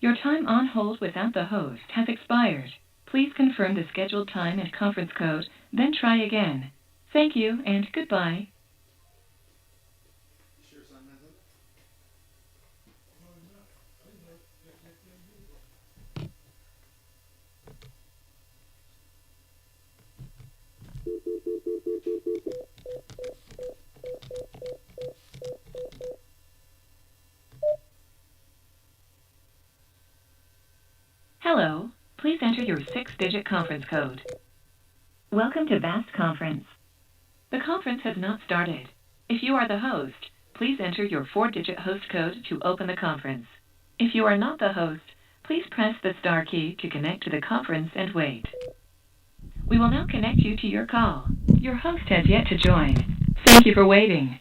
Your time on hold without the host has expired. Please confirm the scheduled time and conference code, then try again. Thank you and goodbye. Hello, please enter your 6-digit conference code. Welcome to Vast Conference. The conference has not started. If you are the host, please enter your 4-digit host code to open the conference. If you are not the host, please press the star key to connect to the conference and wait. We will now connect you to your call. Your host has yet to join. Thank you for waiting.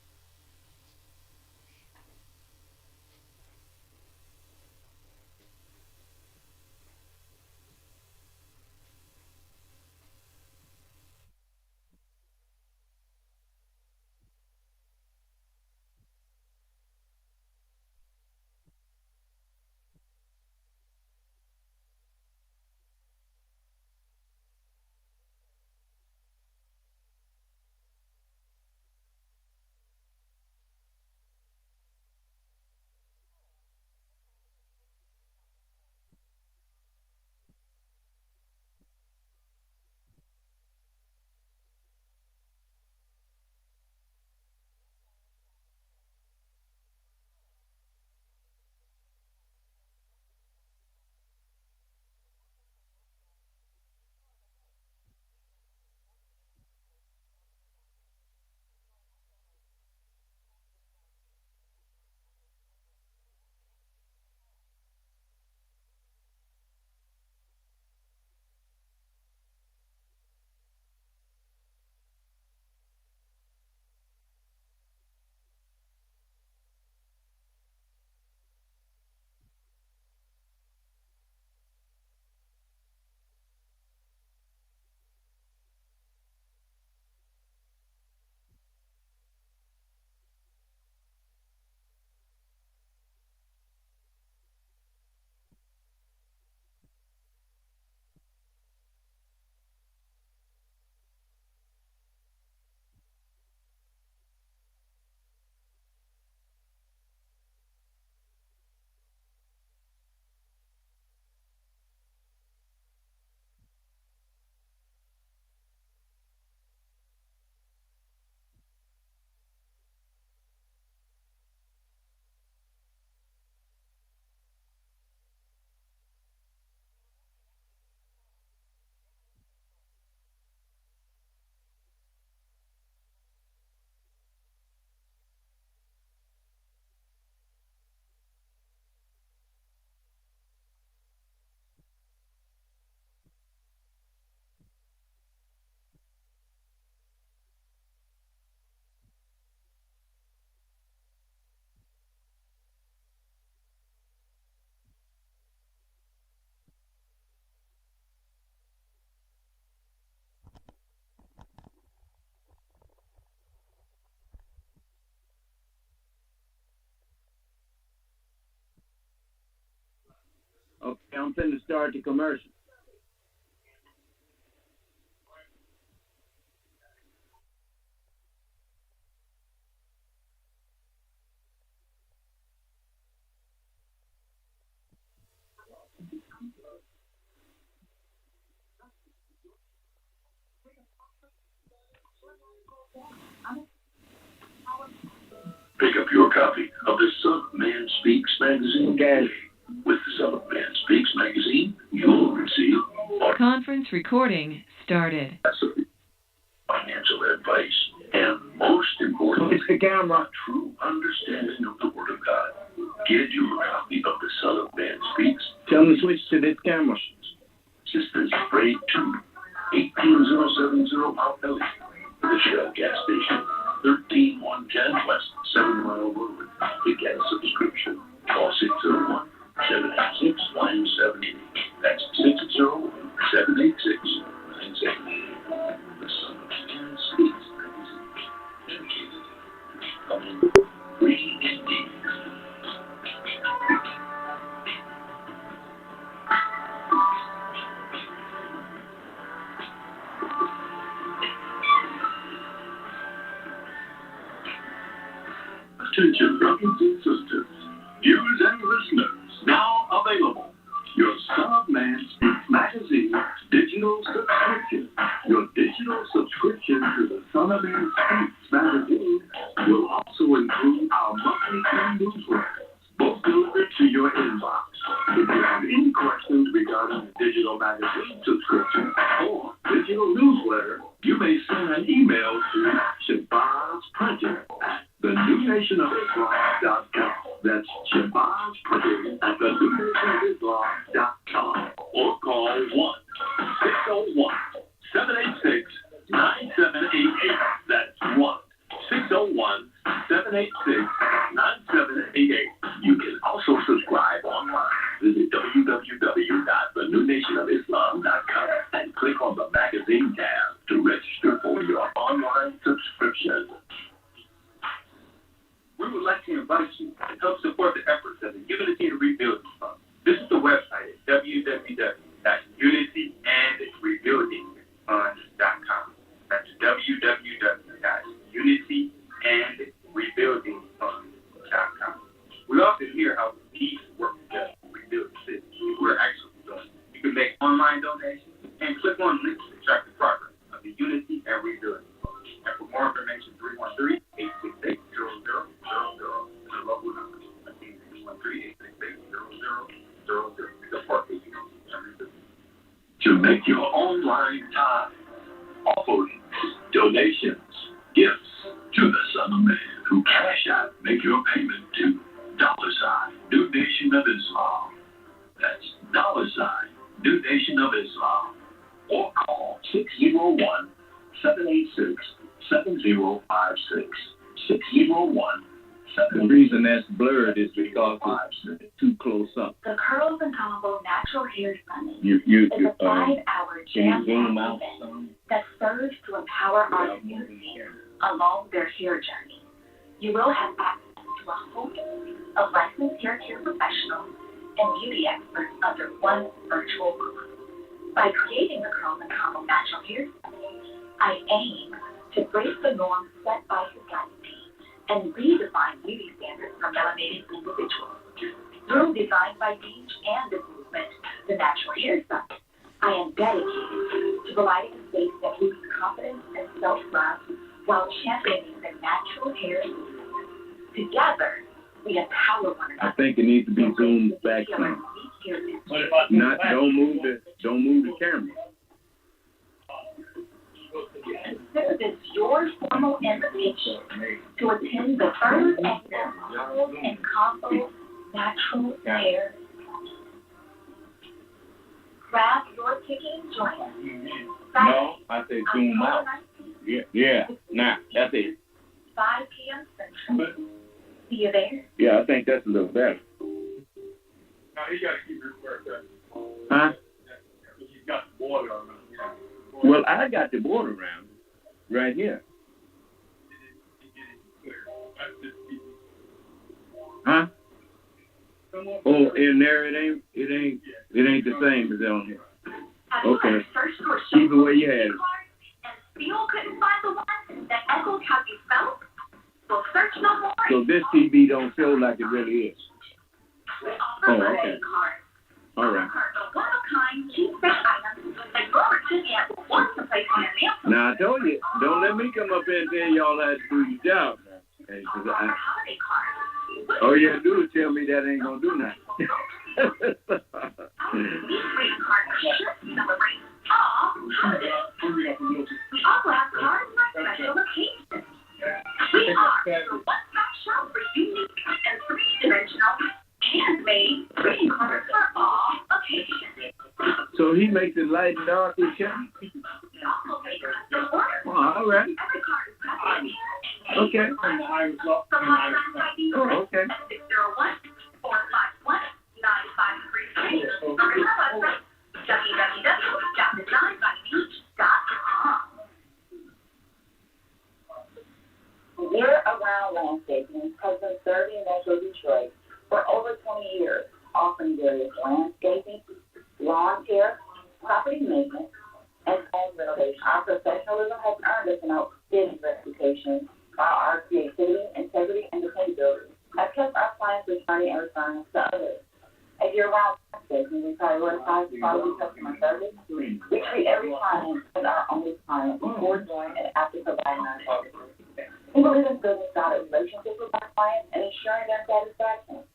Okay, I'm finna start the commercial. Pick up your copy of the Son of Man Speaks magazine. Okay. With the Son of Man Speaks magazine, you'll receive Conference recording started. financial advice and, most importantly, It's the camera. a true understanding of the Word of God. Get your copy of the Son of Man Speaks. Tell them to switch to this camera. Sisters Grade 2, 18070 Mount Elliott, the Shell gas station, 13110 West 7 Mile Road. Begin subscription. Call 601 786 978. That's 601 786 978. The Son of Man Speaks magazine, dedicated to becoming free indeed. Attention, brothers and sisters, viewers and listeners, now available. Your Son of Man Speaks Magazine digital subscription. Your digital subscription to the Son of Man Speaks Magazine will also include our monthly newsletter, both delivered to your inbox. If you have any questions regarding the digital magazine subscription or digital newsletter, you may send an email to ShabazPrinting@thenewnationofislam.com. That's ShabazPrinting@thenewnationofislam.com. Or call 1-601-786-9788. That's 1-601-786-9788. You can also subscribe online. Visit www.thenewnationofislam.com and click on the magazine tab to register for your online subscription. We would like to invite you to help support the efforts of the Unity and Rebuilding Fund. Visit the website at www.unityandrebuildingfund.com. That's www.unityandrebuildingfund.com. We often hear how we need to work together to rebuild the city. We're actually doing it. You can make online donations and click on links to track the progress of the Unity and Rebuilding Fund. And for more information, 313-868-0000 is a local number. Again, 313-868-0000 to support the Unity and Rebuilding Fund. To make your online time, offerings, donations, gifts to the Son of Man who cash out, make your payment to $New Nation of Islam. That's $New Nation of Islam. Or call 601-786-7056. 601-786. The reason that's blurred is because it's too close up. The Curls and Combo Natural Hair Summit You is a 5-hour can you zoom jam-packed out event some? that serves to empower our community along their hair journey. You will have access to a host of licensed hair care professionals and beauty experts under one virtual roof. By creating the Curls and Combo Natural Hair Summit, I aim to break the norms set by society and redefine beauty standards for melanated individuals. Through Design by Beach and this movement, the Natural Hair Summit, I am dedicated to providing a space that boosts confidence and self-love while championing the natural hair movement. Together, we empower one another. I think it needs to be zoomed back some. Don't move the camera. Consider this your formal invitation to attend the third annual Curls and Combo Natural Hair. Grab your ticket and join us. No, I said zoom out. Yeah. Nah, that's it. 5 p.m. Central. See you there. Yeah, I think that's a little better. Now you gotta keep your work up. Huh? He's got the border on him. Well, I got the border around right here. Huh? Oh, in there it ain't the same as on here. Okay. Keep it where you had it. And still couldn't find the one that echoed how you felt? Well, search no more. So this TV don't show like it really is. We offer okay. cards. All right. One-of-a-kind, cheap-fresh items that go over to me at once to place on your mail. Now I told you, don't let me come up here and tell y'all how to do your job. Hey, Holiday cards. all you have to do is tell me that ain't gonna do nothing. These greeting cards should celebrate all holidays. We also have cards for special occasions. We are the one-stop shop for unique and three-dimensional handmade greeting cards for all occasions. So he makes it light and dark with you? We also make custom orders. Oh, all right. Every card is custom. Okay. The hotline ID Oh, okay. 601-451-9533. Or our website, www.designbybeach.com. Year-around landscaping has been serving Metro Detroit for over 20 years, offering various landscaping, lawn care, property maintenance, and home renovation. Our professionalism has earned us an outstanding reputation While our creativity, integrity, and dependability have kept our clients returning and referring to others. As year-round practice, we prioritize quality customer service. We treat every client as our only client before, during, and after providing our services. We believe in building solid relationships with our clients and ensuring their satisfaction.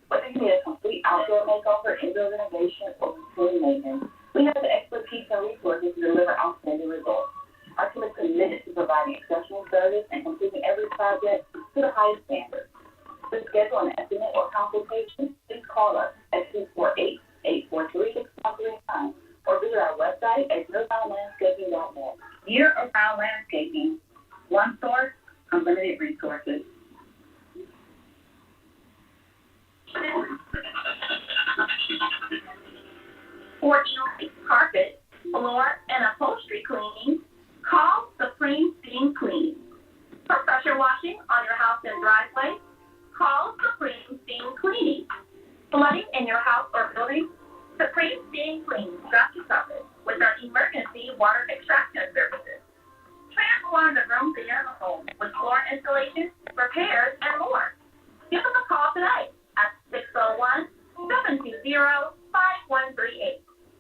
Whether you need a complete outdoor makeover, indoor renovation, or routine maintenance, we have the expertise and resources to deliver outstanding results. Our team is committed to providing exceptional service and completing every project to the highest standards. To schedule an estimate or consultation, please call us at 248-843-6139 or visit our website at year-round-landscaping.net. Year-round landscaping, one source, unlimited resources. For carpet, floor, and upholstery cleaning, call Supreme Steam Clean. For pressure washing on your house and driveway, call Supreme Steam Cleaning. Flooding in your house or building, Supreme Steam Clean got you covered with our emergency water extraction services. Transform the room to your home with floor installation, repairs, and more. Give us a call today at 601-720-5138.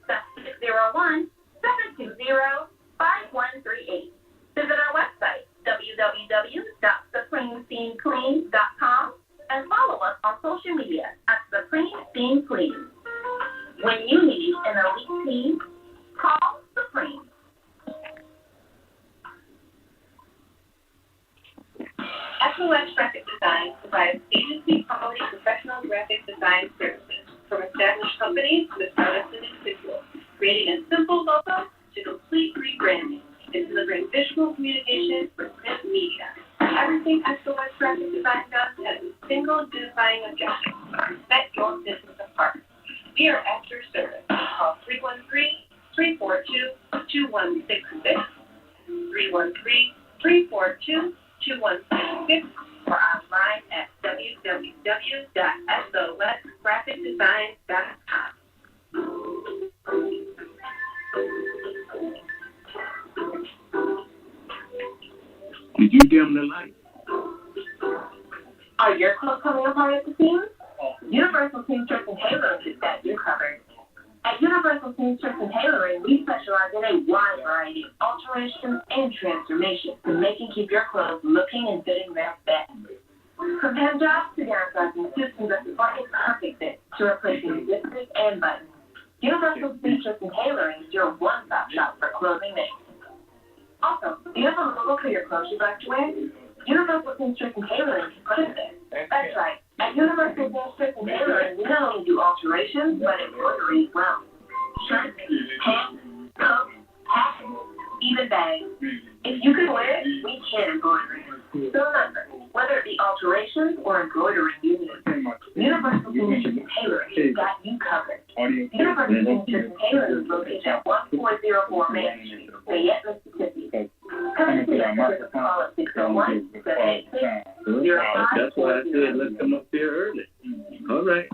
That's 601-720-5138. Visit our website, www.supremesteamclean.com, and follow us on social media at Supreme Steam Clean. When you need an elite team, call Supreme. SOS Graphic Design provides agency-quality professional graphic design services from established companies to startups and individuals, creating a simple logo to complete rebranding and delivering visual communication for print media. Everything SOS Graphic Design does has a single unifying objective: set your business apart. We are at your service. Call 313-342-2166, 313-342-2166, or online at www.sosgraphicdesign.com. Did you dim the light? Are your clothes coming apart at the seams? Universal Seamstress and Tailoring has got you covered. At Universal Seamstress and Tailoring, we specialize in a wide variety of alterations and transformations to make and keep your clothes looking and fitting their best. From hem jobs to downsizing suits and dresses are a perfect fit to replacing zippers and buttons. Universal Seamstress and Tailoring is your one-stop shop for clothing needs. Also, do you have a logo for your clothes you'd like to wear? Universal Seamstress and Tailoring can put it there. That's right. At Universal Seamstress and Tailoring, we not only do alterations, but embroidery as well. Shirts, pants, coats, hats, even bags. If you can wear it, we can embroider it. So remember, whether it be alterations or embroidery you need, Universal Seamstress and Tailoring has got you covered. Universal Seamstress and Tailoring is located at 1404 Main Street, Fayette, Mississippi. Come and see us. Call us 601-786-0541. That's why I said let's come up here early. All right.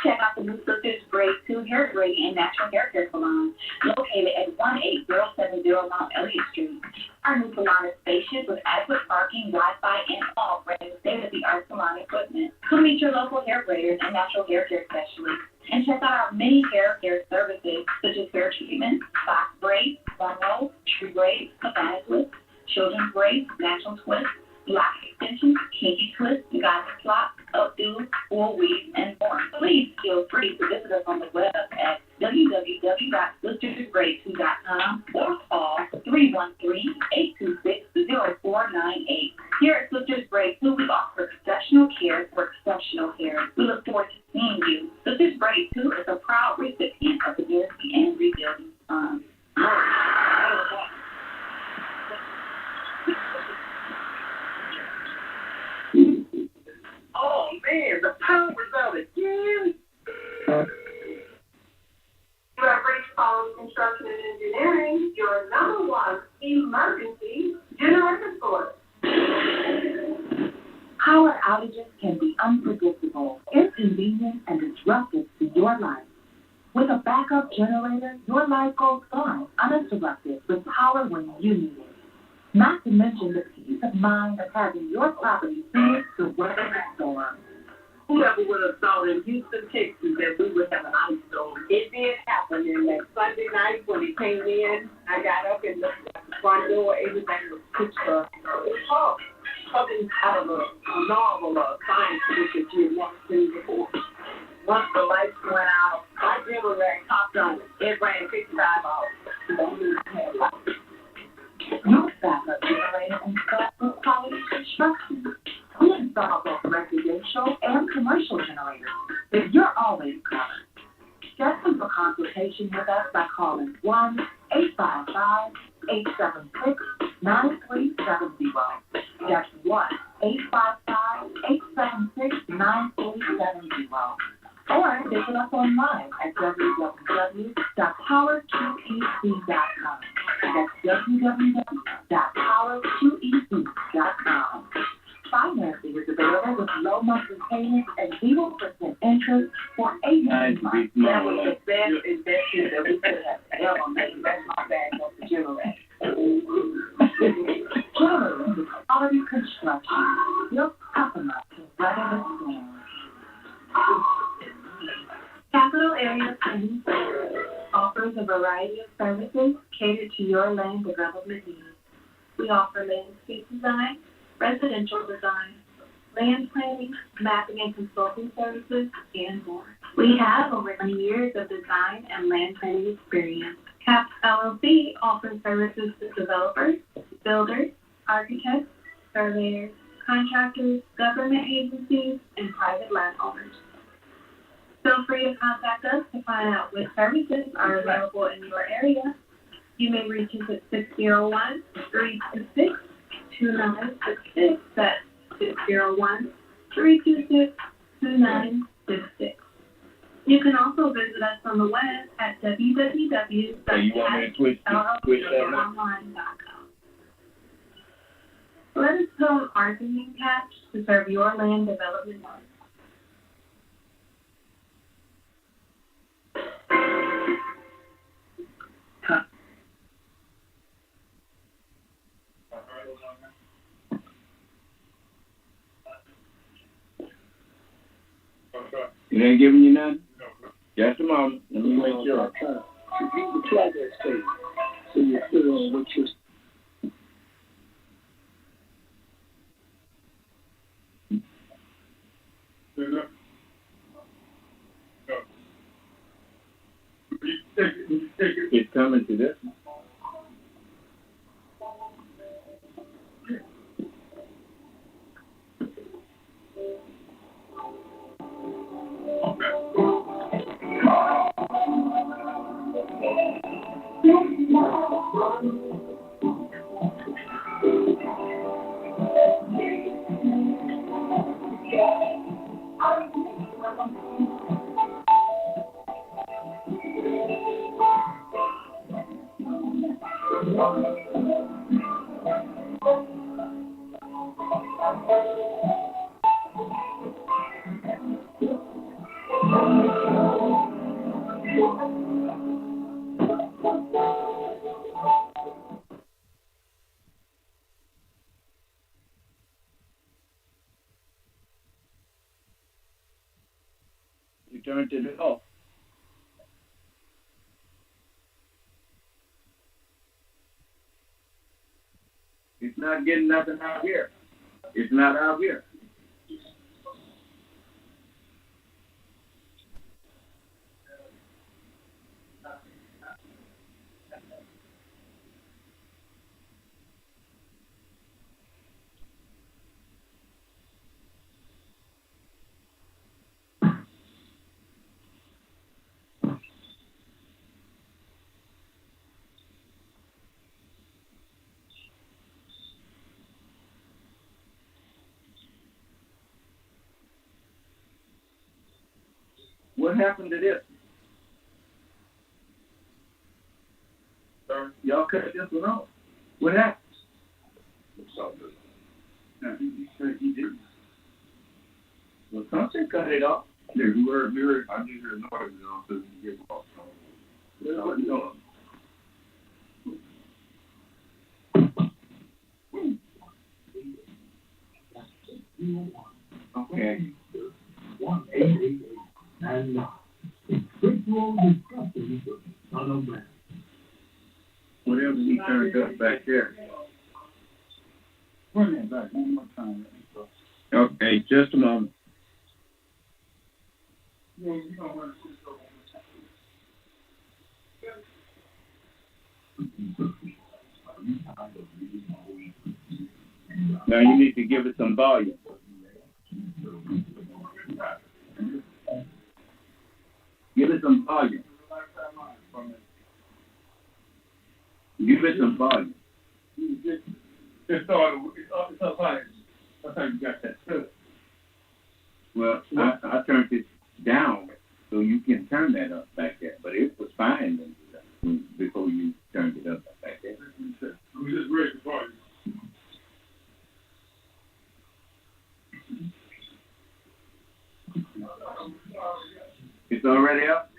Check out the new Sisters Braid 2 Hair Braiding and Natural Hair Care Salon, located at 18070 Mount Elliott Street. Our new salon is spacious with adequate parking, Wi-Fi, and all brand new state-of-the-art salon equipment. Come meet your local hair braiders and natural hair care specialists, and check out our many hair care services such as hair treatment, box braids, bun rolls, tree braids, cabana twists, children's braids, natural twists, lock extensions, kinky twists, guidance locks, updos, full weaves, and more. Please feel free to visit us on the web at www.sistersbraid2.com or call 313-826-0498. Here at Sisters Braid 2, we offer exceptional care for exceptional hair. We look forward to seeing you. Sisters Braid 2 is a proud recipient of the Unity and Rebuilding Fund. your life. With a backup generator, your life goes on uninterrupted with power when you need it. Not to mention the peace of mind of having your property free to weather the storm. Whoever would have thought in Houston, Texas, that we would have an ice storm? It did happen. And that Sunday night when it came in, I got up and looked at the front door. Everything was pitch dark. It was hard. Something out of a novel or science book that you had never seen before. Once the lights went out, my generator popped on it. It ran 55 hours. Don't need to have lights. Your backup generator and backup quality construction. We install both residential and commercial generators, so you're always covered. Schedule a consultation with us by calling 1-855-876-9370. That's 1-855-876-9370. Or visit us online at www.power2ec.com. That's www.power2ec.com. Financing is available with low monthly payments and 0% interest for 8 months. That was the best investment that we could have ever made. That's my bad for the generator. Generator with quality construction. Your customer can weather the storm. Capital Area Planning offers a variety of services catered to your land development needs. We offer landscape design, residential design, land planning, mapping and consulting services, and more. We have over 20 years of design and land planning experience. CAP LLC offers services to developers, builders, architects, surveyors, contractors, government agencies, and private landowners. Feel free to contact us to find out what services are available in your area. You may reach us at 601-326-2966. That's 601-326-2966. You can also visit us on the web at www.llconline.com. Let us come arguing catch to serve your land development needs. It ain't giving you none? Just a moment. Let me make sure. Try that state so you're clear on what you're. It's coming to this. You turned it off. It's not getting nothing out here. It's not out here. What happened to this? Y'all cut this one off. What happened? No, he said he didn't. Well, something cut it off. They Okay, we heard, I just heard noise, so you get lost. Okay. 188 and Scriptural Discussion, Son of Man. Whatever he turned up back there. Run that back one more time. Okay, just a moment. Now you need to give it some volume. Give it some volume. Give it some volume. It's up high. That's how you got that. Well, I turned it down so you can turn that up back there, but it was fine before you turned it up back there. We just ready to party. It's already up?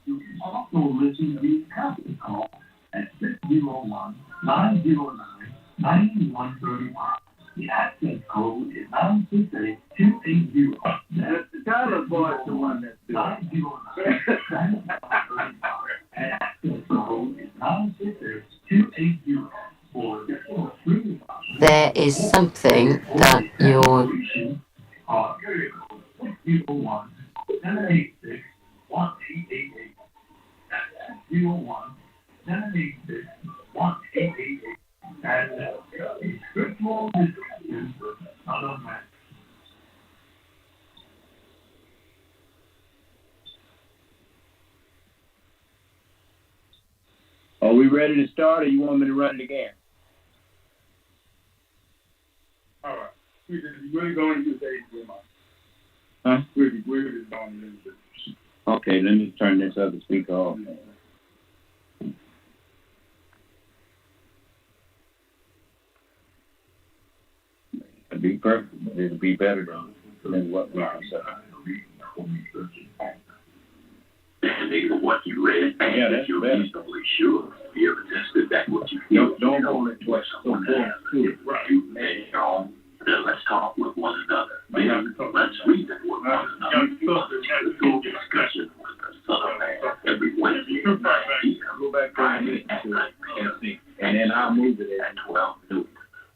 You can also listen to the conference call at 601-909-9135. The access code is 968-280. That's the Tyler voice, the one that's doing it. 909-9135. And access code is 968-280. There is something that you're and Scriptural Discussion, Son of Man. Are we ready to start, or you want me to run it again? All right. We're going to use the ATM. Huh? We're just going to use it. Okay, let me turn this other speaker off. It'll be perfect, but it'll be better than what we can say. Maybe what you read, Yeah, that's you're better. reasonably sure. You ever tested that what you feel? Don't hold it twice. So Right. You may know. Then let's talk with one another. Then let's reason with one another. Scriptural Discussion with the Son of Man every Wednesday at 9 p.m. Go back there and listen to it. And then I'll move it at 12 noon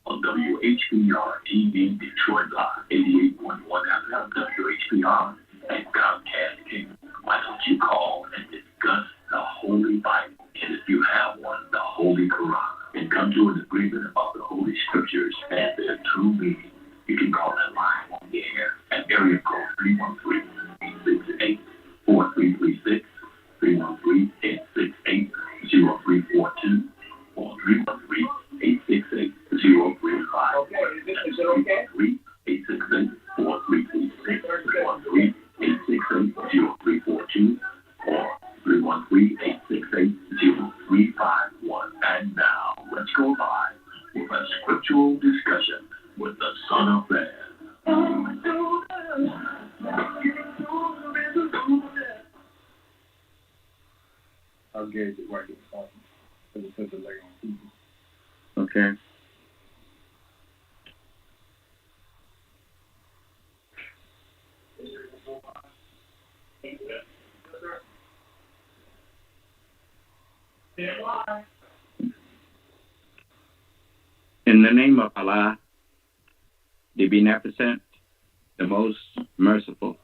on WHPR TV Detroit Live 88.1 FM WHPR and Comcast Kingdom. Why don't you call and discuss the Holy Bible? And if you have one, the Holy Quran, and come to an agreement about the Holy Scriptures and their true meaning, you can call that line on the air at area code 313-868-4336, 313-868-0342, or 313-868-0335. Okay, is it okay? 313-868-4336, 313-868-0342, or 313-868-0351. And now, let's go live with a scriptural discussion with the Son of Man. I'll gauge it right here. Because it says it later on. Okay. In the name of Allah, the Beneficent, the Most Merciful,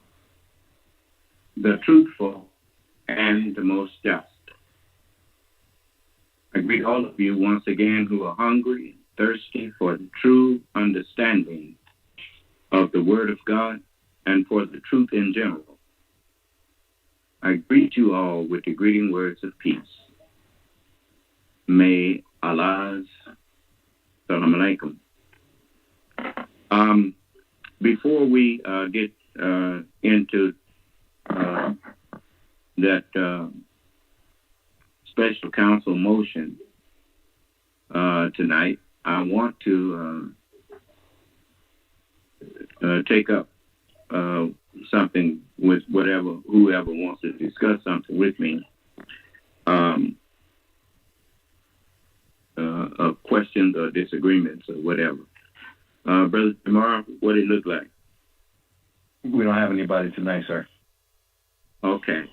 the Truthful, and the Most Just. I greet all of you once again who are hungry and thirsty for the true understanding of the Word of God and for the truth in general. I greet you all with the greeting words of peace. May Allah's Salam Alaikum. Before we get into that special council motion tonight, I want to take up something with whoever wants to discuss something with me. Of questions or disagreements or whatever. Brother Jamar, what did it look like? We don't have anybody tonight, sir. Okay.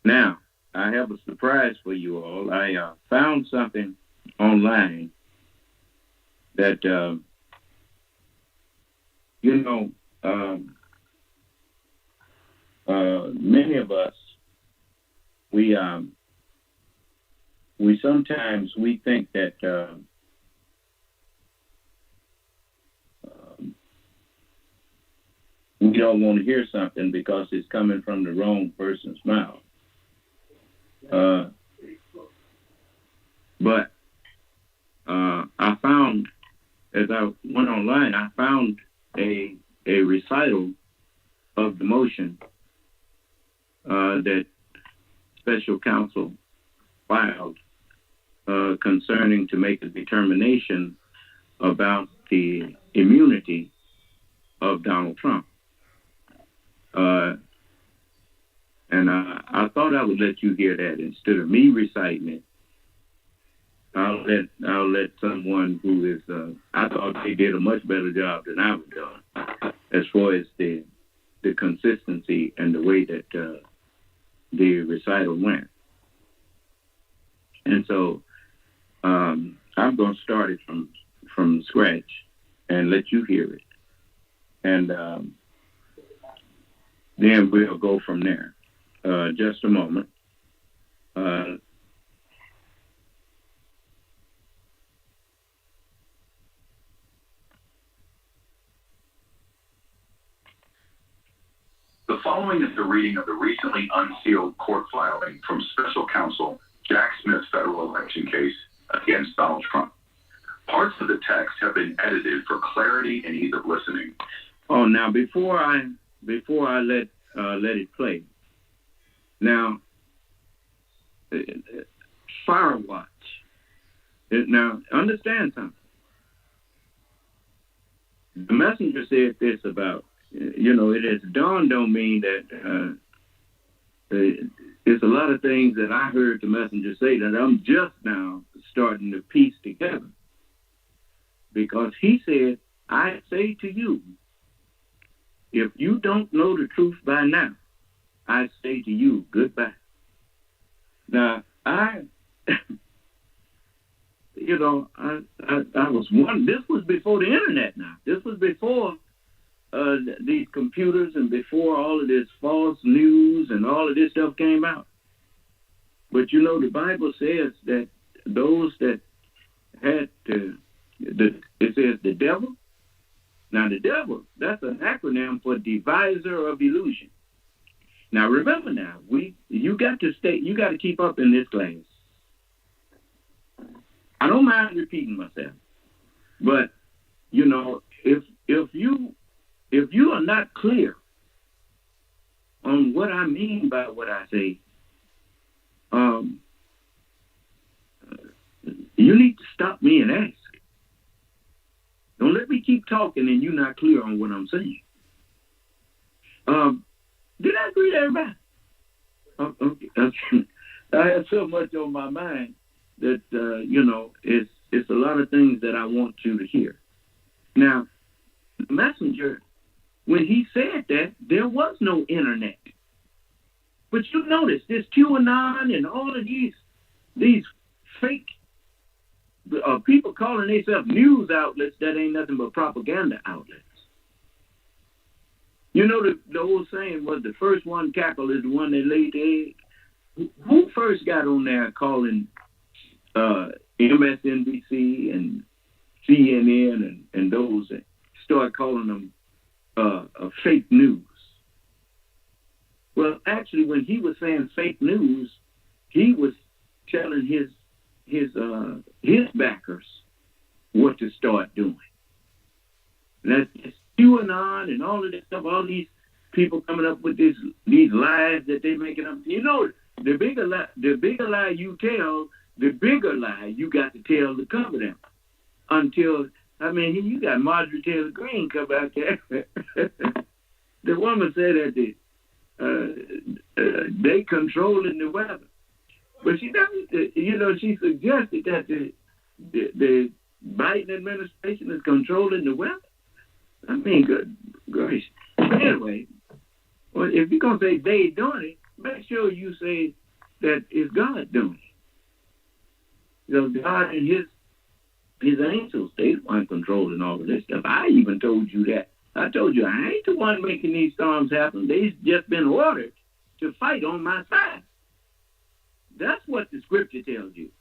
Now, I have a surprise for you all. I found something online that, many of us, we sometimes think that we don't want to hear something because it's coming from the wrong person's mouth. But I found, as I went online, I found a recital of the motion that special counsel filed concerning to make a determination about the immunity of Donald Trump. And I thought I would let you hear that instead of me reciting it. I'll let someone who is I thought they did a much better job than I've done as far as the consistency and the way that the recital went. And so I'm going to start it from scratch and let you hear it. And then we'll go from there. Just a moment. The following is the reading of the recently unsealed court filing from special counsel Jack Smith's federal election case against Donald Trump. Parts of the text have been edited for clarity and ease of listening. Oh, now before I let it play. Now, Firewatch. Now, understand something. The messenger said this about, it has dawned on me that there's a lot of things that I heard the messenger say that I'm just now starting to piece together. Because he said, I say to you, if you don't know the truth by now, I say to you, goodbye. Now, I was one. This was before the internet now. This was before these computers and before all of this false news and all of this stuff came out. But the Bible says that those that had it says the devil. Now the devil, that's an acronym for deviser of illusion. Now remember you got to keep up in this class. I don't mind repeating myself. But if you are not clear on what I mean by what I say, you need to stop me and ask. Don't let me keep talking and you're not clear on what I'm saying. Did I agree to everybody? Okay. I have so much on my mind that, it's a lot of things that I want you to hear. Now, the messenger, when he said that, there was no internet. But you notice this QAnon and all of these fake people calling themselves news outlets that ain't nothing but propaganda outlets. The old saying was the first one cackle is the one that laid the egg. Who first got on there calling MSNBC and CNN and those that started calling them fake news? Well, actually, when he was saying fake news, he was telling his backers what to start doing. And that's QAnon and all of this stuff, all these people coming up with these lies that they're making up. The bigger lie you tell, the bigger lie you got to tell to cover them until I mean, you got Marjorie Taylor Greene come out there. The woman said that they controlling the weather. But she doesn't, she suggested that the Biden administration is controlling the weather. I mean, good gracious. Anyway, well, if you're going to say they doing it, make sure you say that it's God doing it. God and his angels, they the one controlling all of this stuff. I even told you that. I told you I ain't the one making these storms happen. They've just been ordered to fight on my side. That's what the scripture tells you.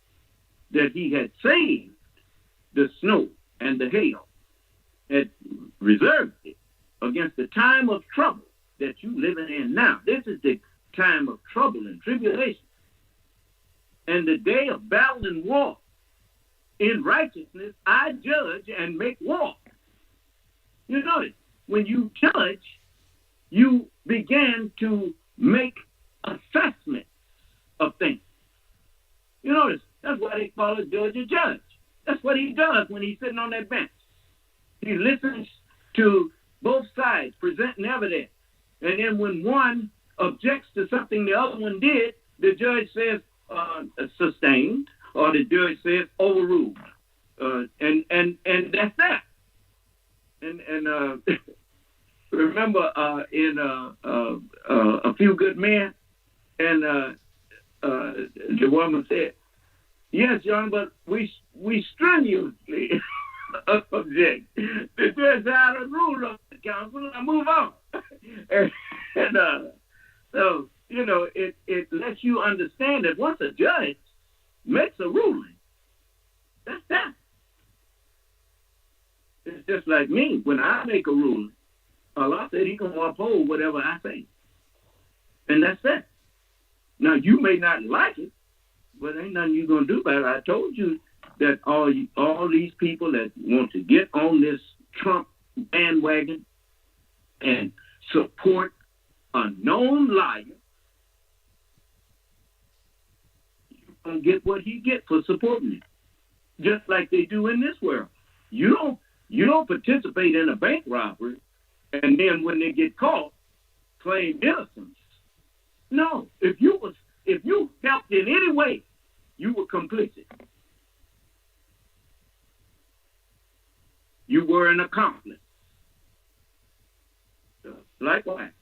That he had saved the snow and the hail, had reserved it against the time of trouble that you living in now. This is the time of trouble and tribulation. And the day of battle and war. In righteousness, I judge and make war. You notice, when you judge, you began to make assessments of things. You notice, that's why they call it judge or judge. That's what he does when he's sitting on that bench. He listens to both sides presenting evidence. And then when one objects to something the other one did, the judge says sustained, or the judge says overruled. And that's that. And remember in A Few Good Men, and the woman said, yes, John, but we strenuously object. The judge had a rule of the council, and move on. So, it lets you understand that once a judge makes a ruling, that's that. It's just like me. When I make a ruling, Allah said he can uphold whatever I say. And that's that. Now, you may not like it, but ain't nothing you're going to do about it. I told you that all these people that want to get on this Trump bandwagon and support a known liar, you're going to get what he gets for supporting it. Just like they do in this world. You don't participate in a bank robbery and then when they get caught, claim innocence. No, if you helped in any way, you were complicit. You were an accomplice. Likewise,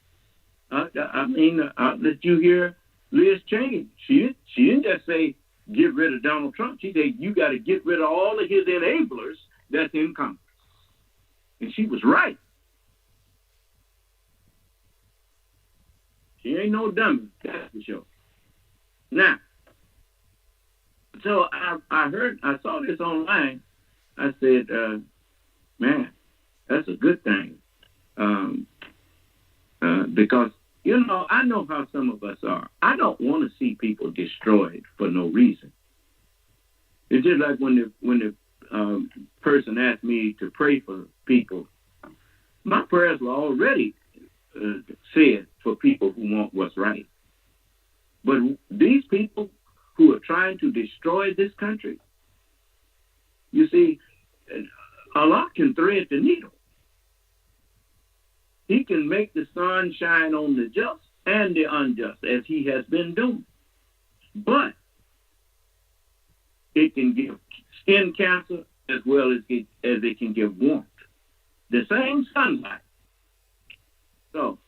did you hear Liz Cheney? She didn't just say get rid of Donald Trump. She said you got to get rid of all of his enablers that's in Congress, and she was right. She ain't no dummy, that's for sure. Now, so I saw this online. I said, man, that's a good thing. Because, I know how some of us are. I don't want to see people destroyed for no reason. It's just like when the person asked me to pray for people, my prayers were already said for people who want what's right. But these people who are trying to destroy this country, you see, Allah can thread the needle. He can make the sun shine on the just and the unjust, as he has been doing. But it can give skin cancer as well as it can give warmth. The same sunlight. So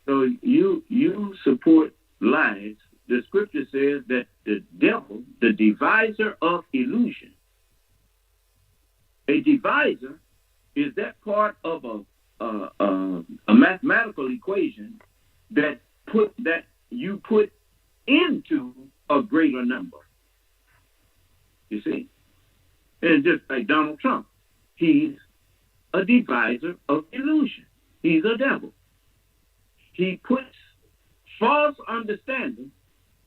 you support lies. The scripture says that the devil, the deviser of illusion, a deviser is that part of a mathematical equation that you put into a greater number. You see? And just like Donald Trump, he's a deviser of illusion. He's a devil. He puts false understanding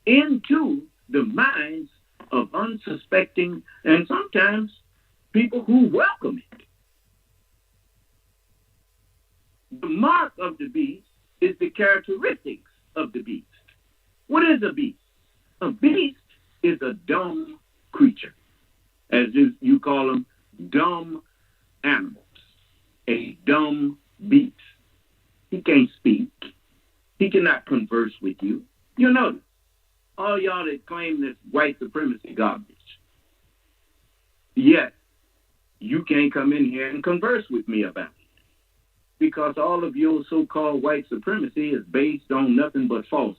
into the minds of unsuspecting and sometimes people who welcome it. The mark of the beast is the characteristics of the beast. What is a beast? A beast is a dumb creature. As you call them, dumb animals, a dumb beast. He can't speak. He cannot converse with you. You know, all y'all that claim this white supremacy garbage, yet you can't come in here and converse with me about it. Because all of your so-called white supremacy is based on nothing but false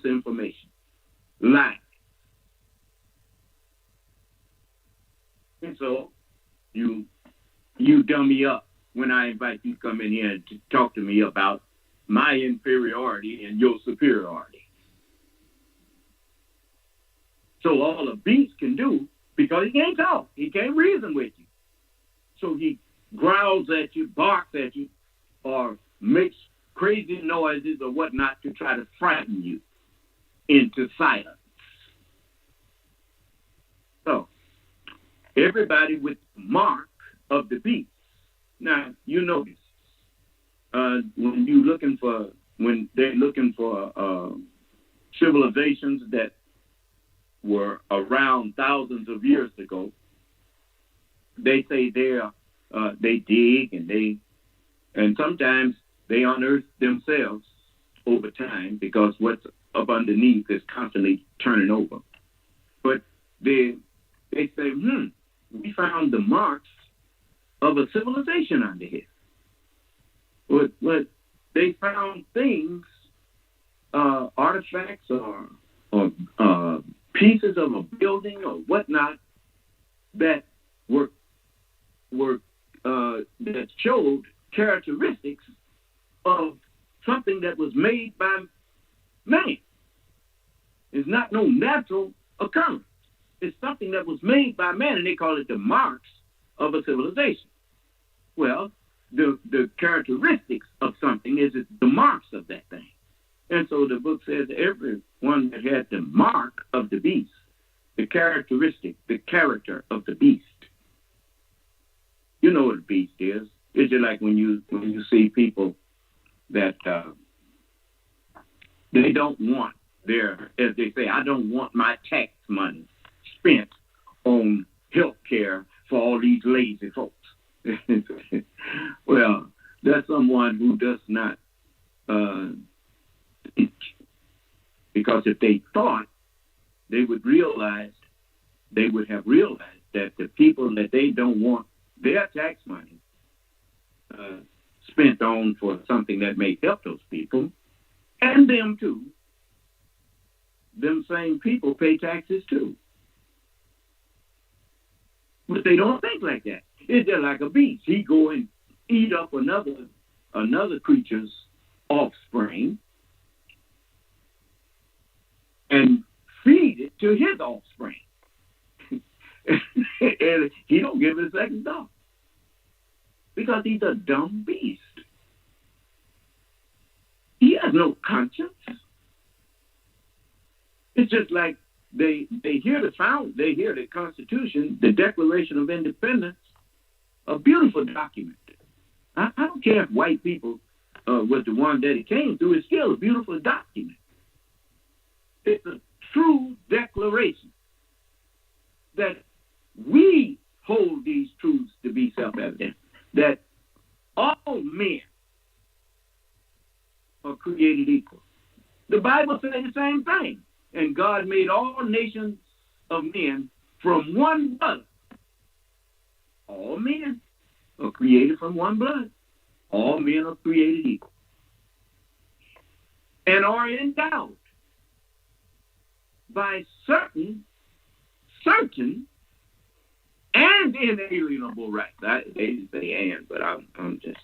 information, lie. And so you dummy up when I invite you to come in here and to talk to me about my inferiority and your superiority. So all a beast can do, because he can't talk, he can't reason with you. So he growls at you, barks at you, or makes crazy noises or whatnot to try to frighten you into silence. So everybody with the mark of the beast. Now, you notice when they're looking for civilizations that were around thousands of years ago, they say they dig and sometimes they unearth themselves over time, because what's up underneath is constantly turning over. But they say, we found the marks of a civilization under here. But they found things, artifacts or pieces of a building or whatnot that that showed characteristics of something that was made by man. It's not no natural occurrence. It's something that was made by man, and they call it the marks of a civilization. Well, the characteristics of something is the marks of that thing. And so the book says everyone that had the mark of the beast, the characteristic, the character of the beast. You know what a beast is. It's just like when you see people that they don't want as they say, I don't want my tax money spent on health care for all these lazy folks. Well, that's someone who does not think. Because if they thought, they would have realized that the people that they don't want their tax money spent on for something that may help those people, and them too, them same people pay taxes too. But they don't think like that. It's just like a beast. He go and eat up another creature's offspring and feed it to his offspring. And he don't give it a second thought. Because he's a dumb beast. He has no conscience. It's just like they hear the Constitution, the Declaration of Independence, a beautiful document. I don't care if white people was the one that it came through, it's still a beautiful document. It's a true declaration that we hold these truths to be self-evident, that all men are created equal. The Bible says the same thing. And God made all nations of men from one blood. All men are created from one blood. All men are created equal. And are endowed by certain and inalienable rights. They say and, but I'm just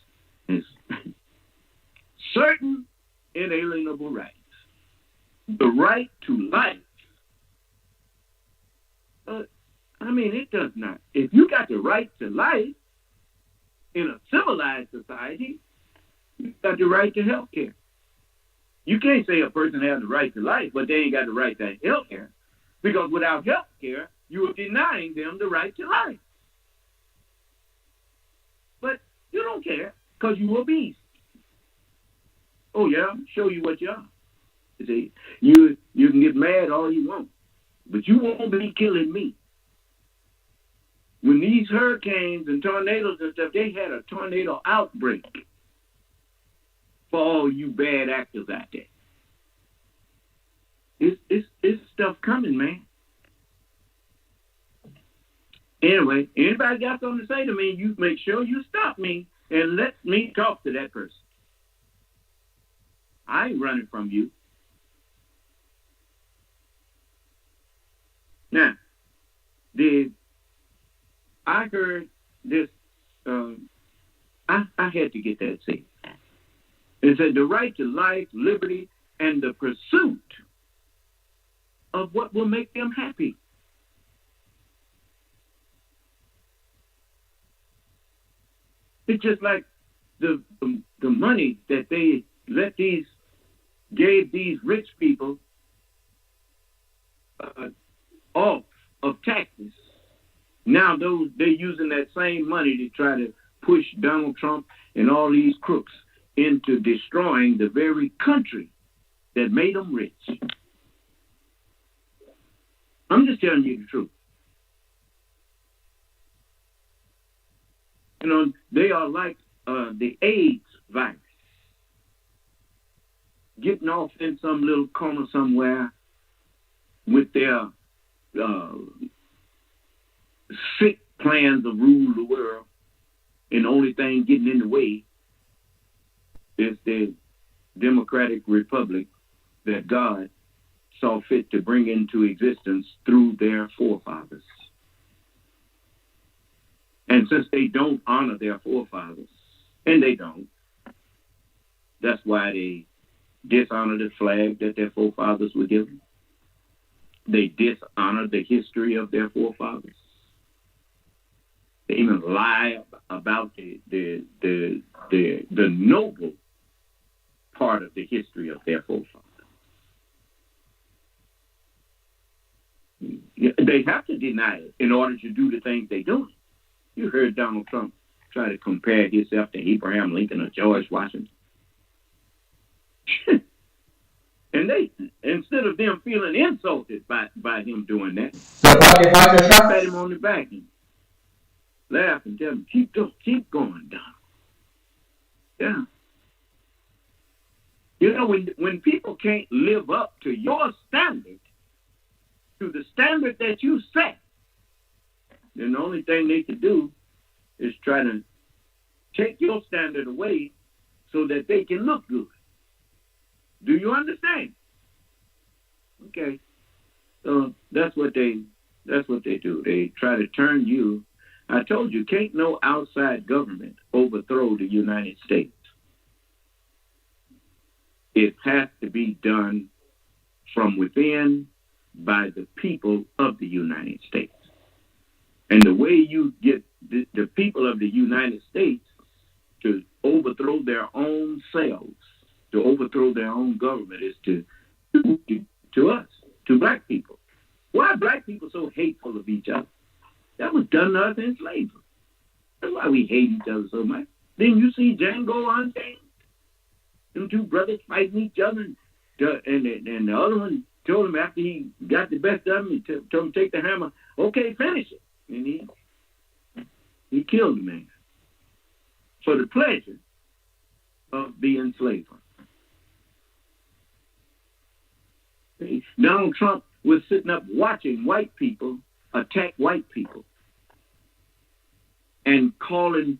certain inalienable rights. The right to life. It does not. If you got the right to life in a civilized society, you got the right to health care. You can't say a person has the right to life, but they ain't got the right to health care. Because without health care, you are denying them the right to life. But you don't care, because you a beast. Oh yeah, I'll show you what you are. See, you can get mad all you want, but you won't be killing me. when these hurricanes and tornadoes and stuff, they had a tornado outbreak for all you bad actors out there. It's stuff coming, man. Anyway, anybody got something to say to me, you make sure you stop me and let me talk to that person. I ain't running from you. Now, I heard this, I had to get that said. It said the right to life, liberty, and the pursuit of what will make them happy. It's just like the money that they gave these rich people off of taxes. Now they're using that same money to try to push Donald Trump and all these crooks into destroying the very country that made them rich. I'm just telling you the truth. You know, they are like the AIDS virus, getting off in some little corner somewhere with their sick plans of rule the world, and the only thing getting in the way is the democratic republic that God saw fit to bring into existence through their forefathers. And since they don't honor their forefathers, and they don't, that's why they dishonor the flag that their forefathers were given. They dishonor the history of their forefathers. They even lie about the noble part of the history of their forefathers. They have to deny it in order to do the things they do. You heard Donald Trump try to compare himself to Abraham Lincoln or George Washington. And they, instead of them feeling insulted by him doing that, pat him on the back and laugh and tell him, keep going, Donald. Yeah. You know, when people can't live up to your standard, to the standard that you set, then the only thing they can do is try to take your standard away so that they can look good. Do you understand? Okay. So that's what they do. They try to turn you. I told you, can't no outside government overthrow the United States. It has to be done from within by the people of the United States. And the way you get the people of the United States to overthrow their own selves, to overthrow their own government, is to us, to black people. Why are black people so hateful of each other? That was done to us in slavery. That's why we hate each other so much. Then you see Django Unchained, them two brothers fighting each other, and the other one told him after he got the best of him, he told him to take the hammer, okay, finish it. And he killed the man for the pleasure of the enslaver. Donald Trump was sitting up watching white people attack white people and calling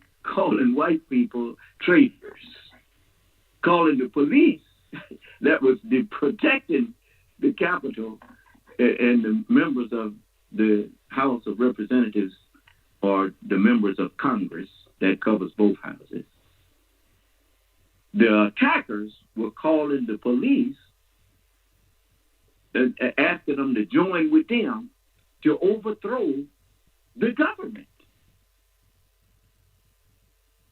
white people traitors, calling the police that was protecting the Capitol and the members of the House of Representatives, or the members of Congress that covers both houses. The attackers were calling the police, asking them to join with them to overthrow the government.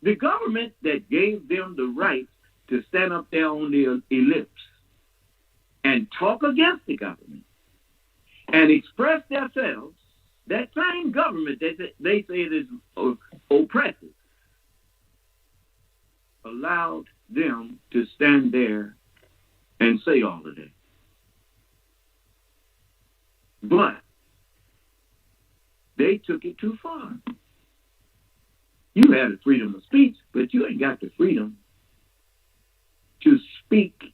The government that gave them the right to stand up there on their ellipse and talk against the government and express themselves, that same government that they say is oppressive, allowed them to stand there and say all of that. But they took it too far. You have the freedom of speech, but you ain't got the freedom to speak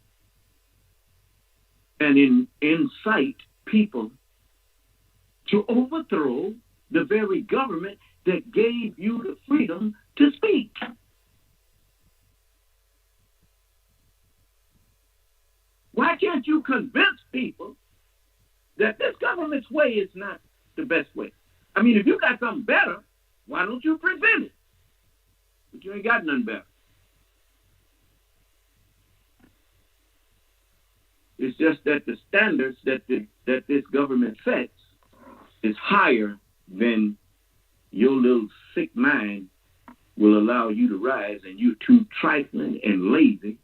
and incite people to overthrow the very government that gave you the freedom to speak. Why can't you convince people that this government's way is not the best way? I mean, if you got something better, why don't you present it? But you ain't got nothing better. It's just that the standards that this government sets is higher than your little sick mind will allow you to rise, and you're too trifling and lazy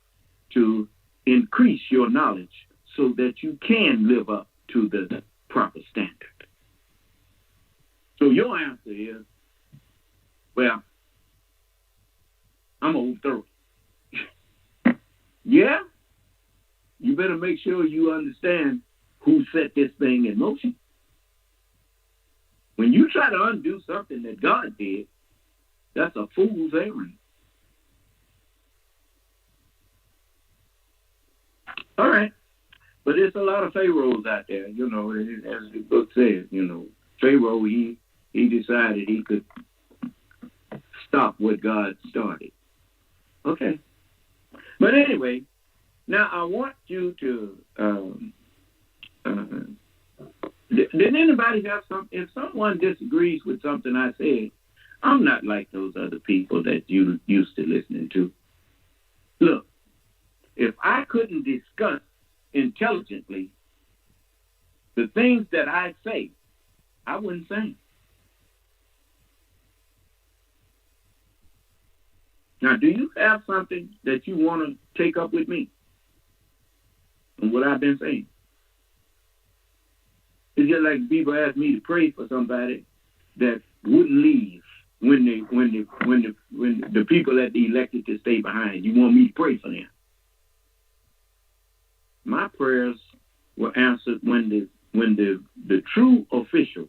to increase your knowledge so that you can live up to the proper standard. So your answer is, well, I'm going to overthrow it. Yeah? You better make sure you understand who set this thing in motion. When you try to undo something that God did, that's a fool's errand. All right. But there's a lot of pharaohs out there, you know, as the book says, you know. Pharaoh, he decided he could stop what God started. Okay. But anyway, now I want you to, did anybody have something? If someone disagrees with something I said, I'm not like those other people that you used to listening to. Look, if I couldn't discuss intelligently the things that I say, I wouldn't say them. Now, do you have something that you want to take up with me and what I've been saying? It's just like people ask me to pray for somebody that wouldn't leave when the people that they elected to stay behind. You want me to pray for them? My prayers were answered when the true officials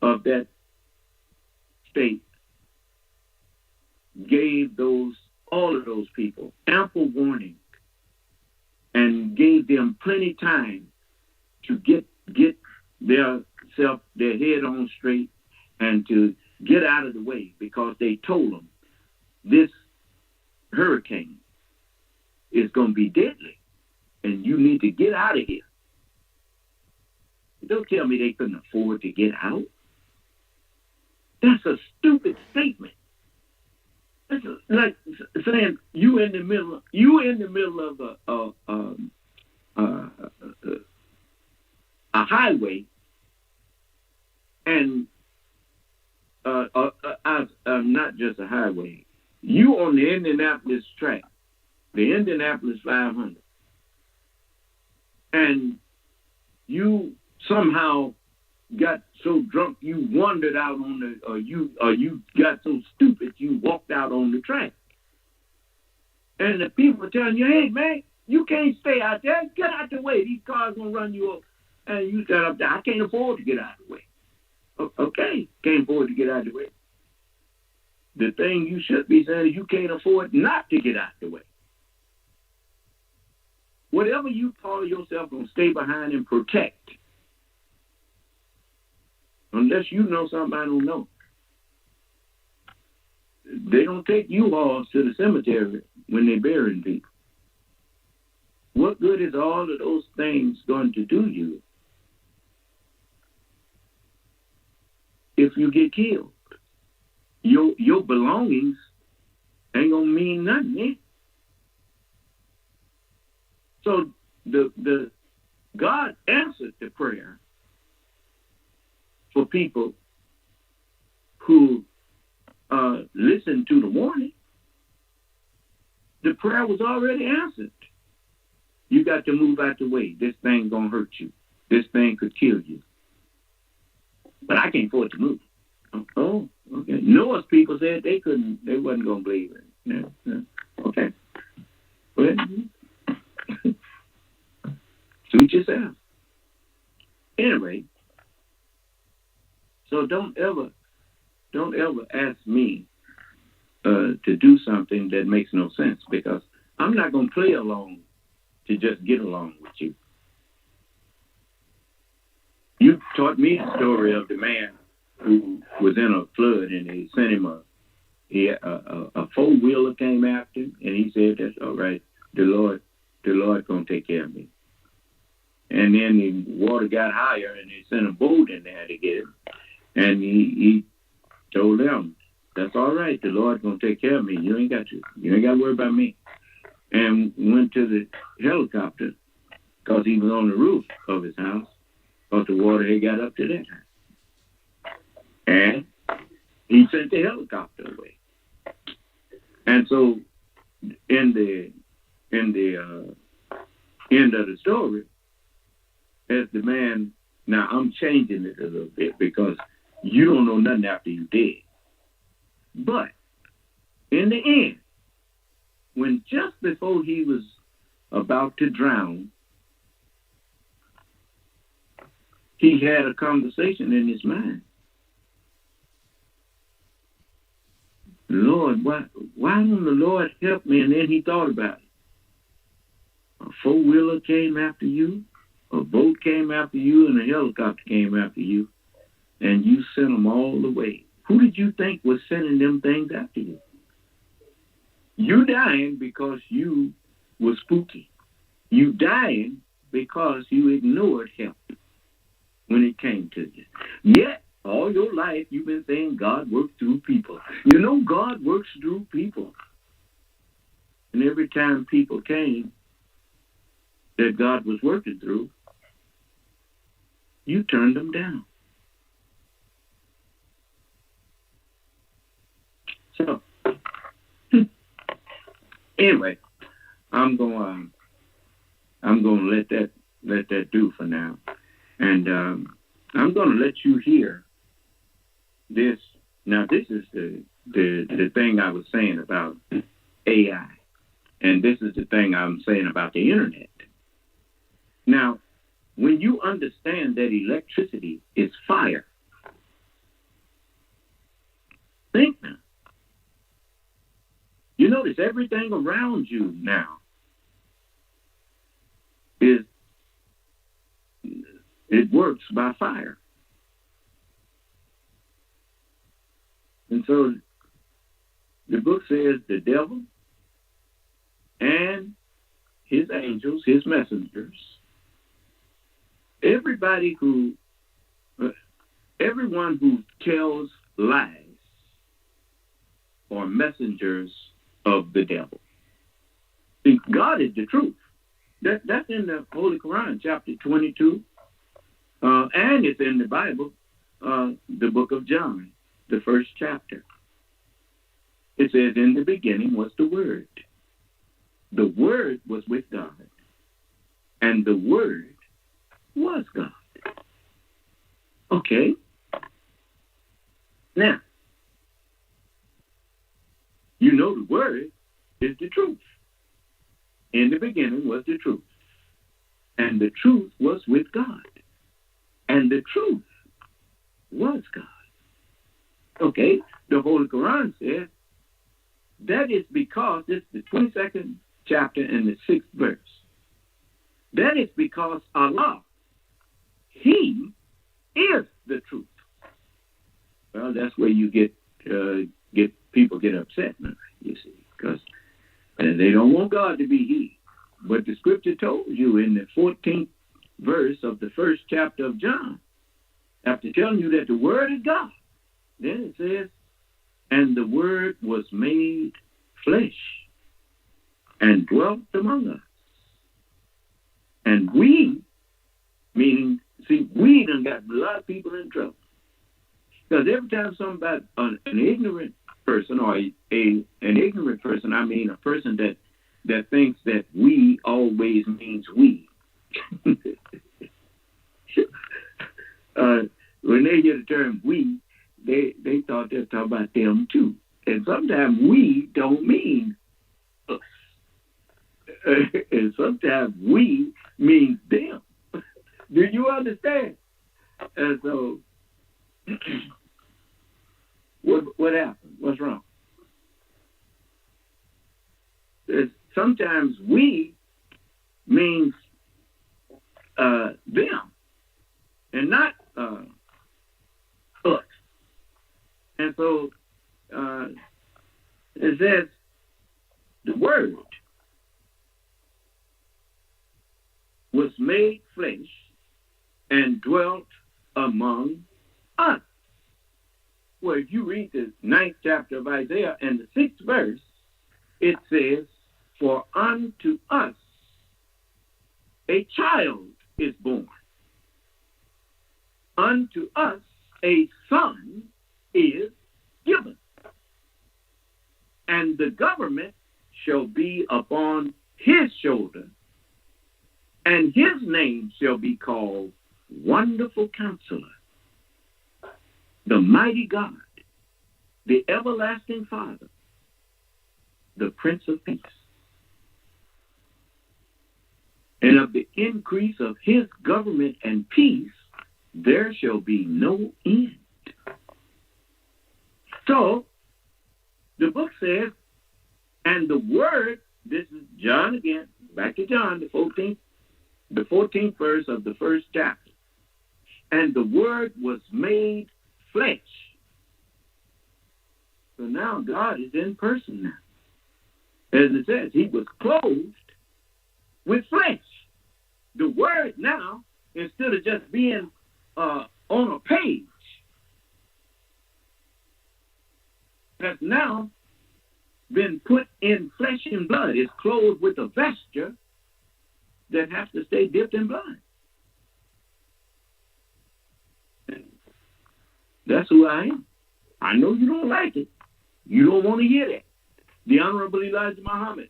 of that state gave all of those people ample warning and gave them plenty time to get their head on straight and to get out of the way, because they told them this hurricane is going to be deadly and you need to get out of here. Don't tell me they couldn't afford to get out. That's a stupid statement. It's like saying you in the middle of a highway, and not just a highway. You on the Indianapolis track, the Indianapolis 500, and you somehow got so drunk you wandered out on the, or you got so stupid you walked out on the track, and the people are telling you, hey man, you can't stay out there. Get out the way. These cars gonna run you over. And you got up there. I can't afford to get out of the way. Okay, can't afford to get out of the way. The thing you should be saying is you can't afford not to get out of the way. Whatever you call yourself gonna stay behind and protect, unless you know something I don't know. They don't take U-Hauls to the cemetery when they're burying people. What good is all of those things going to do you if you get killed? Your belongings ain't gonna mean nothing, eh? So the God answered the prayer for people who listened to the warning. The prayer was already answered. You got to move out the way. This thing gonna hurt you. This thing could kill you. But I can't afford to move. Oh, okay. Noah's people said they wasn't gonna believe it. Yeah. Okay. Well, suit yourself. Anyway, So don't ever ask me to do something that makes no sense, because I'm not going to play along to just get along with you. You taught me the story of the man who was in a flood, and they sent him a four-wheeler came after him, and he said, "That's all right. The Lord gonna take care of me." And then the water got higher, and they sent a boat in there to get him, and he told them, "That's all right. The Lord gonna take care of me. You ain't got to worry about me." And went to the helicopter because he was on the roof of his house, because the water had got up to that high. And he sent the helicopter away. And so in the end of the story, as the man, now I'm changing it a little bit because you don't know nothing after you dead. But in the end, when just before he was about to drown, he had a conversation in his mind. Lord, why don't the Lord help me? And then he thought about it. A four-wheeler came after you, a boat came after you, and a helicopter came after you, and you sent them all the way. Who did you think was sending them things after you? You dying because you were spooky. You dying because you ignored help when it came to you. Yet, all your life, you've been saying God works through people. You know, God works through people. And every time people came that God was working through, you turned them down. So, anyway, I'm going to let that do for now, and I'm going to let you hear this. Now, this is the thing I was saying about AI, and this is the thing I'm saying about the internet. Now, when you understand that electricity is fire, think now. You notice everything around you now it works by fire. And so the book says the devil and his angels, his messengers, everyone who tells lies are messengers of the devil. See, God is the truth. That's in the Holy Quran, chapter 22, and it's in the Bible, the book of John, the first chapter. It says, in the beginning was the Word. The Word was with God, and the Word was God. Okay. Now, you know the Word is the truth. In the beginning was the truth, and the truth was with God, and the truth was God. Okay, the Holy Quran says that is because, this is the 22nd chapter and the 6th verse. That is because Allah, He is the truth. Well, that's where you get people get upset now, you see, because they don't want God to be He. But the scripture told you in the 14th verse of the first chapter of John, after telling you that the Word is God, then it says, and the Word was made flesh and dwelt among us. And we, meaning, see, we done got a lot of people in trouble. Because every time somebody, an ignorant person, or an ignorant person, I mean a person that thinks that we always means we. When they hear the term we, they thought they were talking about them too. And sometimes we don't mean us. And sometimes we means them. Do you understand? And so What happened? What's wrong? Sometimes we means them and not us. And so it says the Word was made flesh and dwelt among us. Well, if you read the 9th chapter of Isaiah and the 6th verse, it says, for unto us a child is born. Unto us a son is given. And the government shall be upon his shoulder, and his name shall be called Wonderful Counselor, the Mighty God, the Everlasting Father, the Prince of Peace. And of the increase of his government and peace, there shall be no end. So, the book says, and the Word, this is John again, back to John, the 14th verse of the 1st chapter. And the Word was made flesh. So now God is in person now. As it says, he was clothed with flesh. The Word now, instead of just being on a page, has now been put in flesh and blood. It's clothed with a vesture that has to stay dipped in blood. That's who I am. I know you don't like it. You don't want to hear that. The Honorable Elijah Muhammad,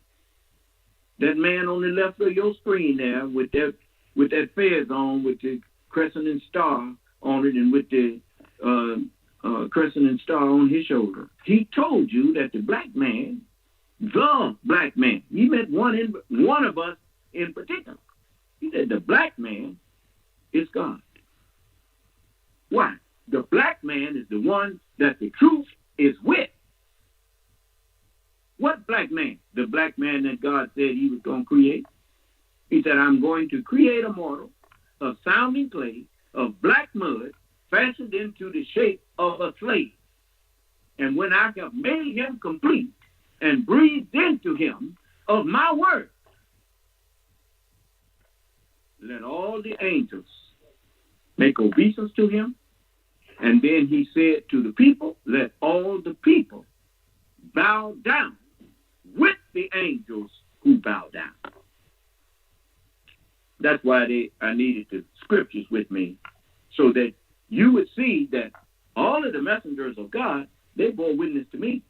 that man on the left of your screen there with that fez on, with the crescent and star on it, and with the crescent and star on his shoulder. He told you that the black man, he meant one of us in particular. He said the black man is God. Why? The black man is the one that the truth is with. What black man? The black man that God said he was going to create. He said, I'm going to create a mortal of sounding clay, of black mud, fashioned into the shape of a slave. And when I have made him complete and breathed into him of my word, let all the angels make obeisance to him. And then he said to the people, let all the people bow down with the angels who bow down. That's why I needed the scriptures with me, so that you would see that all of the messengers of God, they bore witness to me.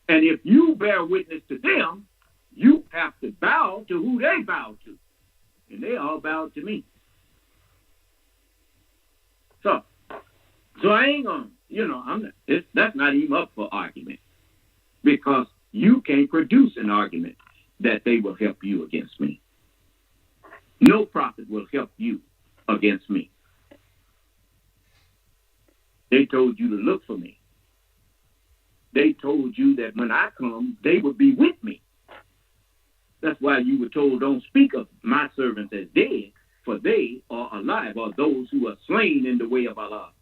And if you bear witness to them, you have to bow to who they bow to. And they all bowed to me. So I ain't going to, that's not even up for argument. Because you can't produce an argument that they will help you against me. No prophet will help you against me. They told you to look for me. They told you that when I come, they would be with me. That's why you were told, don't speak of my servants as dead, for they are alive, or those who are slain in the way of Allah,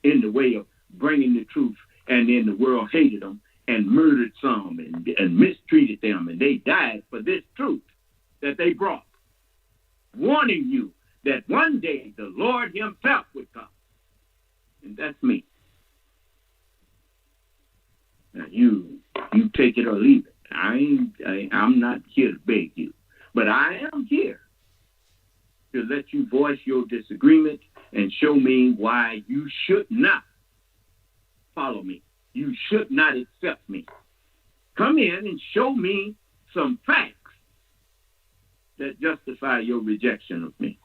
in the way of bringing the truth, and then the world hated them and murdered some and mistreated them, and they died for this truth that they brought, warning you that one day the Lord himself would come. And that's me. Now you take it or leave it. I'm not here to beg you, but I am here to let you voice your disagreement and show me why you should not follow me. You should not accept me. Come in and show me some facts that justify your rejection of me.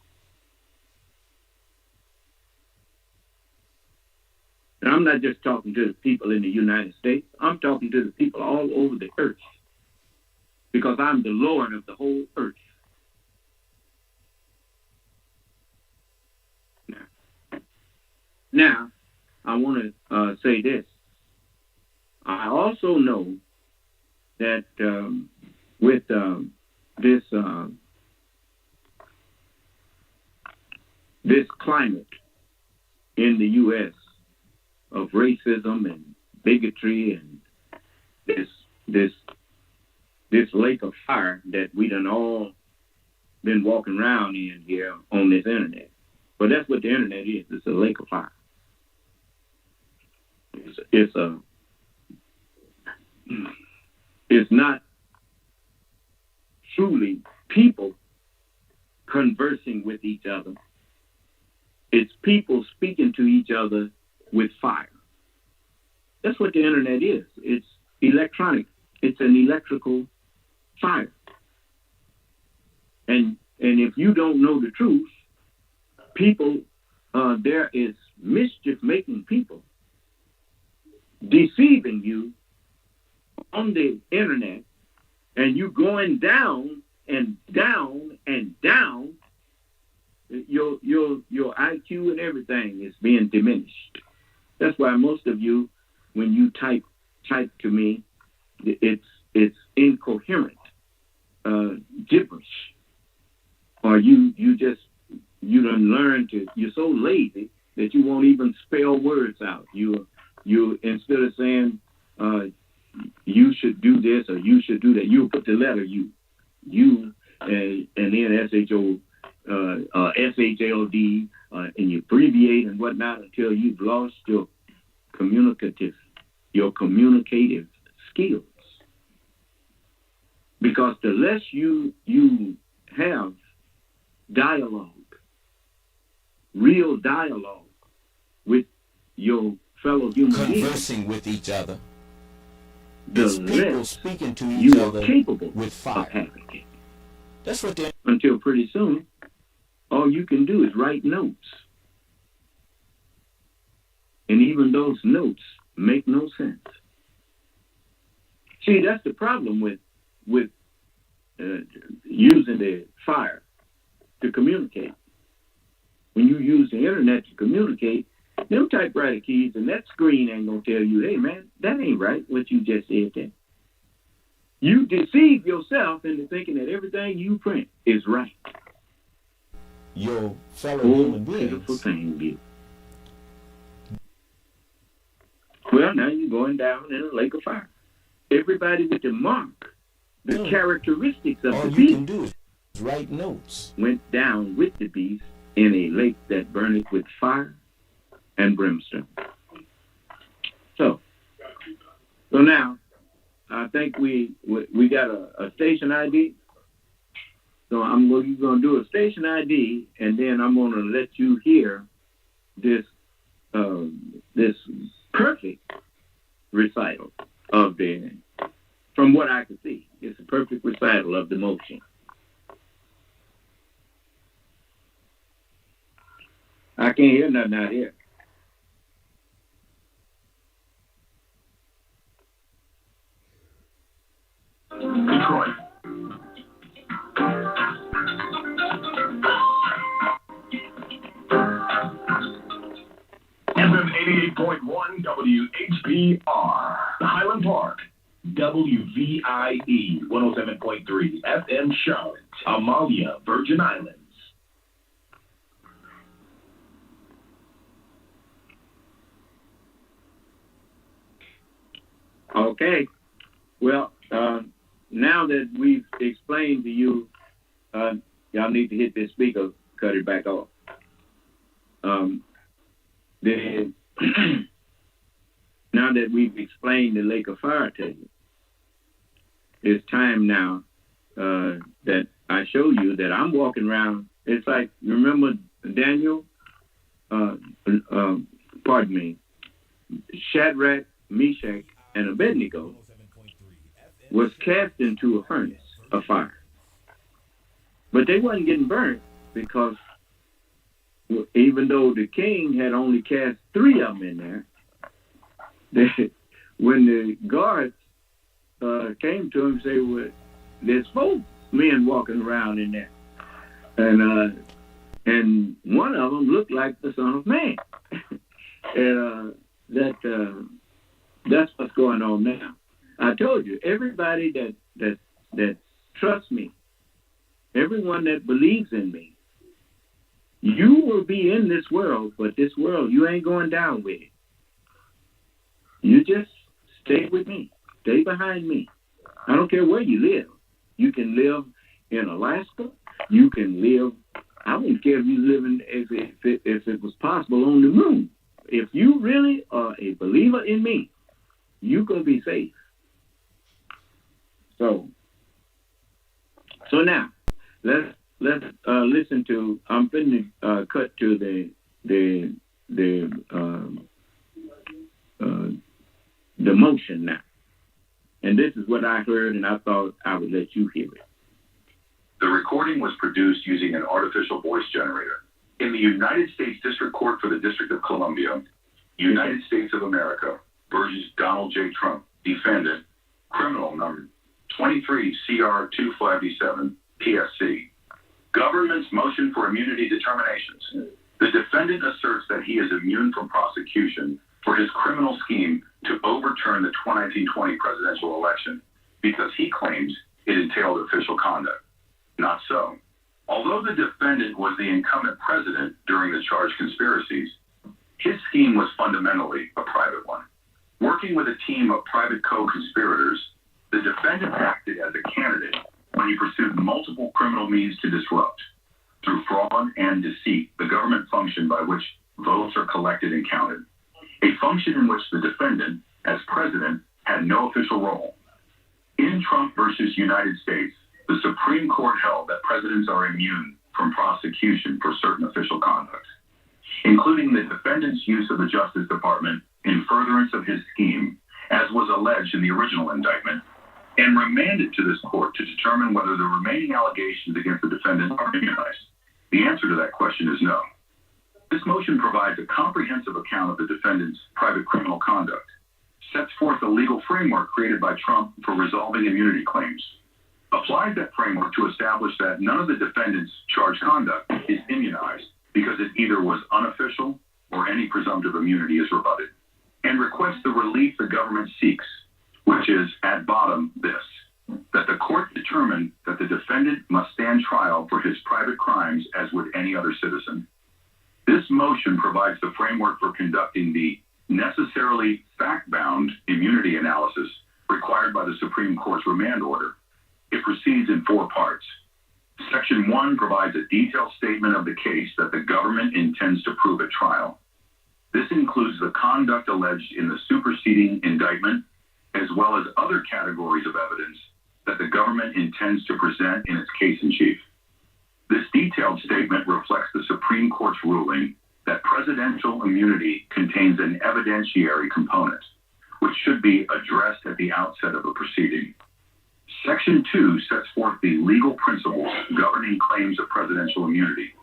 And I'm not just talking to the people in the United States. I'm talking to the people all over the earth, because I'm the Lord of the whole earth. Now, say this. I also know that with this climate in the U.S. of racism and bigotry and this lake of fire that we done all been walking around in here on this internet. But that's what the internet is. It's a lake of fire. It's not truly people conversing with each other. It's people speaking to each other with fire. That's what the internet is. It's electronic. It's an electrical fire. And if you don't know the truth, people, there is mischief-making people deceiving you on the internet, and you going down and down and down. Your IQ and everything is being diminished. That's why most of you, when you type to me, it's incoherent, gibberish, or you done learn to. You're so lazy that you won't even spell words out. You instead of saying you should do this or you should do that, you put the letter U, and then SHLD, and you abbreviate and whatnot until you've lost your communicative skills. Because the less you have dialogue, real dialogue with your fellow human beings, conversing with each other, the less speaking to each you other are capable with fire. Of having it. That's what they. Until pretty soon, all you can do is write notes. And even those notes make no sense. See, that's the problem with using the fire to communicate. When you use the internet to communicate, them typewriter keys and that screen ain't gonna tell you, hey man, that ain't right what you just said there. You deceive yourself into thinking that everything you print is right. Your fellow human beings. Beautiful thing, you. Well, now you're going down in a lake of fire. Everybody with the mark, the characteristics of the beast, all you can do is write notes. Went down with the beast in a lake that burneth with fire and brimstone. So now I think we got a station ID. So you're gonna do a station ID, and then I'm gonna let you hear this perfect recital of from what I can see, it's a perfect recital of the motion. I can't hear nothing out here. Detroit. FM 88.1 WHBR, Highland Park. WVIE 107.3 FM Charlotte, Amalia, Virgin Islands. Okay. Well, now that we've explained to you, y'all need to hit this speaker, cut it back off. Then, now that we've explained the lake of fire to you, it's time now that I show you that I'm walking around. It's like, remember Daniel? Shadrach, Meshach, and Abednego was cast into a furnace of fire. But they wasn't getting burnt because even though the king had only cast 3 of them in there, when the guards came to him and said, well, there's 4 men walking around in there. And one of them looked like the Son of Man. that's what's going on now. I told you, everybody that trusts me, everyone that believes in me, you will be in this world, but this world, you ain't going down with it. You just stay with me. Stay behind me. I don't care where you live. You can live in Alaska. You can live, I wouldn't care if you live in, if it was possible, on the moon. If you really are a believer in me, you're going to be safe. So now, let's listen to, I'm finna cut to the motion now. And this is what I heard, and I thought I would let you hear it. The recording was produced using an artificial voice generator. In the United States District Court for the District of Columbia, United States of America versus Donald J. Trump, defendant, criminal number 23 CR 257 PSC. Government's motion for immunity determinations. The defendant asserts that he is immune from prosecution for his criminal scheme to overturn the 1920 presidential election because he claims it entailed official conduct. Not so. Although the defendant was the incumbent president during the charged conspiracies, his scheme was fundamentally a private one. Working with a team of private co-conspirators, the defendant acted as a candidate when he pursued multiple criminal means to disrupt, through fraud and deceit, the government function by which votes are collected and counted. A function in which the defendant, as president, had no official role. In Trump versus United States, the Supreme Court held that presidents are immune from prosecution for certain official conduct, including the defendant's use of the Justice Department in furtherance of his scheme, as was alleged in the original indictment, and remanded to this court to determine whether the remaining allegations against the defendant are immunized. The answer to that question is no. This motion provides a comprehensive account of the defendant's private criminal conduct, sets forth a legal framework created by Trump for resolving immunity claims, applies that framework to establish that none of the defendant's charged conduct is immunized because it either was unofficial or any presumptive immunity is rebutted, and requests the relief the government seeks, which is, at bottom, this, that the court determine that the defendant must stand trial for his private crimes as would any other citizen. This motion provides the framework for conducting the necessarily fact-bound immunity analysis required by the Supreme Court's remand order. It proceeds in 4 parts. Section 1 provides a detailed statement of the case that the government intends to prove at trial. This includes the conduct alleged in the superseding indictment, as well as other categories of evidence that the government intends to present in its case in chief. This detailed statement reflects the Supreme Court's ruling that presidential immunity contains an evidentiary component, which should be addressed at the outset of a proceeding. Section 2 sets forth the legal principles governing claims of presidential immunity.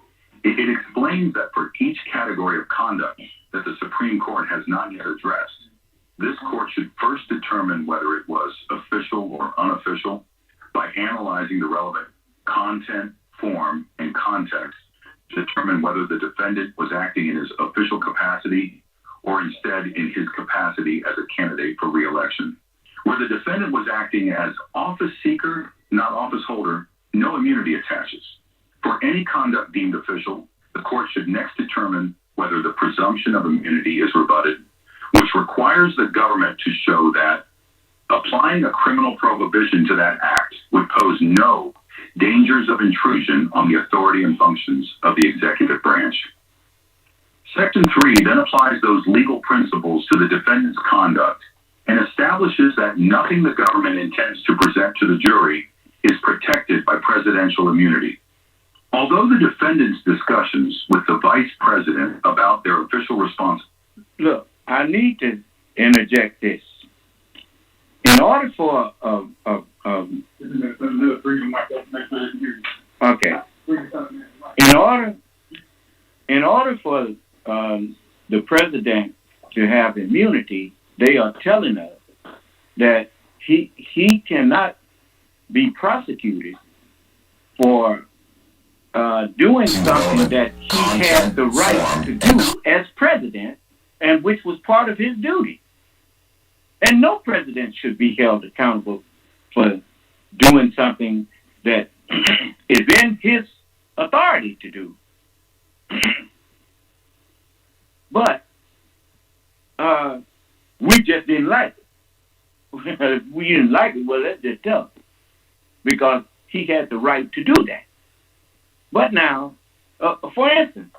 It explains that for each category of conduct that the Supreme Court has not yet addressed, this court should first determine whether it was official or unofficial by analyzing the relevant content, form, and context to determine whether the defendant was acting in his official capacity or instead in his capacity as a candidate for re-election. Where the defendant was acting as office seeker, not office holder, no immunity attaches. For any conduct deemed official, the court should next determine whether the presumption of immunity is rebutted, which requires the government to show that applying a criminal prohibition to that act would pose no dangers of intrusion on the authority and functions of the executive branch. Section 3 then applies those legal principles to the defendant's conduct and establishes that nothing the government intends to present to the jury is protected by presidential immunity. Although the defendant's discussions with the vice president about their official response... Look, I need to interject this. In order for okay. In order for the president to have immunity, they are telling us that he cannot be prosecuted for doing something that he has the right to do as president, and which was part of his duty. And no president should be held accountable for doing something that is in his authority to do. But we just didn't like it. If we didn't like it, well, let's just tell him, because he had the right to do that. But now, for instance,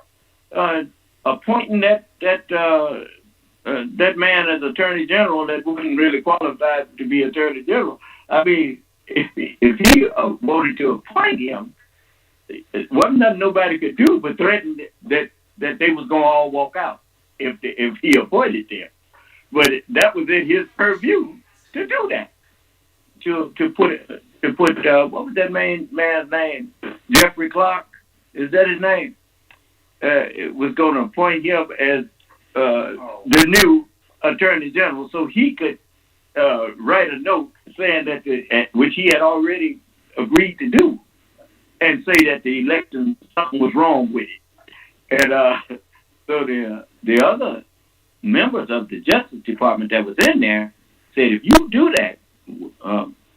appointing that man as Attorney General that wasn't really qualified to be Attorney General. I mean, if he wanted to appoint him, it wasn't nothing nobody could do but threaten that they was going to all walk out if he appointed them. But that was in his purview to do that. To put what was that man's name? Jeffrey Clark? Is that his name? It was going to appoint him as the new Attorney General, so he could write a note saying that which he had already agreed to do, and say that the election, something was wrong with it. And so the other members of the Justice Department that was in there said, if you do that,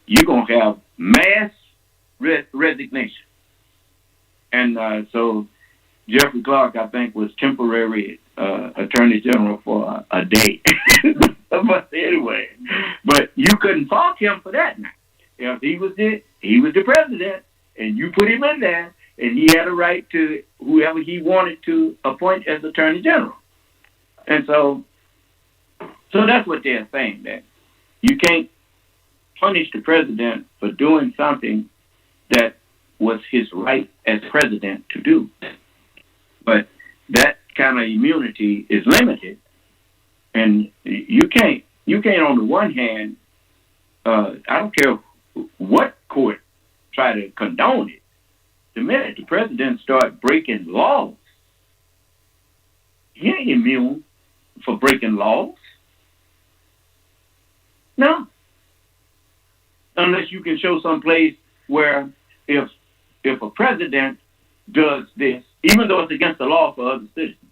you're going to have mass resignation. And so Jeffrey Clark, I think, was temporary Attorney General for a day. But anyway, but you couldn't fault him for that now. If he was the president, and you put him in there, and he had a right to whoever he wanted to appoint as Attorney General. And so that's what they're saying, that you can't punish the president for doing something that was his right as president to do. But that kind of immunity is limited, and you can't on the one hand, I don't care what court try to condone it. The minute the president start breaking laws, he ain't immune for breaking laws. No. Unless you can show some place where if a president does this, even though it's against the law for other citizens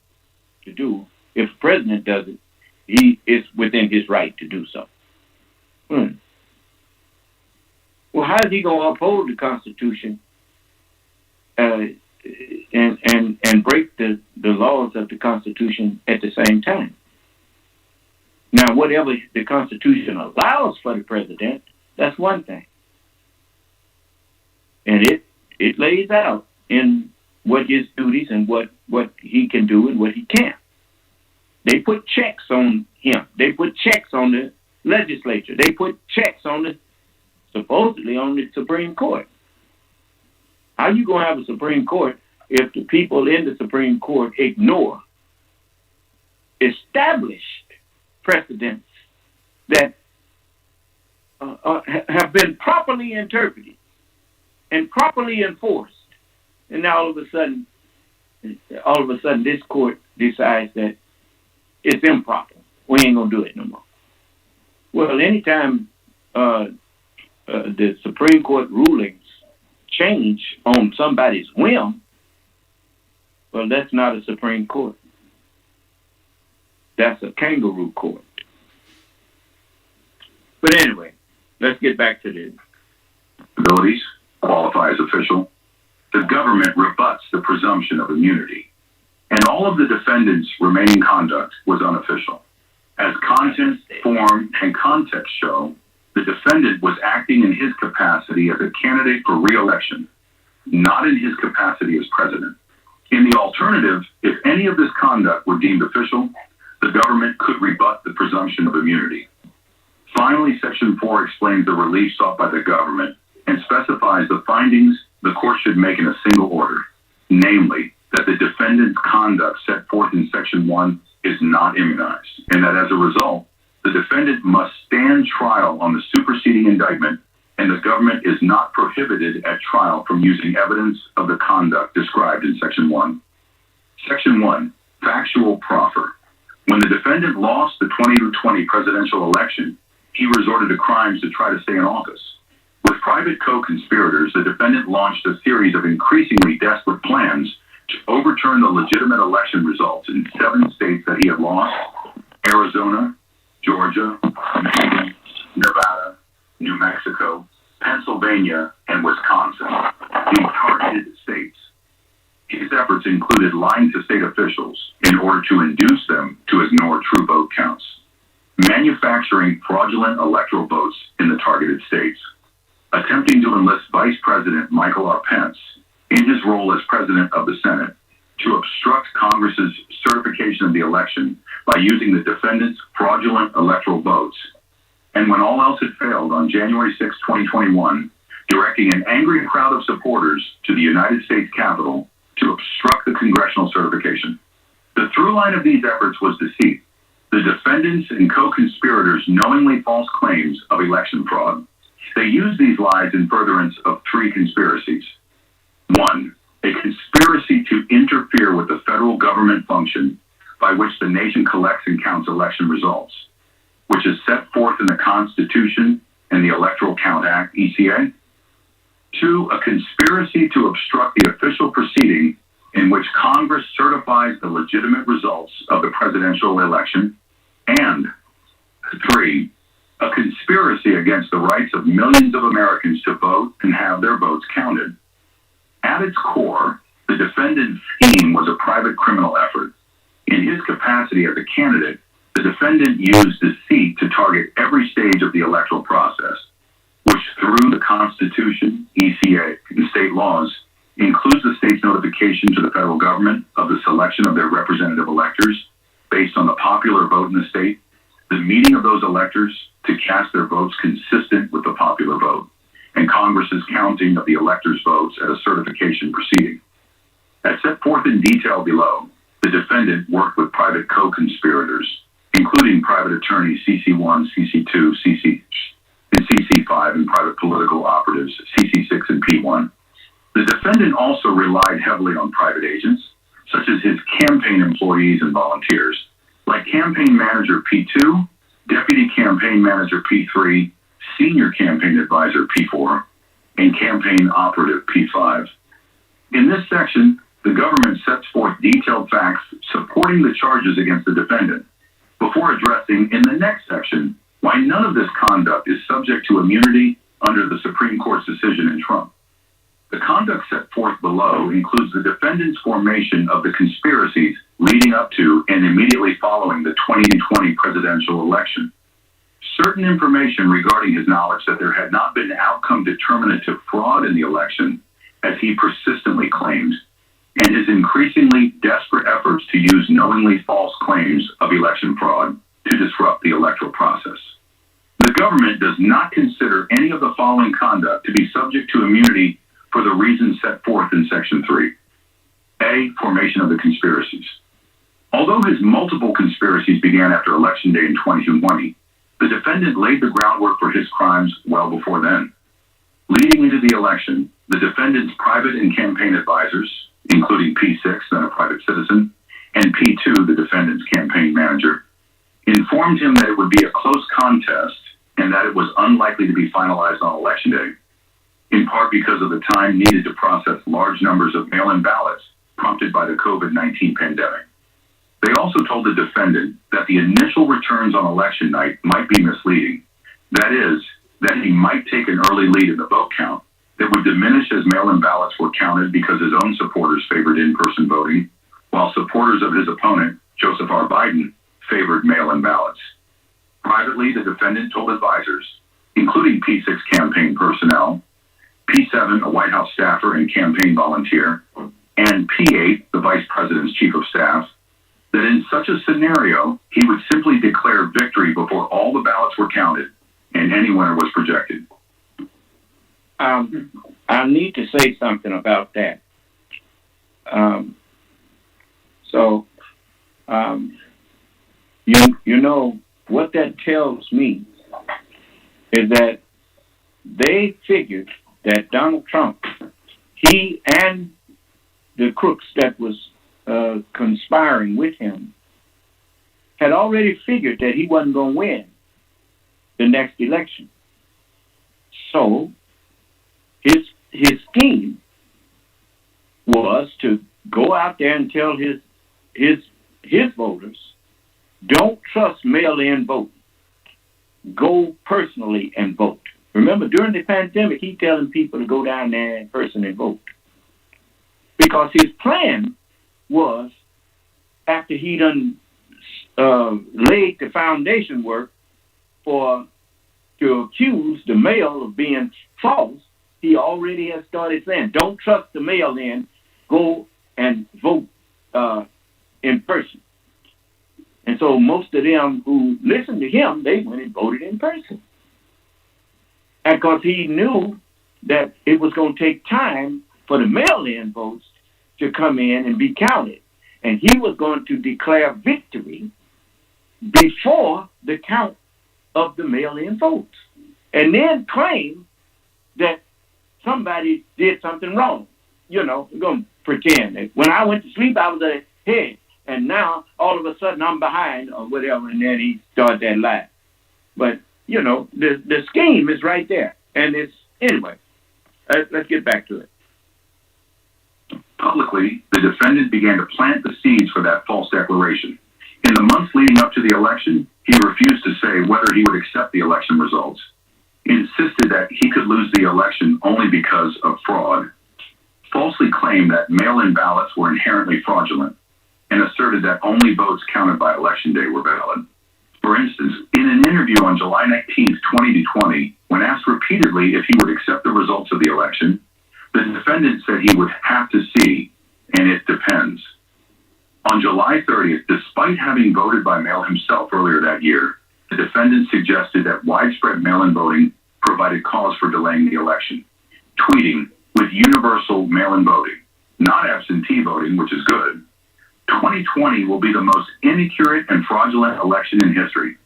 to do, if a president does it, he is within his right to do so. Well, how is he going to uphold the Constitution and break the laws of the Constitution at the same time? Now, whatever the Constitution allows for the president, that's one thing. And it lays out in what his duties and what he can do and what he can't. They put checks on him. They put checks on the legislature. They put checks on supposedly on the Supreme Court. How you going to have a Supreme Court if the people in the Supreme Court ignore established precedents that have been properly interpreted and properly enforced? And now all of a sudden this court decides that it's improper. We ain't going to do it no more. Well, anytime the Supreme Court rulings change on somebody's whim, well, that's not a Supreme Court. That's a kangaroo court. But anyway, let's get back to this. Abilities qualify as official. The government rebuts the presumption of immunity, and all of the defendant's remaining conduct was unofficial. As content, form, and context show, the defendant was acting in his capacity as a candidate for re-election, not in his capacity as president. In the alternative, if any of this conduct were deemed official, the government could rebut the presumption of immunity. Finally, Section 4 explains the relief sought by the government and specifies the findings the court should make in a single order, namely, that the defendant's conduct set forth in Section 1 is not immunized, and that as a result, the defendant must stand trial on the superseding indictment, and the government is not prohibited at trial from using evidence of the conduct described in Section 1. Section 1, factual proffer. When the defendant lost the 2020 presidential election, he resorted to crimes to try to stay in office. With private co-conspirators, the defendant launched a series of increasingly desperate plans to overturn the legitimate election results in 7 states that he had lost Arizona, Georgia, Michigan, Nevada, New Mexico, Pennsylvania, and Wisconsin, the targeted states. His efforts included lying to state officials in order to induce them to ignore true vote counts, manufacturing fraudulent electoral votes in the targeted states, attempting to enlist Vice President Michael R. Pence in his role as President of the Senate to obstruct Congress's certification of the election by using the defendant's fraudulent electoral votes, and when all else had failed on January 6, 2021, directing an angry crowd of supporters to the United States Capitol to obstruct the congressional certification. The through line of these efforts was deceit. The defendants and co-conspirators knowingly false claims of election fraud. They used these lies in furtherance of three conspiracies. One, a conspiracy to interfere with the federal government function by which the nation collects and counts election results, which is set forth in the Constitution and the Electoral Count Act, ECA. Two, a conspiracy to obstruct the official proceeding in which Congress certifies the legitimate results of the presidential election. And three, a conspiracy against the rights of millions of Americans to vote and have their votes counted. At its core, the defendant's scheme was a private criminal effort. In his capacity as a candidate, the defendant used deceit to target every stage of the electoral process, which through the Constitution, ECA, and state laws, includes the state's notification to the federal government of the selection of their representative electors based on the popular vote in the state, the meeting of those electors to cast their votes consistent with the popular vote, and Congress's counting of the electors' votes at a certification proceeding. As set forth in detail below, the defendant worked with private co-conspirators, including private attorneys CC1, CC2, and CC5, and private political operatives CC6 and P1. The defendant also relied heavily on private agents, such as his campaign employees and volunteers, like campaign manager P2, deputy campaign manager P3, senior campaign advisor P4, and campaign operative P5. In this section, the government sets forth detailed facts supporting the charges against the defendant, before addressing in the next section why none of this conduct is subject to immunity under the Supreme Court's decision in Trump. The conduct set forth below includes the defendant's formation of the conspiracies leading up to and immediately following the 2020 presidential election. Certain information regarding his knowledge that there had not been outcome determinative fraud in the election, as he persistently claims, and his increasingly desperate efforts to use knowingly false claims of election fraud to disrupt the electoral process. The government does not consider any of the following conduct to be subject to immunity for the reasons set forth in Section 3. A, formation of the conspiracies. Although his multiple conspiracies began after Election Day in 2020, the defendant laid the groundwork for his crimes well before then. Leading into the election, the defendant's private and campaign advisors, including P6, then a private citizen, and P2, the defendant's campaign manager, informed him that it would be a close contest and that it was unlikely to be finalized on Election Day, in part because of the time needed to process large numbers of mail-in ballots prompted by the COVID-19 pandemic. They also told the defendant that the initial returns on election night might be misleading. That is, that he might take an early lead in the vote count that would diminish as mail-in ballots were counted because his own supporters favored in-person voting, while supporters of his opponent, Joseph R. Biden, favored mail-in ballots. Privately, the defendant told advisors, including P6 campaign personnel, P7, a White House staffer and campaign volunteer, and P8, the Vice President's Chief of Staff, that in such a scenario, he would simply declare victory before all the ballots were counted and any winner was projected. I need to say something about that. You know, what that tells me is that they figured that Donald Trump, he and the crooks that was conspiring with him, had already figured that he wasn't going to win the next election. So his scheme was to go out there and tell his voters Don't trust mail-in voting. Go personally and vote. Remember, during the pandemic, he's telling people to go down there in person and vote. Because his plan was, after he done laid the foundation work to accuse the mail of being false, he already has started saying, don't trust the mail-in, go and vote in person. And so most of them who listened to him, they went and voted in person. And because he knew that it was going to take time for the mail-in votes to come in and be counted. And he was going to declare victory before the count of the mail-in votes. And then claim that somebody did something wrong. You know, we're going to pretend that when I went to sleep, I was ahead. And now, all of a sudden, I'm behind or whatever. And then he started that lie. But, you know, the scheme is right there. And it's, anyway, let's get back to it. Publicly, the defendant began to plant the seeds for that false declaration. In the months leading up to the election, he refused to say whether he would accept the election results. He insisted that he could lose the election only because of fraud, falsely claimed that mail-in ballots were inherently fraudulent, and asserted that only votes counted by Election Day were valid. For instance, in an interview on July 19, 2020, when asked repeatedly if he would accept the results of the election, the defendant said he would have to see, and it depends. On July 30th, despite having voted by mail himself earlier that year, the defendant suggested that widespread mail-in voting provided cause for delaying the election, tweeting, "With universal mail-in voting, not absentee voting, which is good, 2020 will be the most inaccurate and fraudulent election in history.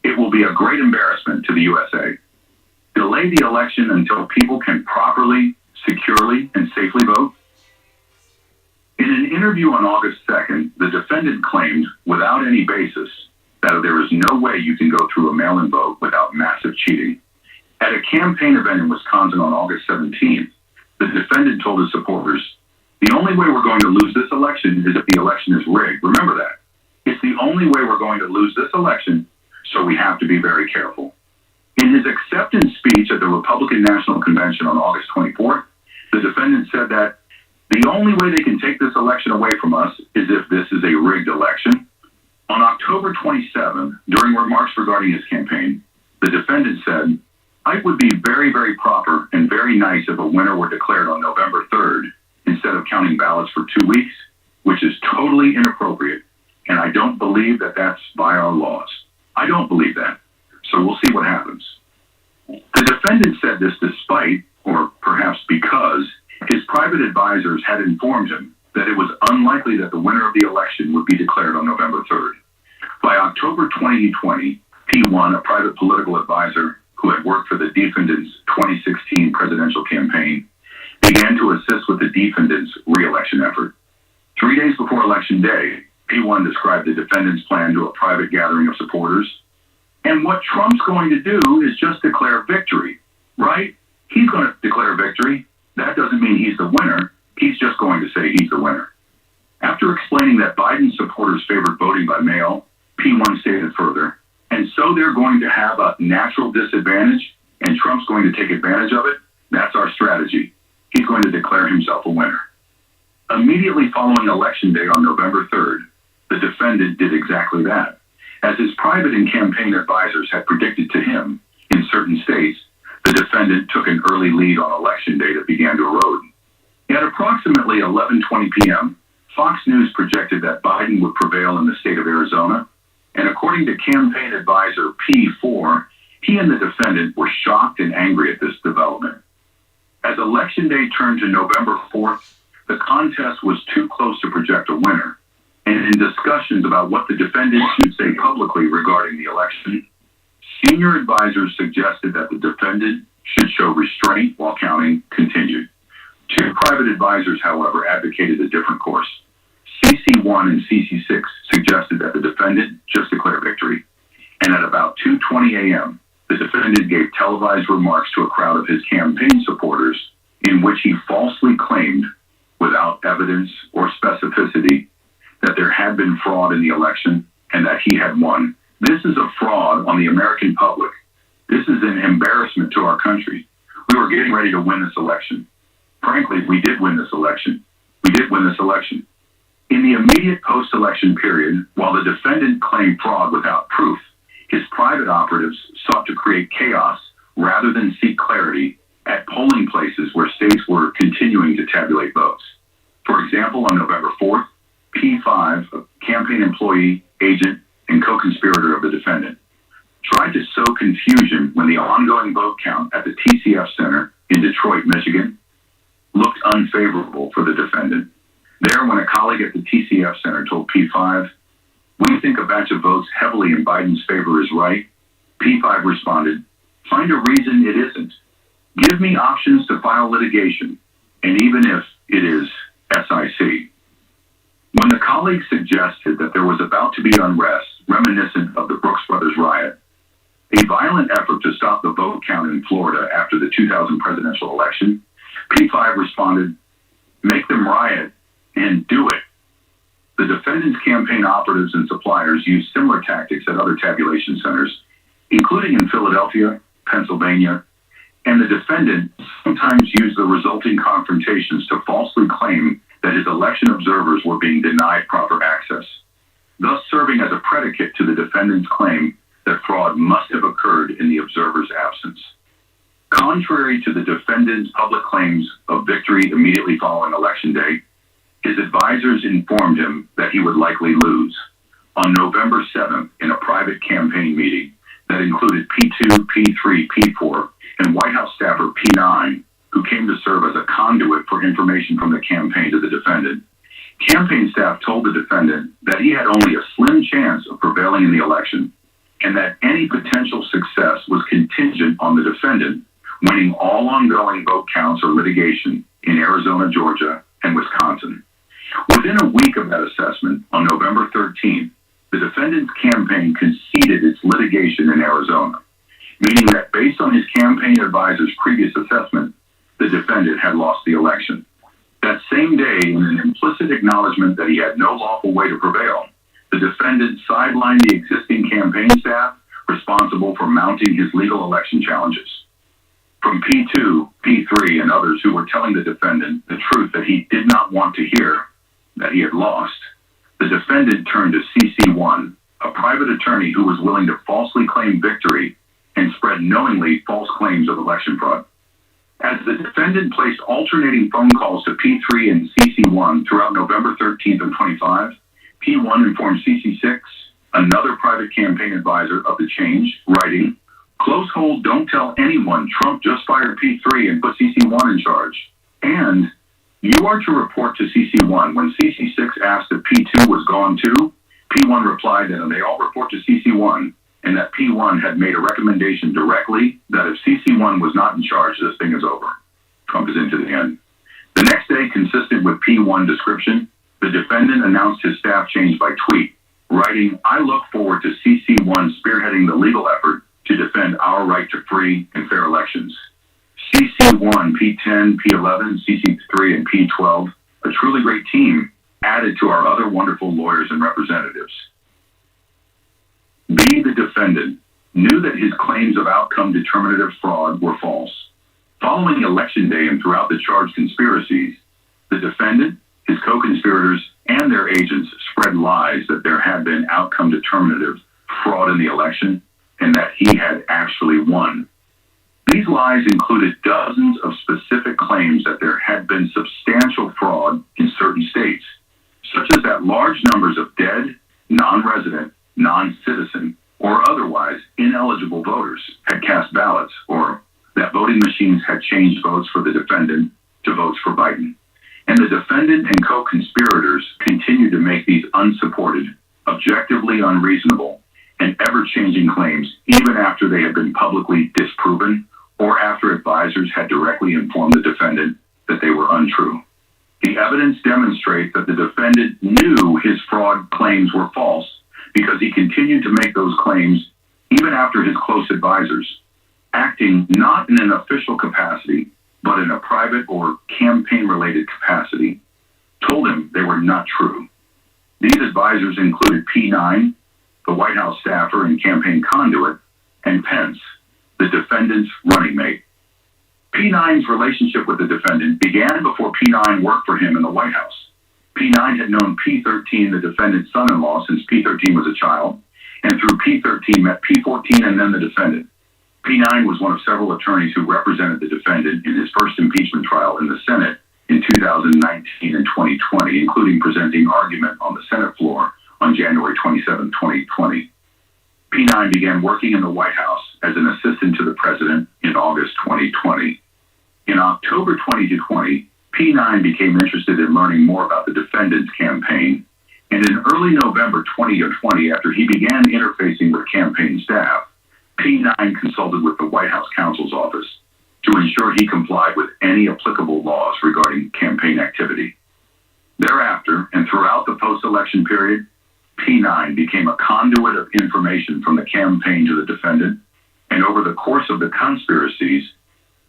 It will be a great embarrassment to the USA. Delay the election until people can properly, securely, and safely vote." In an interview on August 2nd, the defendant claimed, without any basis, that there is no way you can go through a mail-in vote without massive cheating. At a campaign event in Wisconsin on August 17th, the defendant told his supporters, "The only way we're going to lose this election is if the election is rigged. Remember that. It's the only way we're going to lose this election, so we have to be very careful." In his acceptance speech at the Republican National Convention on August 24th, the defendant said that the only way they can take this election away from us is if this is a rigged election. On October 27, during remarks regarding his campaign, the defendant said, "It would be very, very proper and very nice if a winner were declared on November 3rd instead of counting ballots for 2 weeks, which is totally inappropriate, and I don't believe that that's by our laws. I don't believe that. So we'll see what happens." The defendant said this despite, or perhaps because, his private advisors had informed him that it was unlikely that the winner of the election would be declared on November 3rd. By October 2020, P1, a private political advisor who had worked for the defendant's 2016 presidential campaign, began to assist with the defendant's re-election effort. 3 days before Election Day, P1 described the defendant's plan to a private gathering of supporters. "And what Trump's going to do is just declare victory, right? He's going to declare victory. That doesn't mean he's the winner. He's just going to say he's the winner." After explaining that Biden's supporters favored voting by mail, P1 stated further, "And so they're going to have a natural disadvantage, and Trump's going to take advantage of it. That's our strategy. He's going to declare himself a winner." Immediately following Election Day on November 3rd, the defendant did exactly that. As his private and campaign advisors had predicted to him, in certain states, the defendant took an early lead on Election Day that began to erode. At approximately 11:20 p.m., Fox News projected that Biden would prevail in the state of Arizona, and according to campaign advisor P4, he and the defendant were shocked and angry at this development. As Election Day turned to November 4th, the contest was too close to project a winner, and in discussions about what the defendant should say publicly regarding the election, senior advisors suggested that the defendant should show restraint while counting continued. Two private advisors, however, advocated a different course. CC1 and CC6 suggested that the defendant just declare victory, and at about 2:20 a.m., the defendant gave televised remarks to a crowd of his campaign supporters in which he falsely claimed, without evidence or specificity, that there had been fraud in the election and that he had won. This is a fraud on the American public. This is an embarrassment to our country. We were getting ready to win this election. Frankly, we did win this election. We did win this election. In the immediate post-election period, while the defendant claimed fraud without proof, his private operatives sought to create chaos rather than seek clarity at polling places where states were continuing to tabulate votes. For example, on November 4th, P5, a campaign employee, agent, and co-conspirator of the defendant, tried to sow confusion when the ongoing vote count at the TCF Center in Detroit, Michigan, looked unfavorable for the defendant. There, when a colleague at the TCF Center told P5, "We think a batch of votes heavily in Biden's favor is right," P5 responded, "Find a reason it isn't. Give me options to file litigation, and even if it is SIC." When the colleague suggested that there was about to be unrest reminiscent of the Brooks Brothers riot, a violent effort to stop the vote count in Florida after the 2000 presidential election, P5 responded, "Make them riot and do it." The defendant's campaign operatives and suppliers used similar tactics at other tabulation centers, including in Philadelphia, Pennsylvania, and the defendant sometimes used the resulting confrontations to falsely claim that his election observers were being denied proper access, thus serving as a predicate to the defendant's claim that fraud must have occurred in the observer's absence. Contrary to the defendant's public claims of victory immediately following Election Day, his advisors informed him that he would likely lose. On November 7th, in a private campaign meeting that included P2, P3, P4, and White House staffer P9, who came to serve as a conduit for information from the campaign to the defendant, campaign staff told the defendant that he had only a slim chance of prevailing in the election, and that any potential success was contingent on the defendant winning all ongoing vote counts or litigation in Arizona, Georgia, and Wisconsin. Within a week of that assessment, on November 13th, the defendant's campaign conceded its litigation in Arizona, meaning that based on his campaign advisor's previous assessment, the defendant had lost the election. That same day, in an implicit acknowledgement that he had no lawful way to prevail, the defendant sidelined the existing campaign staff responsible for mounting his legal election challenges. From P2, P3, and others who were telling the defendant the truth that he did not want to hear, that he had lost, the defendant turned to CC1, a private attorney who was willing to falsely claim victory and spread knowingly false claims of election fraud. As the defendant placed alternating phone calls to P3 and CC1 throughout November 13th and 25, P1 informed CC6, another private campaign advisor of the change, writing, "Close hold, don't tell anyone Trump just fired P3 and put CC1 in charge. And you are to report to CC1. When CC6 asked if P2 was gone too, P1 replied that they all report to CC1 and that P1 had made a recommendation directly that if CC1 was not in charge, this thing is over. Trump is into the end." The next day, consistent with P1 description, the defendant announced his staff change by tweet, writing, "I look forward to CC1 spearheading the legal effort to defend our right to free and fair elections." CC1, P10, P11, CC3, and P12, a truly great team, added to our other wonderful lawyers and representatives. B, the defendant, knew that his claims of outcome determinative fraud were false. Following Election Day and throughout the charged conspiracies, the defendant, his co-conspirators, and their agents spread lies that there had been outcome determinative fraud in the election and that he had actually won. These lies included dozens of specific claims that there had been substantial fraud in certain states, such as that large numbers of dead, non-resident, non-citizen, or otherwise ineligible voters had cast ballots, or that voting machines had changed votes for the defendant to votes for Biden. And the defendant and co-conspirators continued to make these unsupported, objectively unreasonable, and ever-changing claims even after they had been publicly disproven or after advisors had directly informed the defendant that they were untrue. The evidence demonstrates that the defendant knew his fraud claims were false because he continued to make those claims even after his close advisors, acting not in an official capacity, but in a private or campaign-related capacity, told him they were not true. These advisors included P9, the White House staffer and campaign conduit, and Pence, the defendant's running mate. P9's relationship with the defendant began before P9 worked for him in the White House. P9 had known P13, the defendant's son-in-law, since P13 was a child, and through P13 met P14 and then the defendant. P9 was one of several attorneys who represented the defendant in his first impeachment trial in the Senate in 2019 and 2020, including presenting argument on the Senate floor on January 27, 2020. P9 began working in the White House as an assistant to the president in August 2020. In October 2020, P9 became interested in learning more about the defendant's campaign, and in early November 2020, after he began interfacing with campaign staff, P9 consulted with the White House counsel's office to ensure he complied with any applicable laws regarding campaign activity. Thereafter, and throughout the post-election period, P9 became a conduit of information from the campaign to the defendant, and over the course of the conspiracies,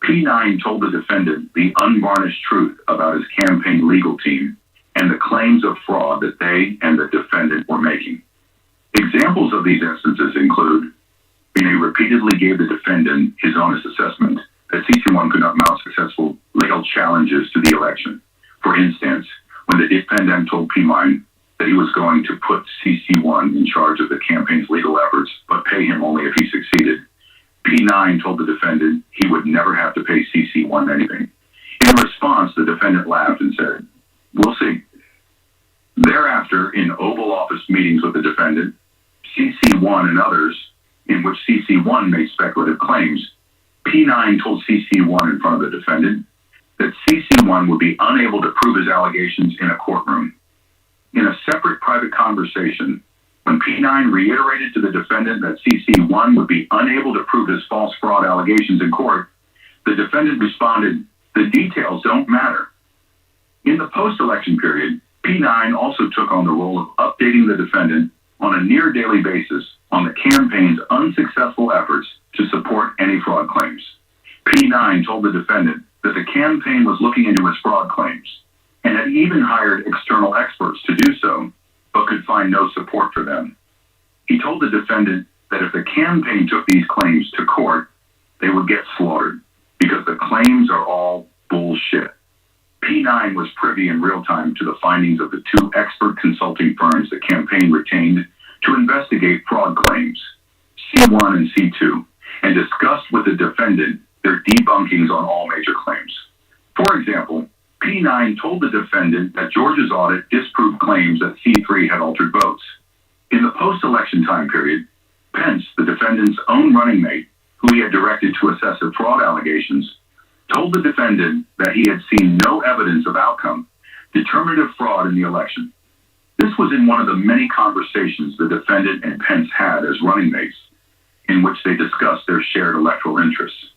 P9 told the defendant the unvarnished truth about his campaign legal team and the claims of fraud that they and the defendant were making. Examples of these instances include: he repeatedly gave the defendant his honest assessment that CC1 could not mount successful legal challenges to the election. For instance, when the defendant told P9 that he was going to put CC1 in charge of the campaign's legal efforts, but pay him only if he succeeded, P9 told the defendant he would never have to pay CC1 anything. In response, the defendant laughed and said, "We'll see." Thereafter, in Oval Office meetings with the defendant, CC1 and others, in which CC1 made speculative claims, P9 told CC1 in front of the defendant that CC1 would be unable to prove his allegations in a courtroom. In a separate private conversation, when P9 reiterated to the defendant that CC1 would be unable to prove his false fraud allegations in court, the defendant responded, "The details don't matter." In the post-election period, P9 also took on the role of updating the defendant on a near-daily basis on the campaign's unsuccessful efforts to support any fraud claims. P9 told the defendant that the campaign was looking into his fraud claims and had even hired external experts to do so, but could find no support for them. He told the defendant that if the campaign took these claims to court, they would get slaughtered because the claims are all bullshit. P9 was privy in real time to the findings of the two expert consulting firms the campaign retained to investigate fraud claims, C1 and C2, and discussed with the defendant their debunkings on all major claims. For example, P9 told the defendant that Georgia's audit disproved claims that C3 had altered votes. In the post-election time period, Pence, the defendant's own running mate, who he had directed to assess the fraud allegations, told the defendant that he had seen no evidence of outcome, determinative fraud in the election. This was in one of the many conversations the defendant and Pence had as running mates, in which they discussed their shared electoral interests.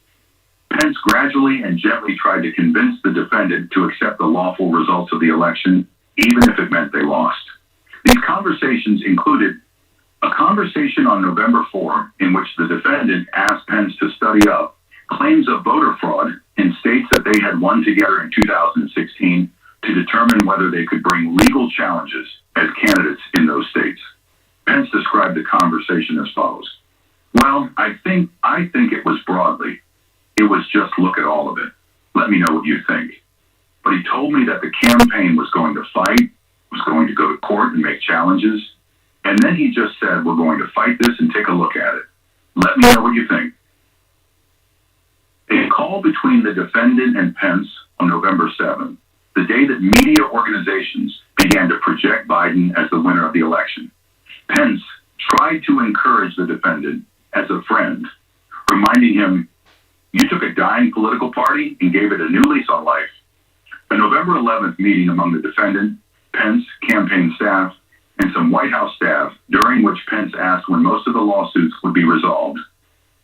Pence gradually and gently tried to convince the defendant to accept the lawful results of the election, even if it meant they lost. These conversations included a conversation on November 4, in which the defendant asked Pence to study up claims of voter fraud in states that they had won together in 2016 to determine whether they could bring legal challenges as candidates in those states. Pence described the conversation as follows: "Well, I think it was broadly. It was just look at all of it. Let me know what you think. But he told me that the campaign was going to fight, was going to go to court and make challenges, and then he just said, we're going to fight this and take a look at it. Let me know what you think." A call between the defendant and Pence on November 7th, the day that media organizations began to project Biden as the winner of the election. Pence tried to encourage the defendant as a friend, reminding him, "You took a dying political party and gave it a new lease on life." A November 11th meeting among the defendant, Pence, campaign staff, and some White House staff, during which Pence asked when most of the lawsuits would be resolved.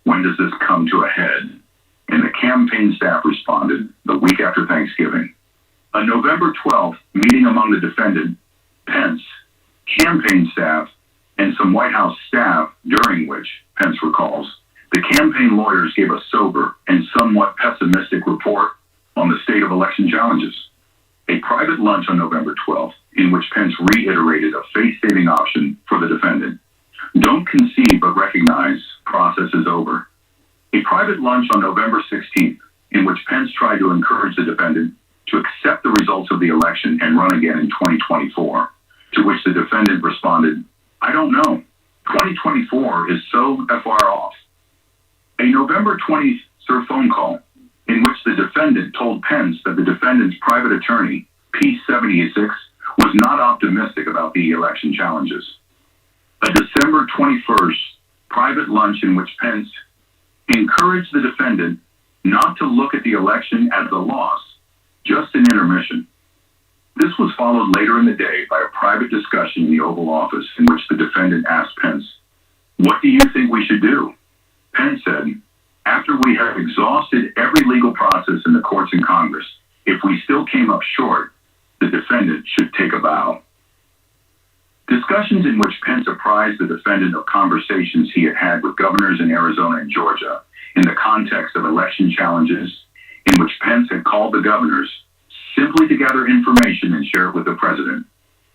"When does this come to a head?" And the campaign staff responded, "The week after Thanksgiving." A November 12th meeting among the defendant, Pence, campaign staff, and some White House staff, during which, Pence recalls, the campaign lawyers gave a sober and somewhat pessimistic report on the state of election challenges. A private lunch on November 12th, in which Pence reiterated a face-saving option for the defendant. private lunch on November 16th, in which Pence tried to encourage the defendant to accept the results of the election and run again in 2024, to which the defendant responded, "I don't know. 2024 is so far off." A November 23rd phone call in which the defendant told Pence that the defendant's private attorney, P76, was not optimistic about the election challenges. A December 21st private lunch in which Pence encouraged the defendant not to look at the election as a loss, just an intermission. This was followed later in the day by a private discussion in the Oval Office in which the defendant asked Pence, "What do you think we should do?" Pence said, "After we have exhausted every legal process in the courts and Congress, if we still came up short, the defendant should take a bow." Discussions in which Pence apprised the defendant of conversations he had had with governors in Arizona and Georgia in the context of election challenges, in which Pence had called the governors simply to gather information and share it with the president,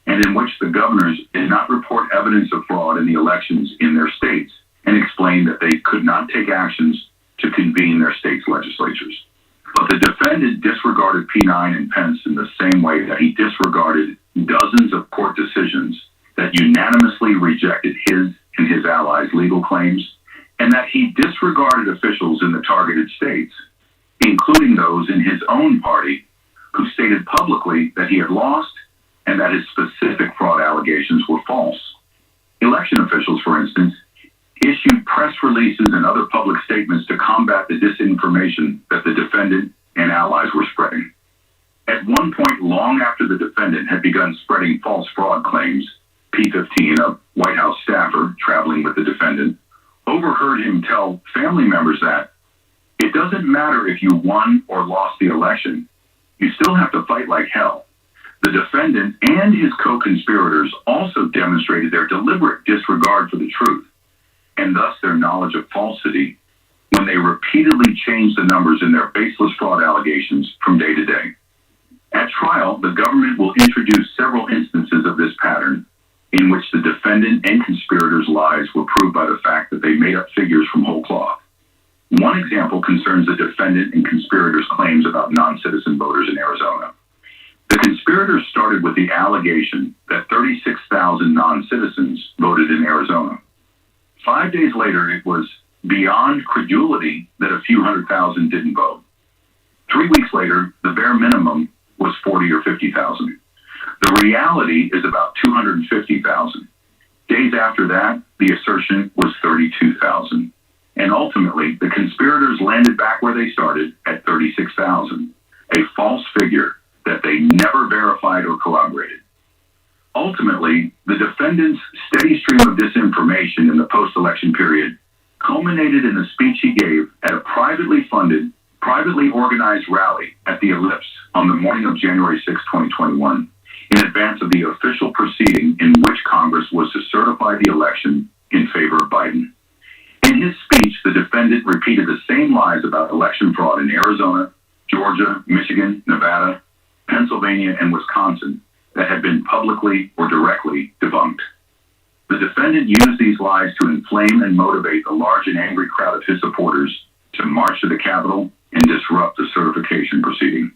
and in which the governors did not report evidence of fraud in the elections in their states and explained that they could not take actions to convene their states' legislatures. But the defendant disregarded P9 and Pence in the same way that he disregarded dozens of court decisions that unanimously rejected his and his allies' legal claims, and that he disregarded officials in the targeted states, including those in his own party, who stated publicly that he had lost and that his specific fraud allegations were false. Election officials, for instance, issued press releases and other public statements to combat the disinformation that the defendant and allies were spreading. At one point, long after the defendant had begun spreading false fraud claims, P15, a White House staffer traveling with the defendant, overheard him tell family members that it doesn't matter if you won or lost the election, you still have to fight like hell. The defendant and his co-conspirators also demonstrated their deliberate disregard for the truth, and thus their knowledge of falsity, when they repeatedly changed the numbers in their baseless fraud allegations from day to day. At trial, the government will introduce several instances of this pattern, in which the defendant and conspirators' lies were proved by the fact that they made up figures from whole cloth. One example concerns the defendant and conspirators' claims about non-citizen voters in Arizona. The conspirators started with the allegation that 36,000 non-citizens voted in Arizona. 5 days later, it was beyond credulity that a few 100,000 didn't vote. 3 weeks later, the bare minimum was 40 or 50,000. The reality is about 250,000. Days after that, the assertion was 32,000. And ultimately, the conspirators landed back where they started at 36,000, a false figure that they never verified or corroborated. Ultimately, the defendant's steady stream of disinformation in the post-election period culminated in the speech he gave at a privately funded, privately organized rally at the Ellipse on the morning of January 6, 2021, in advance of the official proceeding in which Congress was to certify the election in favor of Biden. In his speech, the defendant repeated the same lies about election fraud in Arizona, Georgia, Michigan, Nevada, Pennsylvania, and Wisconsin that had been publicly or directly debunked. The defendant used these lies to inflame and motivate a large and angry crowd of his supporters to march to the Capitol and disrupt the certification proceeding.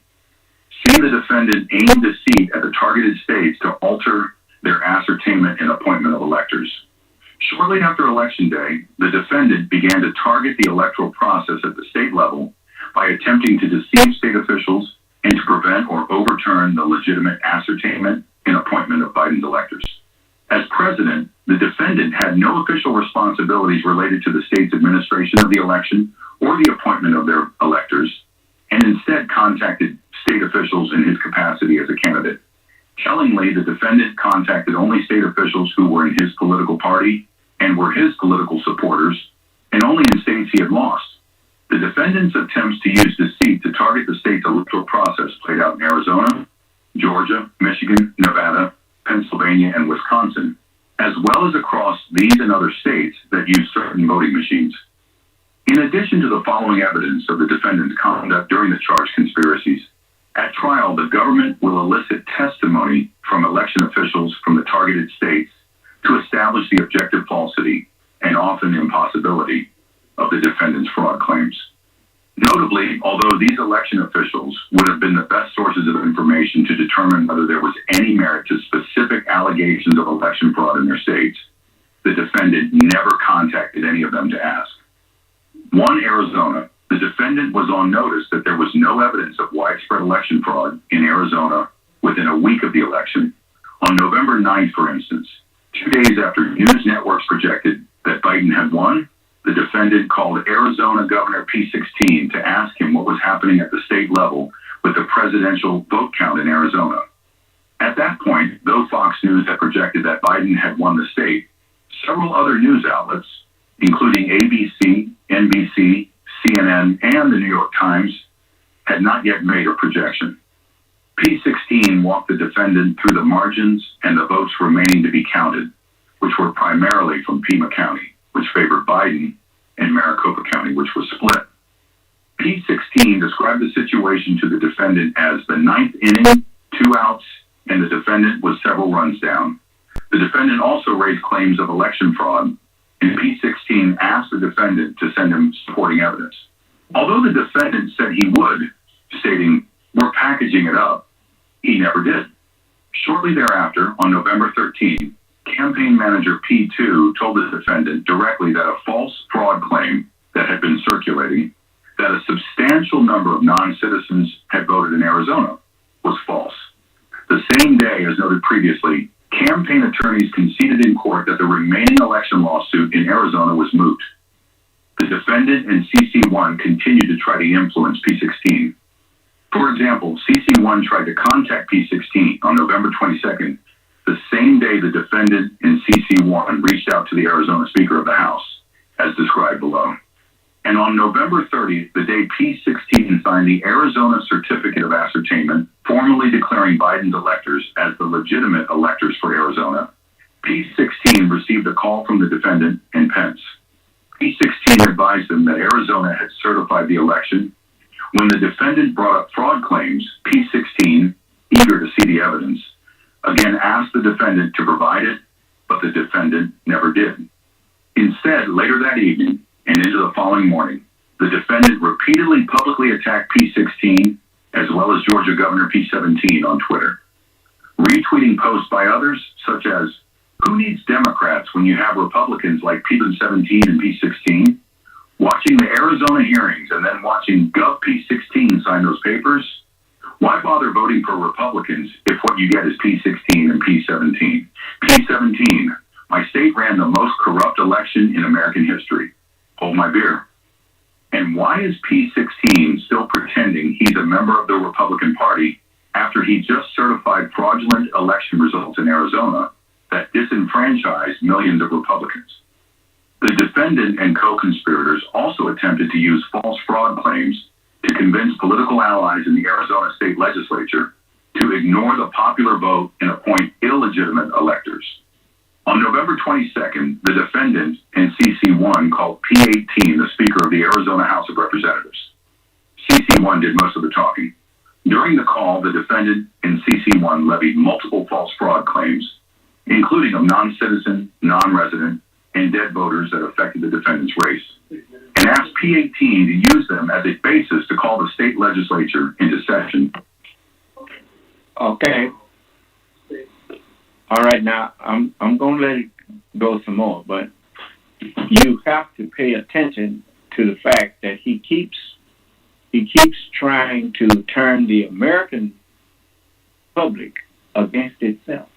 See, the defendant aimed a seat at the targeted states to alter their ascertainment and appointment of electors. Shortly after Election Day, the defendant began to target the electoral process at the state level by attempting to deceive state officials and to prevent or overturn the legitimate ascertainment and appointment of Biden's electors. As president, the defendant had no official responsibilities related to the state's administration of the election or the appointment of their electors, and instead contacted state officials in his capacity as a candidate. Tellingly, the defendant contacted only state officials who were in his political party and were his political supporters, and only in states he had lost. The defendant's attempts to use deceit to target the state's electoral process played out in Arizona, Georgia, Michigan, Nevada, Pennsylvania, and Wisconsin, as well as across these and other states that use certain voting machines. In addition to the following evidence of the defendant's conduct during the charged conspiracies, at trial, the government will elicit testimony from election officials from the targeted states to establish the objective falsity, and often impossibility, of the defendant's fraud claims. Notably, although these election officials would have been the best sources of information to determine whether there was any merit to specific allegations of election fraud in their states, the defendant never contacted any of them to ask. 1 Arizona, the defendant was on notice that there was no evidence of widespread election fraud in Arizona within a week of the election. On November 9th, for instance, 2 days after news networks projected that Biden had won, the defendant called Arizona Governor P16 to ask him what was happening at the state level with the presidential vote count in Arizona. At that point, though Fox News had projected that Biden had won the state, several other news outlets, including ABC, NBC, CNN, and the New York Times, had not yet made a projection. P16 walked the defendant through the margins and the votes remaining to be counted, which were primarily from Pima County, which favored Biden, and Maricopa County, which was split. P16 described the situation to the defendant as the 9th inning, 2 outs, and the defendant was several runs down. The defendant also raised claims of election fraud, and P16 asked the defendant to send him supporting evidence. Although the defendant said he would, stating, "We're packaging it up," he never did. Shortly thereafter, on November 13, campaign manager P2 told the defendant directly that a false fraud claim that had been circulating, that a substantial number of non-citizens had voted in Arizona, was false. The same day, as noted previously, campaign attorneys conceded in court that the remaining election lawsuit in Arizona was moot. The defendant and CC1 continued to try to influence P16. For example, CC1 tried to contact P16 on November 22nd, the same day the defendant and CC1 reached out to the Arizona Speaker of the House, as described below. And on November 30th, the day P16 signed the Arizona Certificate of Ascertainment, formally declaring Biden's electors as the legitimate electors for Arizona, P16 received a call from the defendant and Pence. P16 advised them that Arizona had certified the election. When the defendant brought up fraud claims, P16, eager to see the evidence, again asked the defendant to provide it, but the defendant never did. Instead, later that evening and into the following morning, the defendant repeatedly publicly attacked P16 as well as Georgia Governor P17 on Twitter, retweeting posts by others such as, "Who needs Democrats when you have Republicans like P17 and P16? Watching the Arizona hearings and then watching Gov P16 sign those papers? Why bother voting for Republicans if what you get is P16 and P17? P17, my state ran the most corrupt election in American history. Hold my beer. And why is P16 still pretending he's a member of the Republican Party after he just certified fraudulent election results in Arizona that disenfranchised millions of Republicans?" The defendant and co-conspirators also attempted to use false fraud claims to convince political allies in the Arizona state legislature to ignore the popular vote and appoint illegitimate electors. On November 22nd, the defendant and CC1 called P18 the Speaker of the Arizona House of Representatives. CC1 did most of the talking. During the call, the defendant and CC1 levied multiple false fraud claims, including of non-citizen, non-resident, and dead voters that affected the defendant's race, and asked P18 to use them as a basis to call the state legislature into session. Okay. All right, now I'm going to let it go some more, but you have to pay attention to the fact that he keeps trying to turn the American public against itself.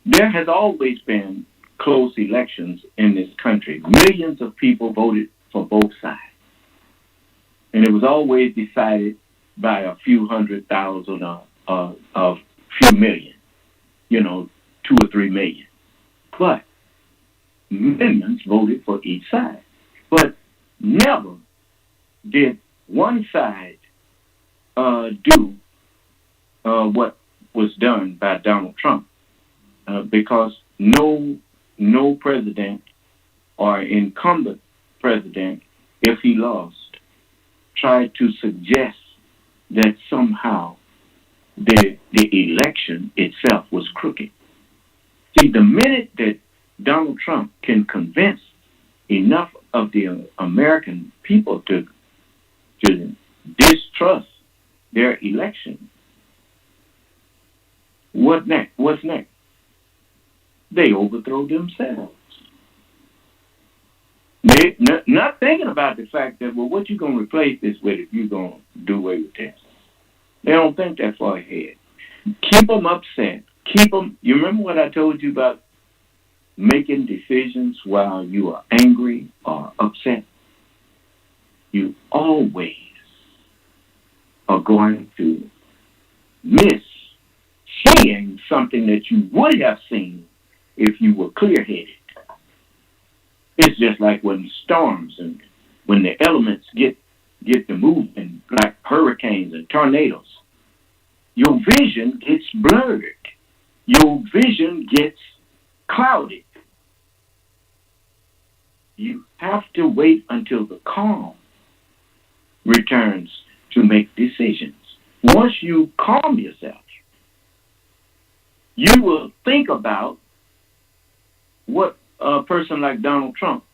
There has always been close elections in this country. Millions of people voted for both sides. And it was always decided by a few 100,000 or a few million, 2 or 3 million. But millions voted for each side. But never did one side do what was done by Donald Trump. Because no president or incumbent president, if he lost, tried to suggest that somehow the election itself was crooked. See, the minute that Donald Trump can convince enough of the American people to distrust their election. What next? What's next? They overthrow themselves. They not thinking about the fact that, well, what you going to replace this with if you're going to do away with this? They don't think that far ahead. Keep them upset. Keep them. You remember what I told you about making decisions while you are angry or upset? You always are going to miss seeing something that you would have seen if you were clear-headed. It's just like when storms and when the elements get to moving, like hurricanes and tornadoes. Your vision gets blurred. Your vision gets clouded. You have to wait until the calm returns to make decisions. Once you calm yourself, you will think about what a person like Donald Trump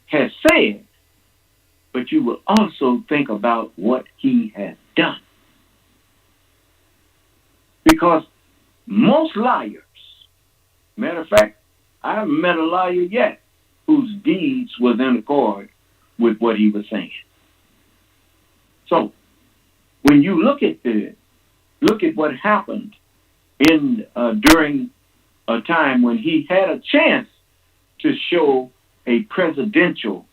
has said, but you will also think about what he has done. Because most liars, matter of fact, I haven't met a liar yet whose deeds was in accord with what he was saying. So, when you look at what happened in during a time when he had a chance to show a presidential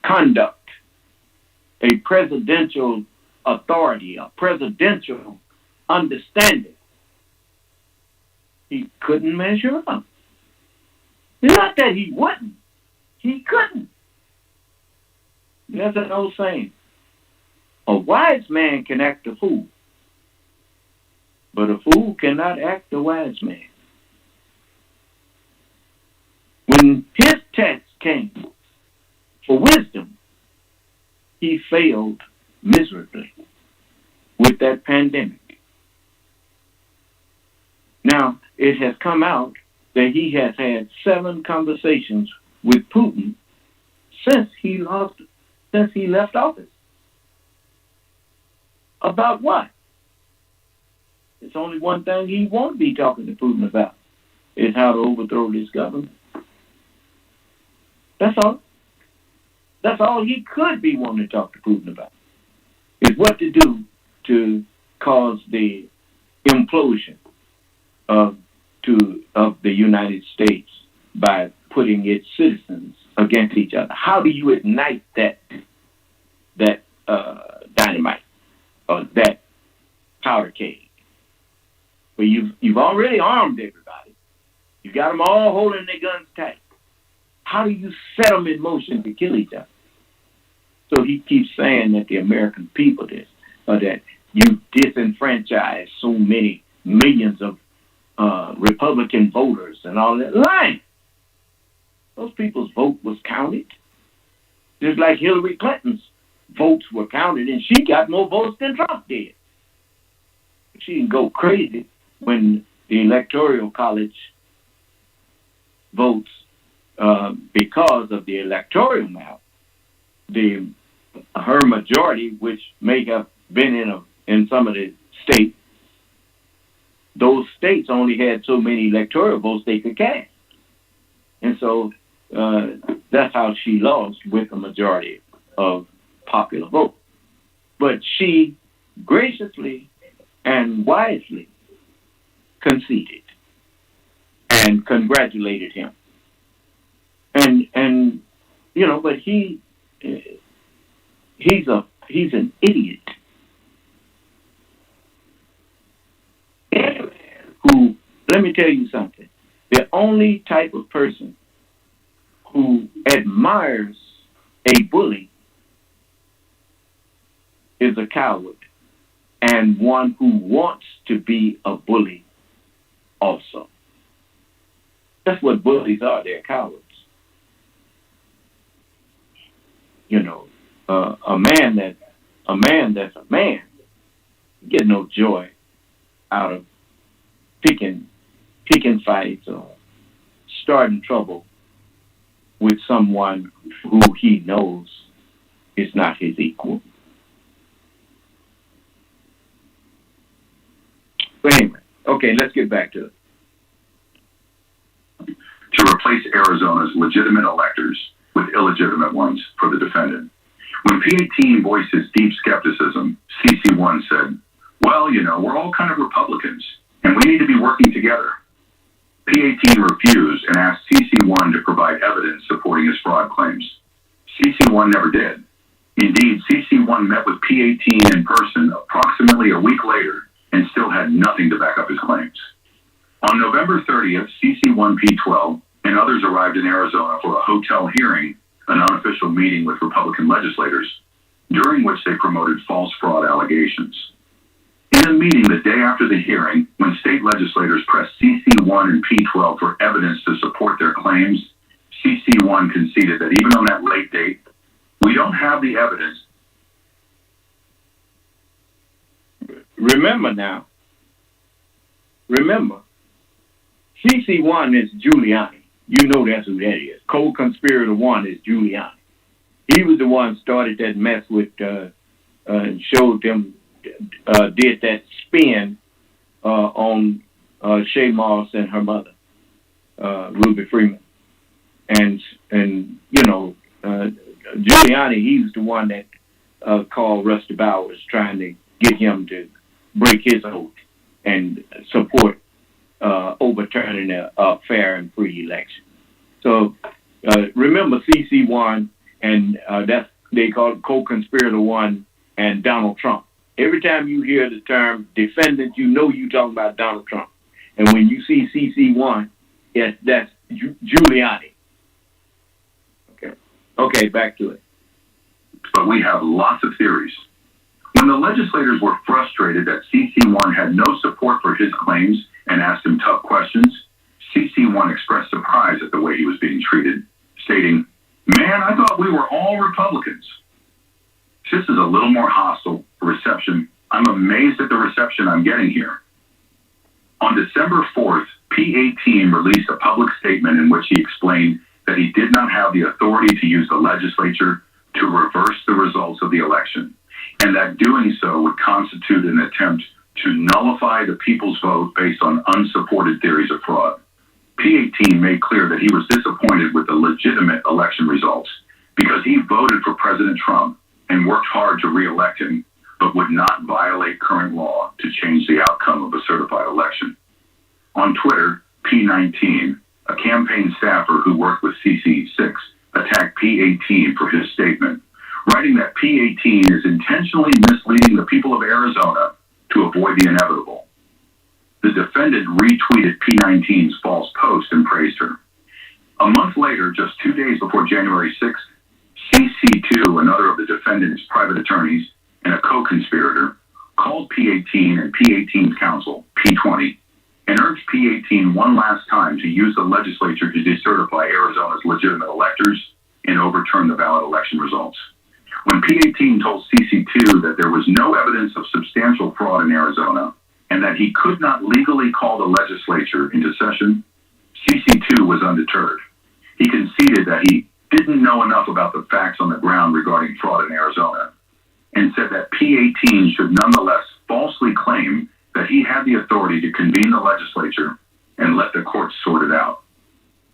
conduct, a presidential authority, a presidential understanding, he couldn't measure up. Not that he wouldn't. He couldn't. That's an old saying. A wise man can act a fool, but a fool cannot act a wise man. When his test came for wisdom, he failed miserably with that pandemic. Now, it has come out that he has had 7 conversations with Putin since he left office. About what? It's only one thing he won't be talking to Putin about, is how to overthrow this government. That's all. That's all he could be wanting to talk to Putin about, is what to do to cause the implosion of the United States by putting its citizens against each other. How do you ignite that dynamite or that powder keg? Well, you've already armed everybody. You got them all holding their guns tight. How do you set them in motion to kill each other? So he keeps saying that the American people did, or that you disenfranchise so many millions of Republican voters and all that. Lying. Those people's vote was counted. Just like Hillary Clinton's votes were counted, and she got more votes than Trump did. She can go crazy when the Electoral College votes because of the electoral map. Her majority, which may have been in some of the states, those states only had so many electoral votes they could cast. And so that's how she lost with a majority of popular vote. But she graciously and wisely conceded and congratulated him. And you know, but he's an idiot who, let me tell you something, the only type of person who admires a bully is a coward, and one who wants to be a bully also. That's what bullies are. They're cowards. You know, a man that's a man get no joy out of picking picking fights or starting trouble with someone who he knows is not his equal. But anyway, okay, let's get back to it. To replace Arizona's legitimate electors with illegitimate ones for the defendant. When P18 voiced his deep skepticism, CC1 said, well, we're all kind of Republicans, and we need to be working together. P18 refused and asked CC1 to provide evidence supporting his fraud claims. CC1 never did. Indeed, CC1 met with P18 in person approximately a week later and still had nothing to back up his claims. On November 30th, CC1P12 and others arrived in Arizona for a hotel hearing, an unofficial meeting with Republican legislators, during which they promoted false fraud allegations. In a meeting the day after the hearing, when state legislators pressed CC1 and P12 for evidence to support their claims, CC1 conceded that even on that late date, we don't have the evidence. Remember, CC1 is Giuliani. You know that's who that is. Co-conspirator 1 is Giuliani. He was the one started that mess with, and showed them, did that spin on Shay Moss and her mother, Ruby Freeman. And Giuliani, he was the one that called Rusty Bowers trying to get him to break his oath and support overturning a fair and free election. So remember CC1 and that's they call it co-conspirator 1 and Donald Trump. Every time you hear the term defendant, you know you're talking about Donald Trump. And when you see CC1, yes, that's Giuliani. Okay, back to it. But we have lots of theories. When the legislators were frustrated that CC1 had no support for his claims and asked him tough questions, CC1 expressed surprise at the way he was being treated, stating, "Man, I thought we were all Republicans." This is a little more hostile reception. I'm amazed at the reception I'm getting here. On December 4th, P18 released a public statement in which he explained that he did not have the authority to use the legislature to reverse the results of the election, and that doing so would constitute an attempt to nullify the people's vote based on unsupported theories of fraud. P18 made clear that he was disappointed with the legitimate election results because he voted for President Trump and worked hard to re-elect him, but would not violate current law to change the outcome of a certified election. On Twitter, P19, a campaign staffer who worked with CC6, attacked P18 for his statement, writing that P18 is intentionally misleading the people of Arizona to avoid the inevitable. The defendant retweeted P19's false post and praised her. A month later, just 2 days before January 6th, CC2, another of the defendant's private attorneys and a co-conspirator, called P18 and P18's counsel, P20, and urged P18 one last time to use the legislature to decertify Arizona's legitimate electors and overturn the valid election results. When P18 told CC2 that there was no evidence of substantial fraud in Arizona and that he could not legally call the legislature into session, CC2 was undeterred. He conceded that he didn't know enough about the facts on the ground regarding fraud in Arizona and said that P18 should nonetheless falsely claim that he had the authority to convene the legislature and let the courts sort it out.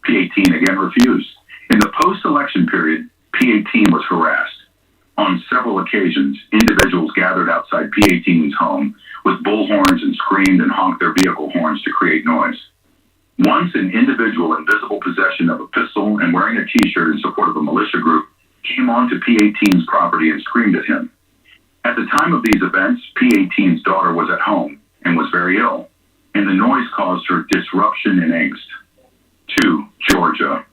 P18 again refused. In the post-election period, P18 was harassed. On several occasions, individuals gathered outside P18's home with bullhorns and screamed and honked their vehicle horns to create noise. Once an individual in visible possession of a pistol and wearing a T-shirt in support of a militia group came onto P18's property and screamed at him. At the time of these events, P18's daughter was at home and was very ill, and the noise caused her disruption and angst. 2. Georgia.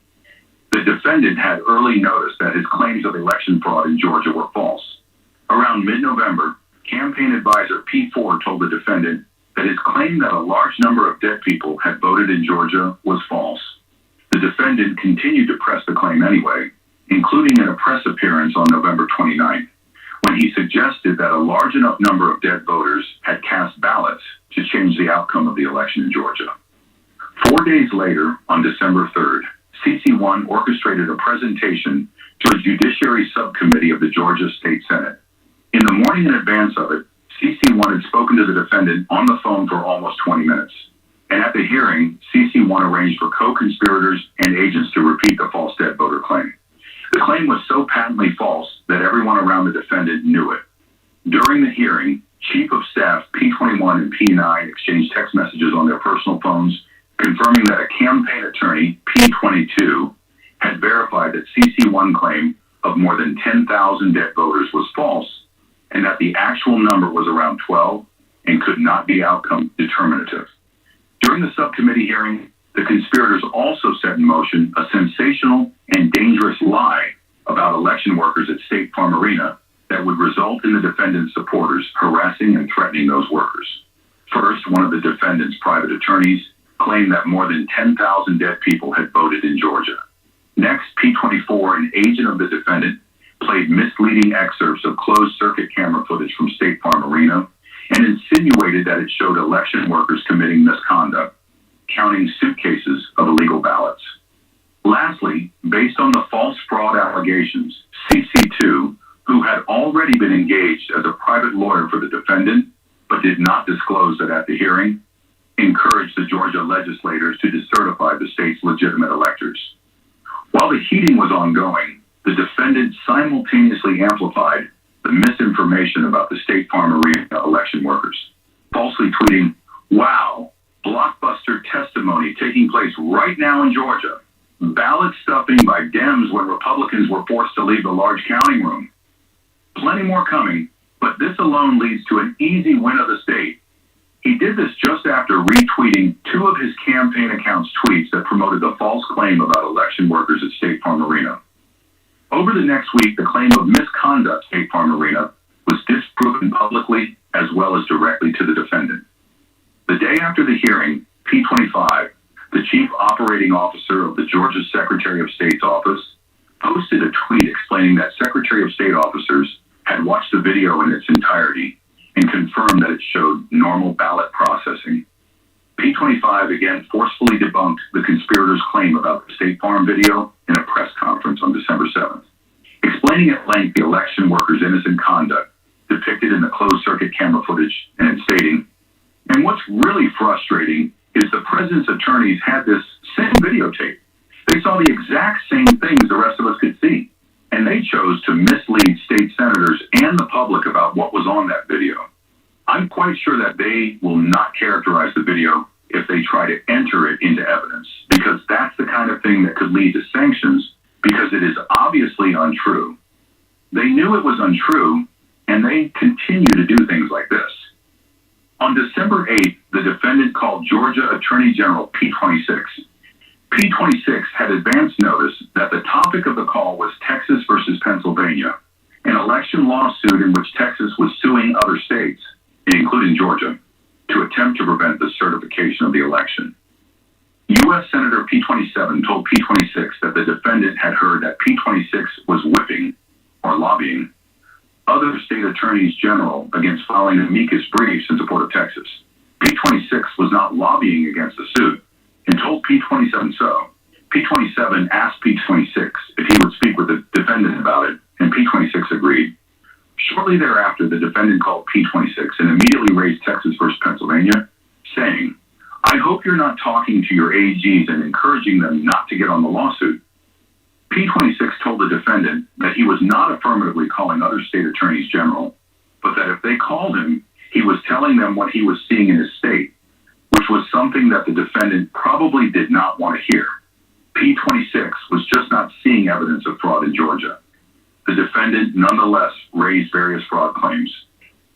The defendant had early noticed that his claims of election fraud in Georgia were false. Around mid-November, campaign advisor P4 told the defendant that his claim that a large number of dead people had voted in Georgia was false. The defendant continued to press the claim anyway, including in a press appearance on November 29th, when he suggested that a large enough number of dead voters had cast ballots to change the outcome of the election in Georgia. 4 days later, on December 3rd, CC1 orchestrated a presentation to a judiciary subcommittee of the Georgia State Senate. In the morning in advance of it, CC1 had spoken to the defendant on the phone for almost 20 minutes. And at the hearing, CC1 arranged for co-conspirators and agents to repeat the false dead voter claim. The claim was so patently false that everyone around the defendant knew it. During the hearing, Chief of Staff P21 and P9 exchanged text messages on their personal phones, confirming that a campaign attorney, P22, had verified that CC1 claim of more than 10,000 dead voters was false, and that the actual number was around 12 and could not be outcome determinative. During the subcommittee hearing, the conspirators also set in motion a sensational and dangerous lie about election workers at State Farm Arena that would result in the defendant's supporters harassing and threatening those workers. First, one of the defendant's private attorneys claimed that more than 10,000 dead people had voted in Georgia. Next, P24, an agent of the defendant, played misleading excerpts of closed-circuit camera footage from State Farm Arena and insinuated that it showed election workers committing misconduct, counting suitcases of illegal ballots. Lastly, based on the false fraud allegations, CC2, who had already been engaged as a private lawyer for the defendant but did not disclose it at the hearing, encouraged the Georgia legislators to decertify the state's legitimate electors. While the heating was ongoing, the defendant simultaneously amplified the misinformation about the State Farm Arena election workers, falsely tweeting, "Wow, blockbuster testimony taking place right now in Georgia. Ballot stuffing by Dems when Republicans were forced to leave the large counting room. Plenty more coming, but this alone leads to an easy win of the state." He did this just after retweeting 2 of his campaign account's tweets that promoted the false claim about election workers at State Farm Arena. Over the next week, the claim of misconduct at State Farm Arena was disproven publicly as well as directly to the defendant. The day after the hearing, P25, the chief operating officer of the Georgia Secretary of State's office, posted a tweet explaining that Secretary of State officers had watched the video in its entirety and confirmed that it showed normal ballot processing. P25 again forcefully debunked the conspirators' claim about the State Farm video in a press conference on December 7th, explaining at length the election workers' innocent conduct depicted in the closed-circuit camera footage and stating, "And what's really frustrating is the president's attorneys had this same videotape. They saw the exact same things the rest of us could see, and they chose to mislead state senators and the public about what was on that video. I'm quite sure that they will not characterize the video if they try to enter it into evidence, because that's the kind of thing that could lead to sanctions because it is obviously untrue. They knew it was untrue, and they continue to do things like this." On December 8th, the defendant called Georgia Attorney General P26. P26 had advance notice that the topic of the call was Texas versus Pennsylvania, an election lawsuit in which Texas was suing other states, including Georgia, to attempt to prevent the certification of the election. U.S. Senator P27 told P26 that the defendant had heard that P26 was whipping, or lobbying, other state attorneys general against filing amicus briefs in support of Texas. P26 was not lobbying against the suit and told P27 so. P27 asked P26 if he would speak with the defendant about it, and P26 agreed. Shortly thereafter, the defendant called P26 and immediately raised Texas versus Pennsylvania, saying, "I hope you're not talking to your AGs and encouraging them not to get on the lawsuit." P26 told the defendant that he was not affirmatively calling other state attorneys general, but that if they called him, he was telling them what he was seeing in his state, which was something that the defendant probably did not want to hear. P26 was just not seeing evidence of fraud in Georgia. The defendant nonetheless raised various fraud claims.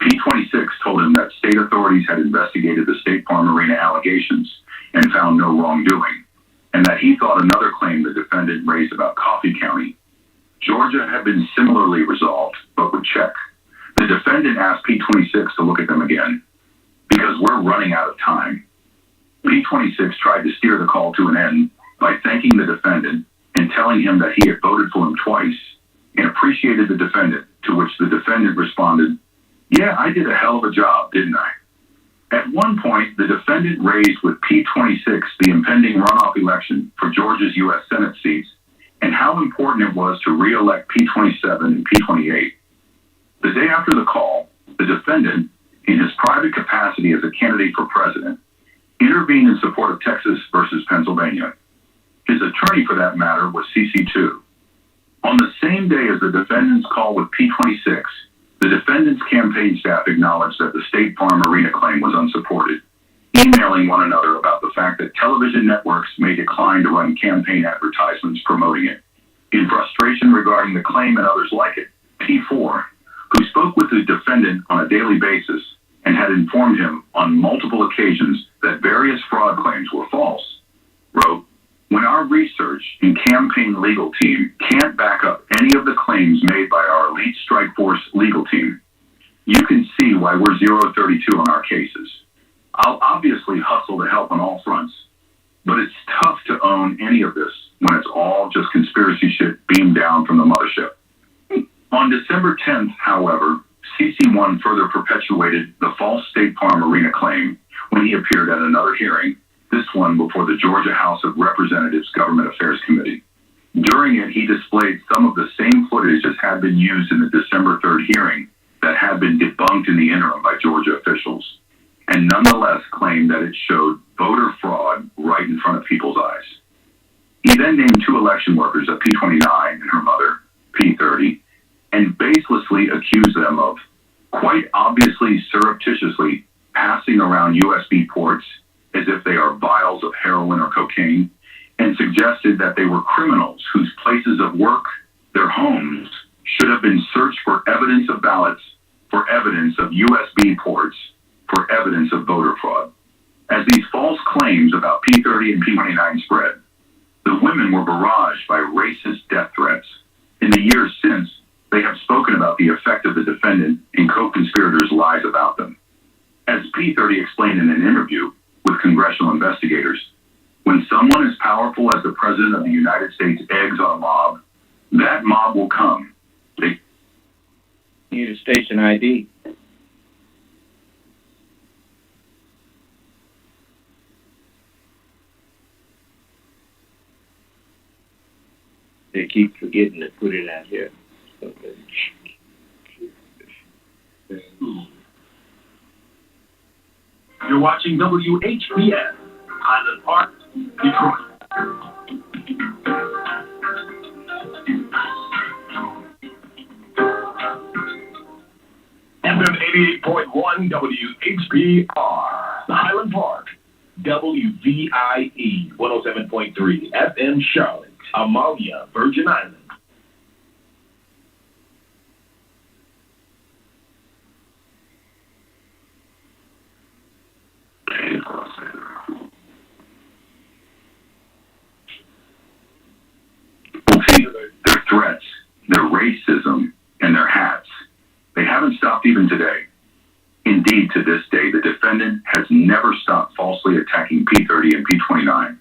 P26 told him that state authorities had investigated the State Farm Arena allegations and found no wrongdoing, and that he thought another claim the defendant raised about Coffee County, Georgia, had been similarly resolved, but would check. The defendant asked P26 to look at them again, because we're running out of time. P26 tried to steer the call to an end by thanking the defendant and telling him that he had voted for him twice and appreciated the defendant, to which the defendant responded, "Yeah, I did a hell of a job, didn't I?" At one point, the defendant raised with P26 the impending runoff election for Georgia's U.S. Senate seats and how important it was to re-elect P27 and P28. The day after the call, the defendant, in his private capacity as a candidate for president, intervened in support of Texas versus Pennsylvania. His attorney for that matter was CC2. On the same day as the defendant's call with P26, the defendant's campaign staff acknowledged that the State Farm Arena claim was unsupported, emailing one another about the fact that television networks may decline to run campaign advertisements promoting it. In frustration regarding the claim and others like it, P4, who spoke with the defendant on a daily basis and had informed him on multiple occasions that various fraud claims were false, wrote, "When our research and campaign legal team can't back up any of the claims made by our elite strike force legal team, you can see why we're 032 on our cases. I'll obviously hustle to help on all fronts, but it's tough to own any of this when it's all just conspiracy shit beamed down from the mothership." On December 10th, however, CC1 further perpetuated the false State Farm Arena claim when he appeared at another hearing, this one before the Georgia House of Representatives Government Affairs Committee. During it, he displayed some of the same footage as had been used in the December 3rd hearing that had been debunked in the interim by Georgia officials, and nonetheless claimed that it showed voter fraud right in front of people's eyes. He then named two election workers, a P29 and her mother, P30, and baselessly accused them of, quite obviously surreptitiously, passing around USB ports as if they are vials of heroin or cocaine, and suggested that they were criminals whose places of work, their homes, should have been searched for evidence of ballots, for evidence of USB ports, for evidence of voter fraud. As these false claims about P30 and P29 spread, the women were barraged by racist death threats. In the years since, they have spoken about the effect of the defendant and co-conspirators' lies about them. As P30 explained in an interview with congressional investigators, when someone as powerful as the President of the United States eggs on a mob, that mob will come. They need a station ID. They keep forgetting to put it out here. You're watching WHBS, Highland Park, Detroit. FM 88.1 WHBR, Highland Park. WVIE 107.3 FM Charlotte, Amalia, Virgin Islands. Their threats, their racism, and their hats, they haven't stopped even today. Indeed, to this day, the defendant has never stopped falsely attacking P30 and P29.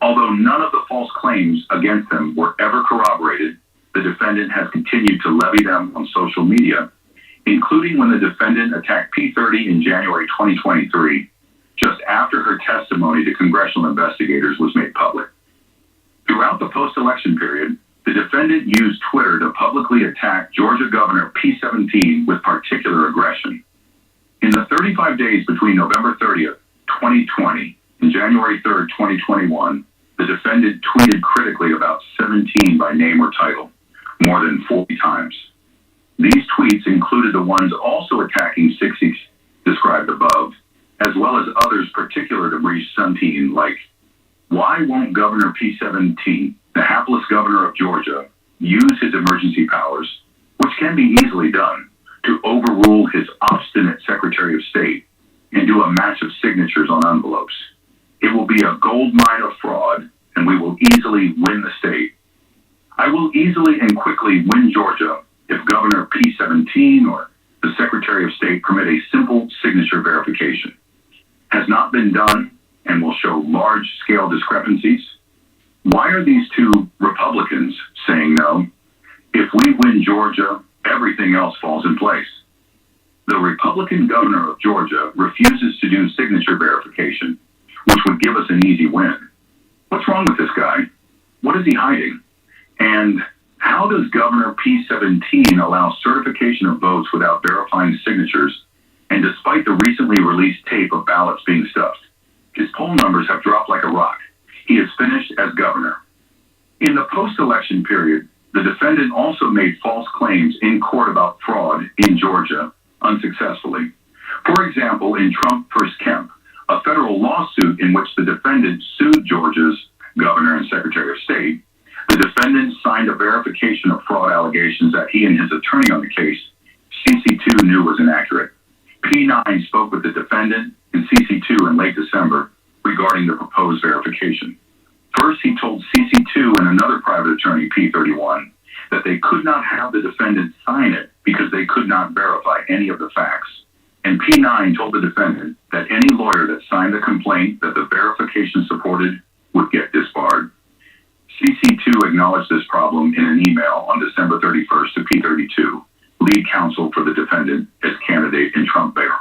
Although none of the false claims against them were ever corroborated, the defendant has continued to levy them on social media, including when the defendant attacked P30 in January 2023, just after her testimony to congressional investigators was made public. Throughout the post-election period, the defendant used Twitter to publicly attack Georgia Governor P17 with particular aggression. In the 35 days between November 30th, 2020 and January 3rd, 2021, the defendant tweeted critically about 17 by name or title, more than 40 times. These tweets included the ones also attacking 60 described above, as well as others particular to Breeze 17, like, "Why won't Governor P17, the hapless governor of Georgia, use his emergency powers, which can be easily done, to overrule his obstinate Secretary of State and do a match of signatures on envelopes? It will be a gold mine of fraud, and we will easily win the state. I will easily and quickly win Georgia if Governor P17 or the Secretary of State permit a simple signature verification. Has not been done and will show large-scale discrepancies. Why are these two Republicans saying no? If we win Georgia, everything else falls in place. The Republican governor of Georgia refuses to do signature verification, which would give us an easy win. What's wrong with this guy? What is he hiding? And how does Governor P17 allow certification of votes without verifying signatures, and despite the recently released tape of ballots being stuffed? His poll numbers have dropped like a rock. He is finished as governor. In the post-election period, the defendant also made false claims in court about fraud in Georgia unsuccessfully. For example, in Trump v. Kemp, a federal lawsuit in which the defendant sued Georgia's governor and secretary of state, the defendant signed a verification of fraud allegations that he and his attorney on the case, CC2, knew was inaccurate. P9 spoke with the defendant and CC2 in late December regarding the proposed verification. First, he told CC2 and another private attorney, P31, that they could not have the defendant sign it because they could not verify any of the facts. And P9 told the defendant that any lawyer that signed the complaint that the verification supported would get disbarred. CC2 acknowledged this problem in an email on December 31st to P32, lead counsel for the defendant as candidate in Trump Bear,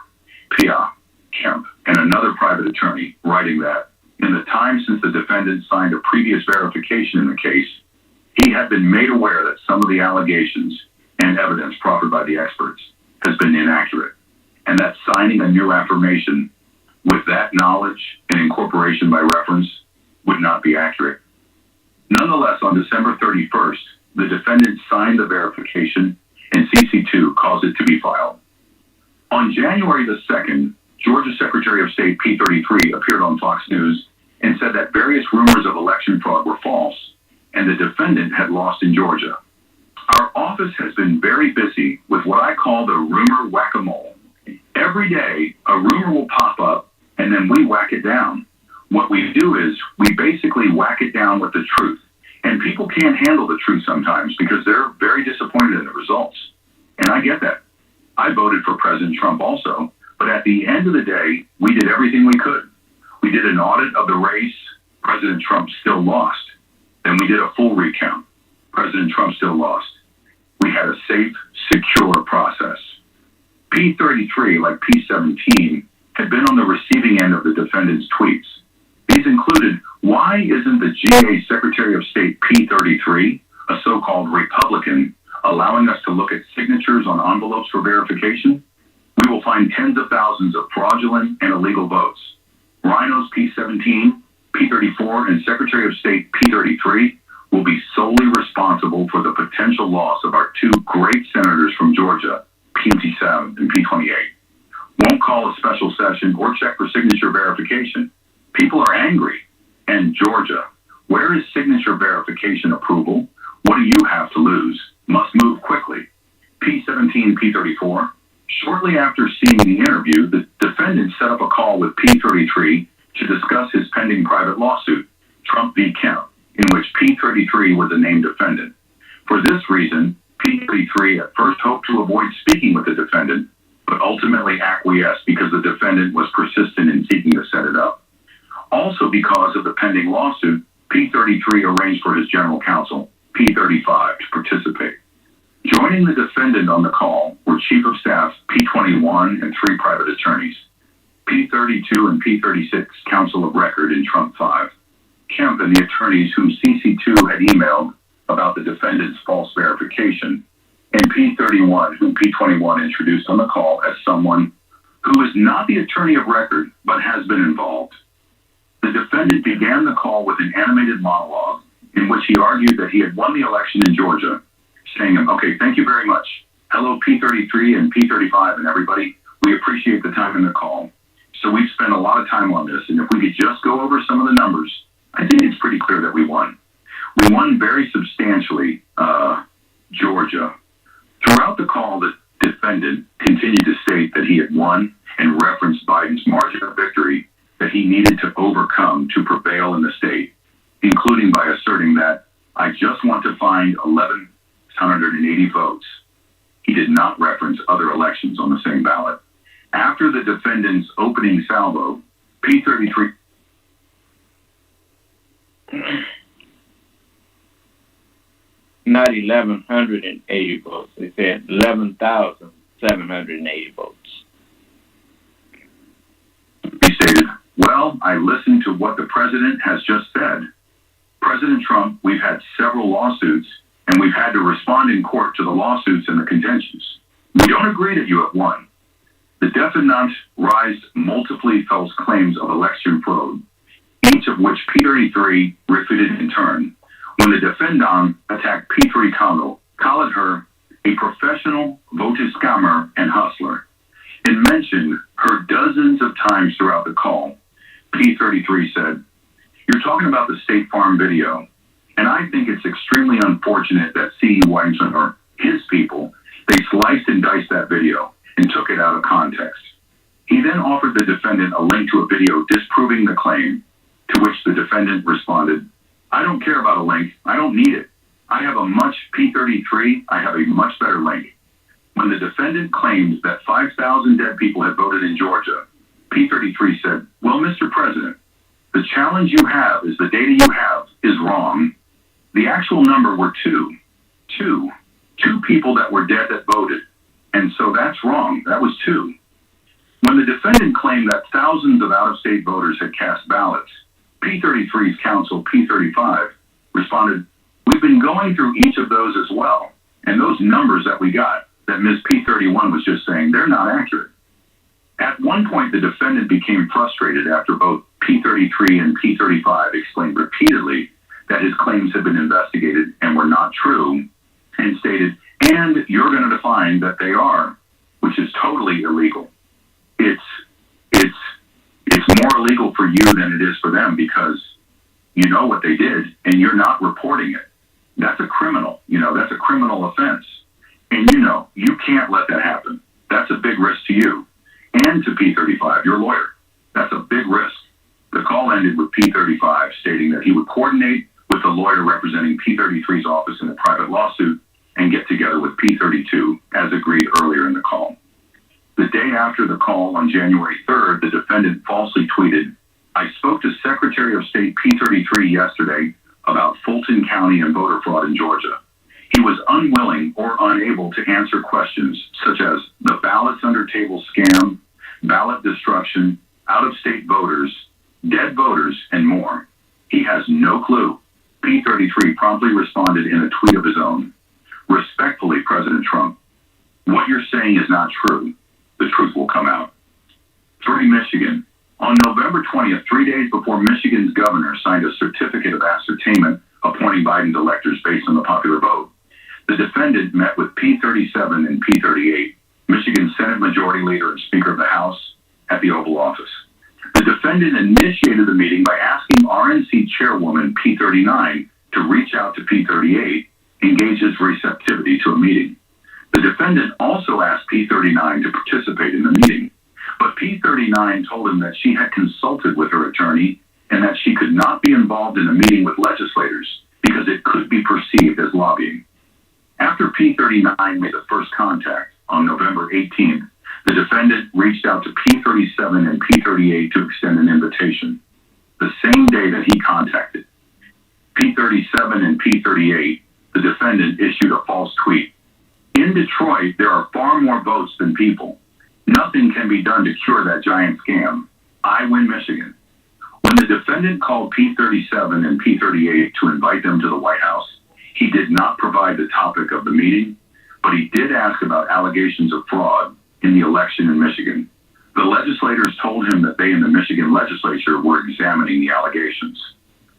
Pia, Kemp, and another private attorney, writing that in the time since the defendant signed a previous verification in the case, he had been made aware that some of the allegations and evidence proffered by the experts has been inaccurate, and that signing a new affirmation with that knowledge and incorporation by reference would not be accurate. Nonetheless, on December 31st, the defendant signed the verification and CC2 caused it to be filed. On January the 2nd, Georgia Secretary of State P33 appeared on Fox News and said that various rumors of election fraud were false and the defendant had lost in Georgia. Our office has been very busy with what I call the rumor whack-a-mole. Every day, a rumor will pop up and then we whack it down. What we do is we basically whack it down with the truth. And people can't handle the truth sometimes because they're very disappointed in the results. And I get that. I voted for President Trump also, but at the end of the day, we did everything we could. We did an audit of the race. President Trump still lost. Then we did a full recount. President Trump still lost. We had a safe, secure process. P33, like P17, had been on the receiving end of the defendant's tweets. These included, why isn't the GA Secretary of State P33, a so-called Republican, allowing us to look at signatures on envelopes for verification? We will find tens of thousands of fraudulent and illegal votes. Rhinos P17, P34, and Secretary of State P33 will be solely responsible for the potential loss of our two great senators from Georgia, P27 and P28. Won't call a special session or check for signature verification. People are angry. And Georgia, where is signature verification approval? What do you have to lose? Must move quickly. P17, P34. Shortly after seeing the interview, the defendant set up a call with P33 to discuss his pending private lawsuit, Trump v. Kemp, in which P33 was a named defendant. For this reason, P33 at first hoped to avoid speaking with the defendant, but ultimately acquiesced because the defendant was persistent in seeking to set it up. Also because of the pending lawsuit, P33 arranged for his general counsel, P35, to participate. Joining the defendant on the call were Chief of Staff P21 and 3 private attorneys, P32 and P36 counsel of record in Trump 5, Kemp and the attorneys whom CC2 had emailed about the defendant's false verification, and P31, whom P21 introduced on the call as someone who is not the attorney of record but has been involved. The defendant began the call with an animated monologue in which he argued that he had won the election in Georgia, saying, okay, thank you very much. Hello, P33 and P35 and everybody. We appreciate the time in the call. So we've spent a lot of time on this, and if we could just go over some of the numbers, I think it's pretty clear that we won. We won very substantially, Georgia. Throughout the call, the defendant continued to state that he had won and referenced Biden's margin of victory that he needed to overcome to prevail in the state, including by asserting that I just want to find 1,180 votes. He did not reference other elections on the same ballot. After the defendant's opening salvo, P33 not 1,180 votes. They said 11,000 780 votes. He stated, well, I listened to what the president has just said. President Trump, we've had several lawsuits, and we've had to respond in court to the lawsuits and the contentions. We don't agree that you have won. The defendant raised multiple false claims of election fraud, each of which P33 refuted in turn. When the defendant attacked P3 called her a professional voter scammer and hustler, and mentioned her dozens of times throughout the call. P33 said, you're talking about the State Farm video, and I think it's extremely unfortunate that C.E. Weinstein or his people, they sliced and diced that video and took it out of context. He then offered the defendant a link to a video disproving the claim, to which the defendant responded, I don't care about a link. I don't need it. I have a much better link. When the defendant claimed that 5,000 dead people had voted in Georgia, P33 said, well, Mr. President, the challenge you have is the data you have is wrong. The actual number were two people that were dead that voted. And so that's wrong. That was 2. When the defendant claimed that thousands of out-of-state voters had cast ballots, P33's counsel, P35, responded, we've been going through each of those as well. And those numbers that we got, that Ms. P31 was just saying, they're not accurate. At one point, the defendant became frustrated after both P33 and P35 explained repeatedly that his claims had been investigated and were not true, and stated, and you're going to define that they are, which is totally illegal. It's more illegal for you than it is for them because you know what they did and you're not reporting it. That's a criminal, that's a criminal offense. And you can't let that happen. That's a big risk to you and to P35, your lawyer. That's a big risk. The call ended with P35 stating that he would coordinate with the lawyer representing P33's office in a private lawsuit and get together with P32 as agreed earlier in the call. The day after the call on January 3rd, the defendant falsely tweeted, I spoke to Secretary of State P33 yesterday about Fulton County and voter fraud in Georgia. He was unwilling or unable to answer questions such as the ballots under table scam, ballot destruction, out-of-state voters, dead voters, and more. He has no clue. P33 promptly responded in a tweet of his own. Respectfully, President Trump, what you're saying is not true. The truth will come out. 3, Michigan. On November 20th, 3 days before Michigan's governor signed a certificate of ascertainment appointing Biden's electors based on the popular vote, the defendant met with P37 and P38, Michigan's Senate Majority Leader and Speaker of the House, at the Oval Office. The defendant initiated the meeting by asking RNC Chairwoman P39 to reach out to P38, engage his receptivity to a meeting. The defendant also asked P39 to participate in the meeting, but P39 told him that she had consulted with her attorney and that she could not be involved in a meeting with legislators because it could be perceived as lobbying. After P39 made the first contact on November 18th, the defendant reached out to P37 and P38 to extend an invitation. The same day that he contacted P37 and P38, the defendant issued a false tweet. In Detroit, there are far more votes than people. Nothing can be done to cure that giant scam. I win Michigan. When the defendant called P37 and P38 to invite them to the White House, he did not provide the topic of the meeting, but he did ask about allegations of fraud in the election in Michigan. The legislators told him that they in the Michigan legislature were examining the allegations.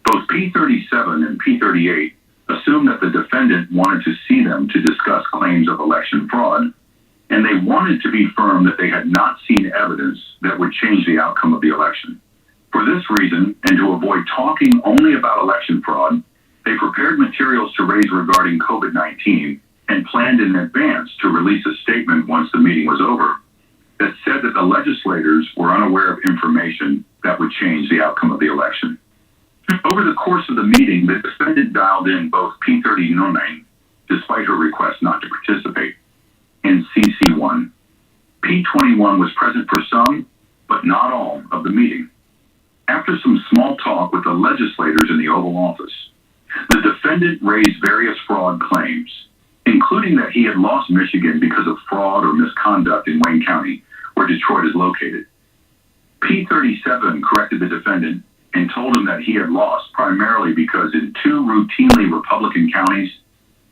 Both P37 and P38 assumed that the defendant wanted to see them to discuss claims of election fraud, and they wanted to be firm that they had not seen evidence that would change the outcome of the election. For this reason, and to avoid talking only about election fraud, they prepared materials to raise regarding COVID-19 and planned in advance to release a statement once the meeting was over that said that the legislators were unaware of information that would change the outcome of the election. Over the course of the meeting, the defendant dialed in both P39, despite her request not to participate, and CC1. P21 was present for some, but not all, of the meeting. After some small talk with the legislators in the Oval Office, the defendant raised various fraud claims, including that he had lost Michigan because of fraud or misconduct in Wayne County, where Detroit is located. P37 corrected the defendant and told him that he had lost primarily because in 2 routinely Republican counties,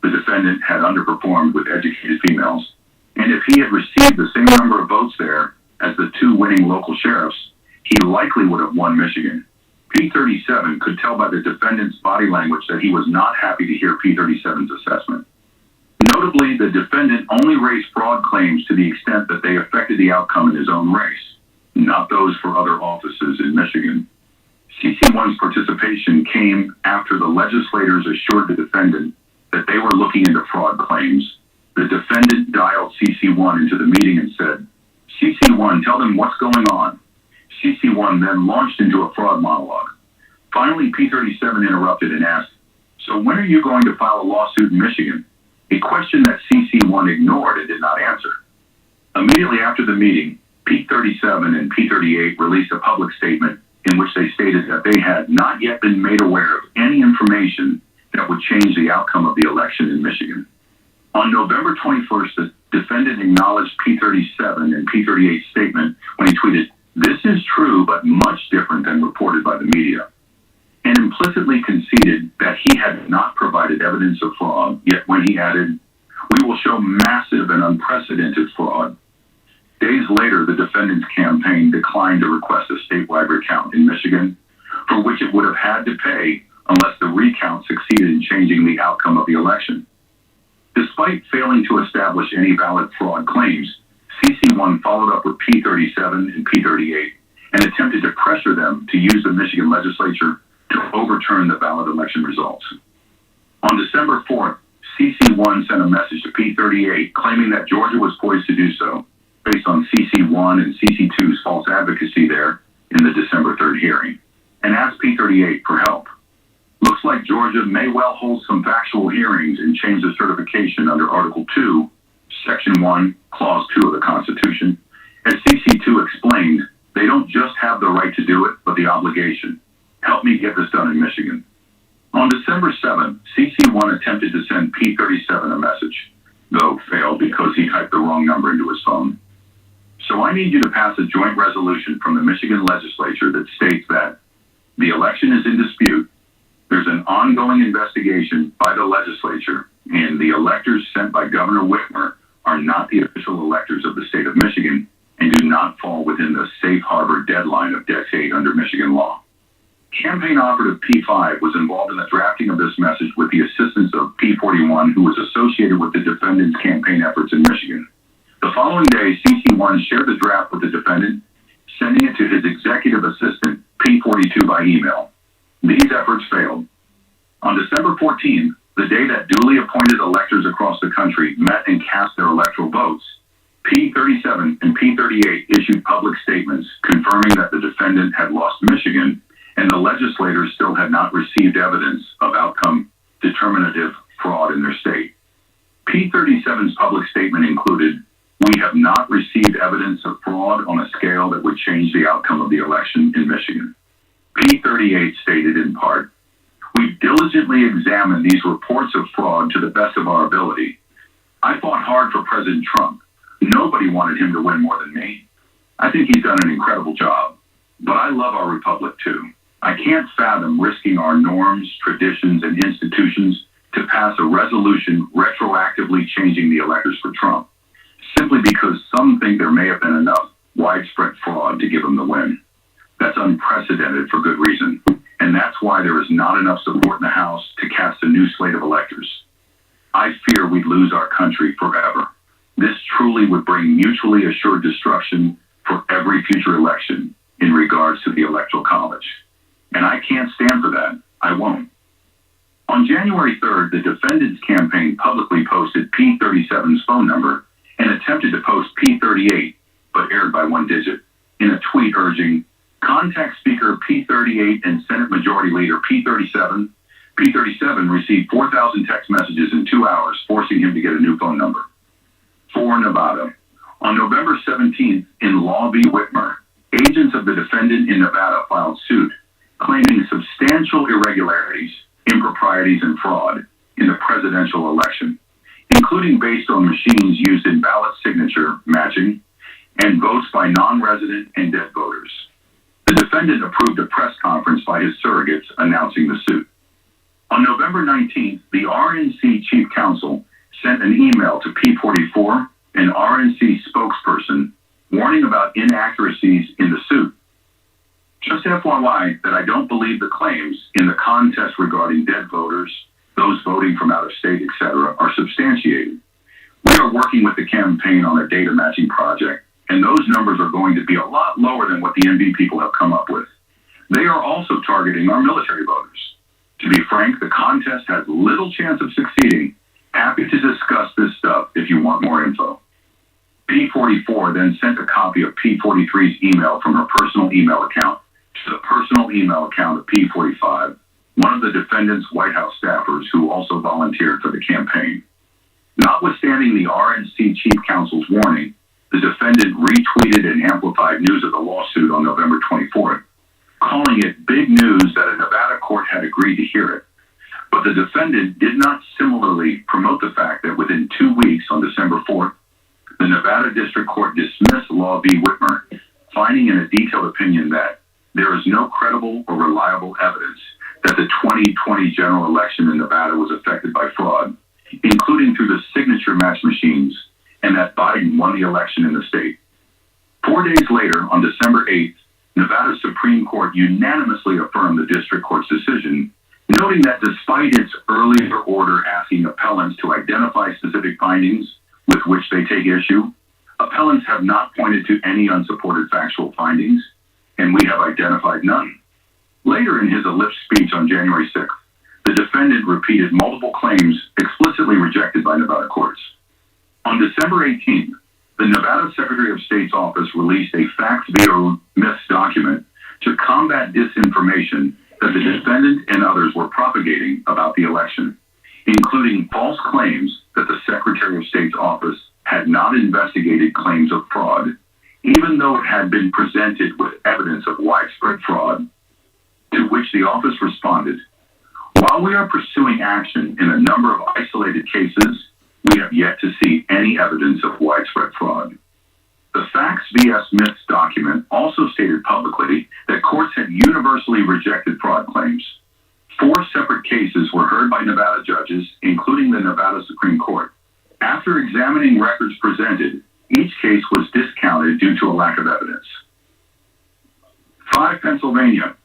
the defendant had underperformed with educated females, and if he had received the same number of votes there as the 2 winning local sheriffs, he likely would have won Michigan. P37 could tell by the defendant's body language that he was not happy to hear P37's assessment. Notably, the defendant only raised fraud claims to the extent that they affected the outcome in his own race, not those for other offices in Michigan. CC1's participation came after the legislators assured the defendant that they were looking into fraud claims. The defendant dialed CC1 into the meeting and said, "CC1, tell them what's going on." CC1 then launched into a fraud monologue. Finally, P37 interrupted and asked, "So when are you going to file a lawsuit in Michigan?" A question that CC1 ignored and did not answer. Immediately after the meeting, P37 and P38 released a public statement in which they stated that they had not yet been made aware of any information that would change the outcome of the election in Michigan. On November 21st, the defendant acknowledged P37 and P38's statement when he tweeted, "This is true, but much different than reported by the media," and implicitly conceded that he had not provided evidence of fraud, yet when he added, "We will show massive and unprecedented fraud." Days later, the defendant's campaign declined to request a statewide recount in Michigan, for which it would have had to pay unless the recount succeeded in changing the outcome of the election. Despite failing to establish any valid fraud claims, CC1 followed up with P37 and P38 and attempted to pressure them to use the Michigan legislature to overturn the valid election results. On December 4th, CC1 sent a message to P38 claiming that Georgia was poised to do so, based on CC1 and CC2's false advocacy there in the December 3rd hearing, and asked P38 for help. Looks like Georgia may well hold some factual hearings and change the certification under Article 2, Section 1, Clause 2 of the Constitution. As CC2 explained, they don't just have the right to do it, but the obligation. Help me get this done in Michigan. On December 7th, CC1 attempted to send P37 a message, though failed because he typed the wrong number into his phone. So I need you to pass a joint resolution from the Michigan legislature that states that the election is in dispute, there's an ongoing investigation by the legislature, and the electors sent by Governor Whitmer are not the official electors of the state of Michigan and do not fall within the safe harbor deadline of decade under Michigan law. Campaign operative P5 was involved in the drafting of this message with the assistance of P41, who was associated with the defendant's campaign efforts in Michigan. The following day, CC1 shared the draft with the defendant, sending it to his executive assistant, P42, by email. These efforts failed. On December 14th, the day that duly appointed electors across the country met and cast their electoral votes, P37 and P38 issued public statements confirming that the defendant had lost Michigan and the legislators still had not received evidence of outcome determinative fraud in their state. P37's public statement included, "We have not received evidence of fraud on a scale that would change the outcome of the election in Michigan." P38 stated in part, "We've diligently examined these reports of fraud to the best of our ability. I fought hard for President Trump. Nobody wanted him to win more than me. I think he's done an incredible job. But I love our republic too. I can't fathom risking our norms, traditions, and institutions to pass a resolution retroactively changing the electors for Trump, simply because some think there may have been enough widespread fraud to give him the win. That's unprecedented for good reason, and that's why there is not enough support in the House to cast a new slate of electors. I fear we'd lose our country forever. This truly would bring mutually assured destruction for every future election in regards to the Electoral College. And I can't stand for that. I won't." On January 3rd, the defendant's campaign publicly posted P37's phone number and attempted to post P38, but erred by one digit, in a tweet urging, "Contact Speaker P38 and Senate Majority Leader P37. P37 received 4,000 text messages in 2 hours, forcing him to get a new phone number." For Nevada. On November 17th, in Law v. Whitmer, agents of the defendant in Nevada filed suit, claiming substantial irregularities, improprieties, and fraud in the presidential election. including based on machines used in ballot signature matching and votes by non-resident and dead voters. The defendant approved a press conference by his surrogates announcing the suit. On November 19th, the RNC Chief Counsel sent an email to P44, an RNC spokesperson, warning about inaccuracies in the suit. Just FYI that I don't believe the claims in the contest regarding dead voters, those voting from out of state, etc., are substantiated. We are working with the campaign on a data matching project, and those numbers are going to be a lot lower than what the NV people have come up with. They are also targeting our military voters. To be frank, the contest has little chance of succeeding. Happy to discuss this stuff if you want more info. P44 then sent a copy of P43's email from her personal email account to the personal email account of P45, one of the defendant's White House staffers who also volunteered for the campaign. Notwithstanding the RNC Chief Counsel's warning, the defendant retweeted and amplified news of the lawsuit on November 24th, calling it big news that a Nevada court had agreed to hear it. But the defendant did not similarly promote the fact that within 2 weeks, on December 4th, the Nevada District Court dismissed Law v. Whitmer, finding in a detailed opinion that there is no credible or reliable evidence that the 2020 general election in Nevada was affected by fraud, including through the signature match machines, and that Biden won the election in the state. 4 days later, on December 8th, Nevada's Supreme Court unanimously affirmed the district court's decision, noting that despite its earlier order asking appellants to identify specific findings with which they take issue, appellants have not pointed to any unsupported factual findings, and we have identified none. Later in his ellipse speech on January 6th, the defendant repeated multiple claims explicitly rejected by Nevada courts. On December 18th, the Nevada Secretary of State's office released a facts via myths document to combat disinformation that the defendant and others were propagating about the election, including false claims that the Secretary of State's office had not investigated claims of fraud, even though it had been presented with evidence of widespread fraud, to which the office responded, "While we are pursuing action in a number of isolated cases, we have yet to see any evidence of widespread fraud." The Facts vs. Myths document also stated publicly that courts had universally rejected fraud claims. 4 separate cases were heard by Nevada judges, including the Nevada Supreme Court. After examining records presented, each case was discounted due to a lack of evidence. 5. Pennsylvania.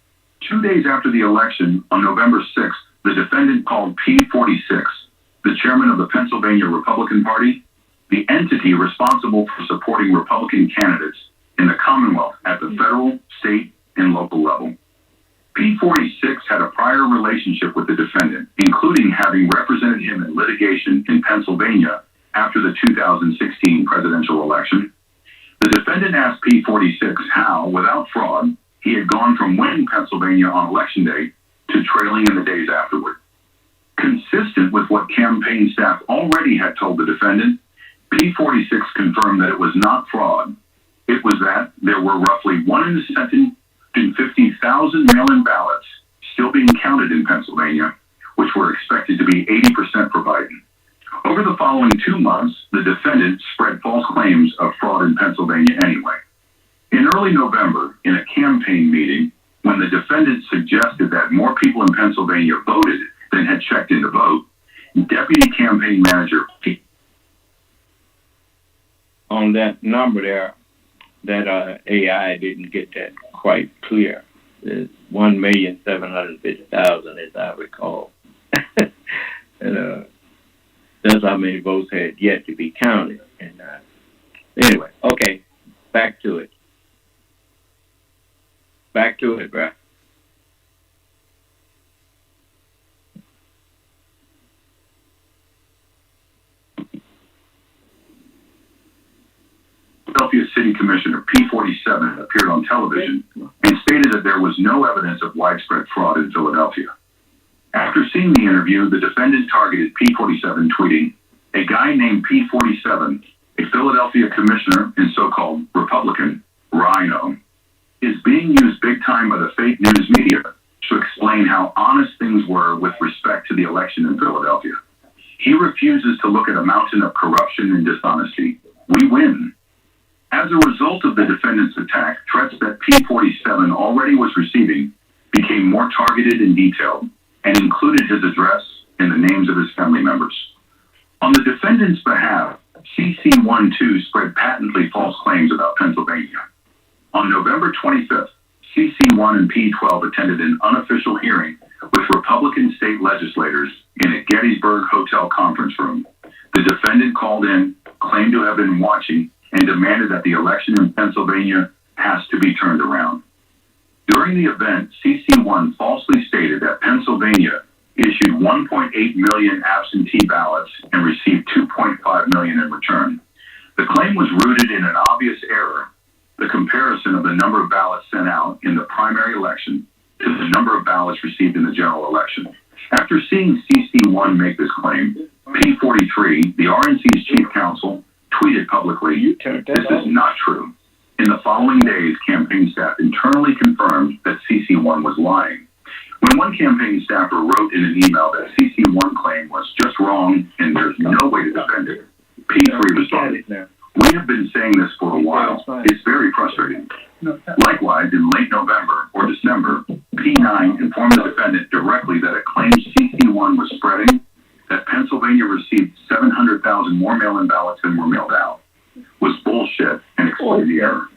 2 days after the election, on November 6th, the defendant called P46, the chairman of the Pennsylvania Republican Party, the entity responsible for supporting Republican candidates in the Commonwealth at the federal, state, and local level. P46 had a prior relationship with the defendant, including having represented him in litigation in Pennsylvania after the 2016 presidential election. The defendant asked P46 how, without fraud, he had gone from winning Pennsylvania on election day to trailing in the days afterward. Consistent with what campaign staff already had told the defendant, P46 confirmed that it was not fraud. It was that there were roughly 150,000 mail-in ballots still being counted in Pennsylvania, which were expected to be 80% for Biden. Over the following 2 months, the defendant spread false claims of fraud in Pennsylvania anyway. In early November, in a campaign meeting, when the defendant suggested that more people in Pennsylvania voted than had checked in to vote, Deputy Campaign Manager on that number there, that AI didn't get that quite clear. It's 1,750,000, as I recall. And that's how many votes had yet to be counted. And anyway, okay, back to it. Back to it, bro. Philadelphia City Commissioner P47 appeared on television and stated that there was no evidence of widespread fraud in Philadelphia. After seeing the interview, the defendant targeted P47, tweeting, "A guy named P47, a Philadelphia commissioner and so-called Republican, Rhino, is being used big time by the fake news media to explain how honest things were with respect to the election in Philadelphia. He refuses to look at a mountain of corruption and dishonesty. We win. As a result of the defendant's attack, threats that P47 already was receiving became more targeted and detailed, and included his address and the names of his family members. On the defendant's behalf, CC12 spread patently false claims about Pennsylvania. On November 25th, CC1 and P12 attended an unofficial hearing with Republican state legislators in a Gettysburg Hotel conference room. The defendant called in, claimed to have been watching, and demanded that the election in Pennsylvania has to be turned around. During the event, CC1 falsely stated that Pennsylvania issued 1.8 million absentee ballots and received 2.5 million in return. The claim was rooted in an obvious error, the comparison of the number of ballots sent out in the primary election to the number of ballots received in the general election. After seeing CC1 make this claim, P43, the RNC's chief counsel, tweeted publicly, "This is not true." In the following days, campaign staff internally confirmed that CC1 was lying. When one campaign staffer wrote in an email that CC1 claim was just wrong and there's no way to defend it, P3 responded, "We have been saying this for a while. It's very frustrating." Likewise, in late November or December, P9 informed the defendant directly that a claim CC1 was spreading, that Pennsylvania received 700,000 more mail-in ballots than were mailed out, was bullshit, and explained the error.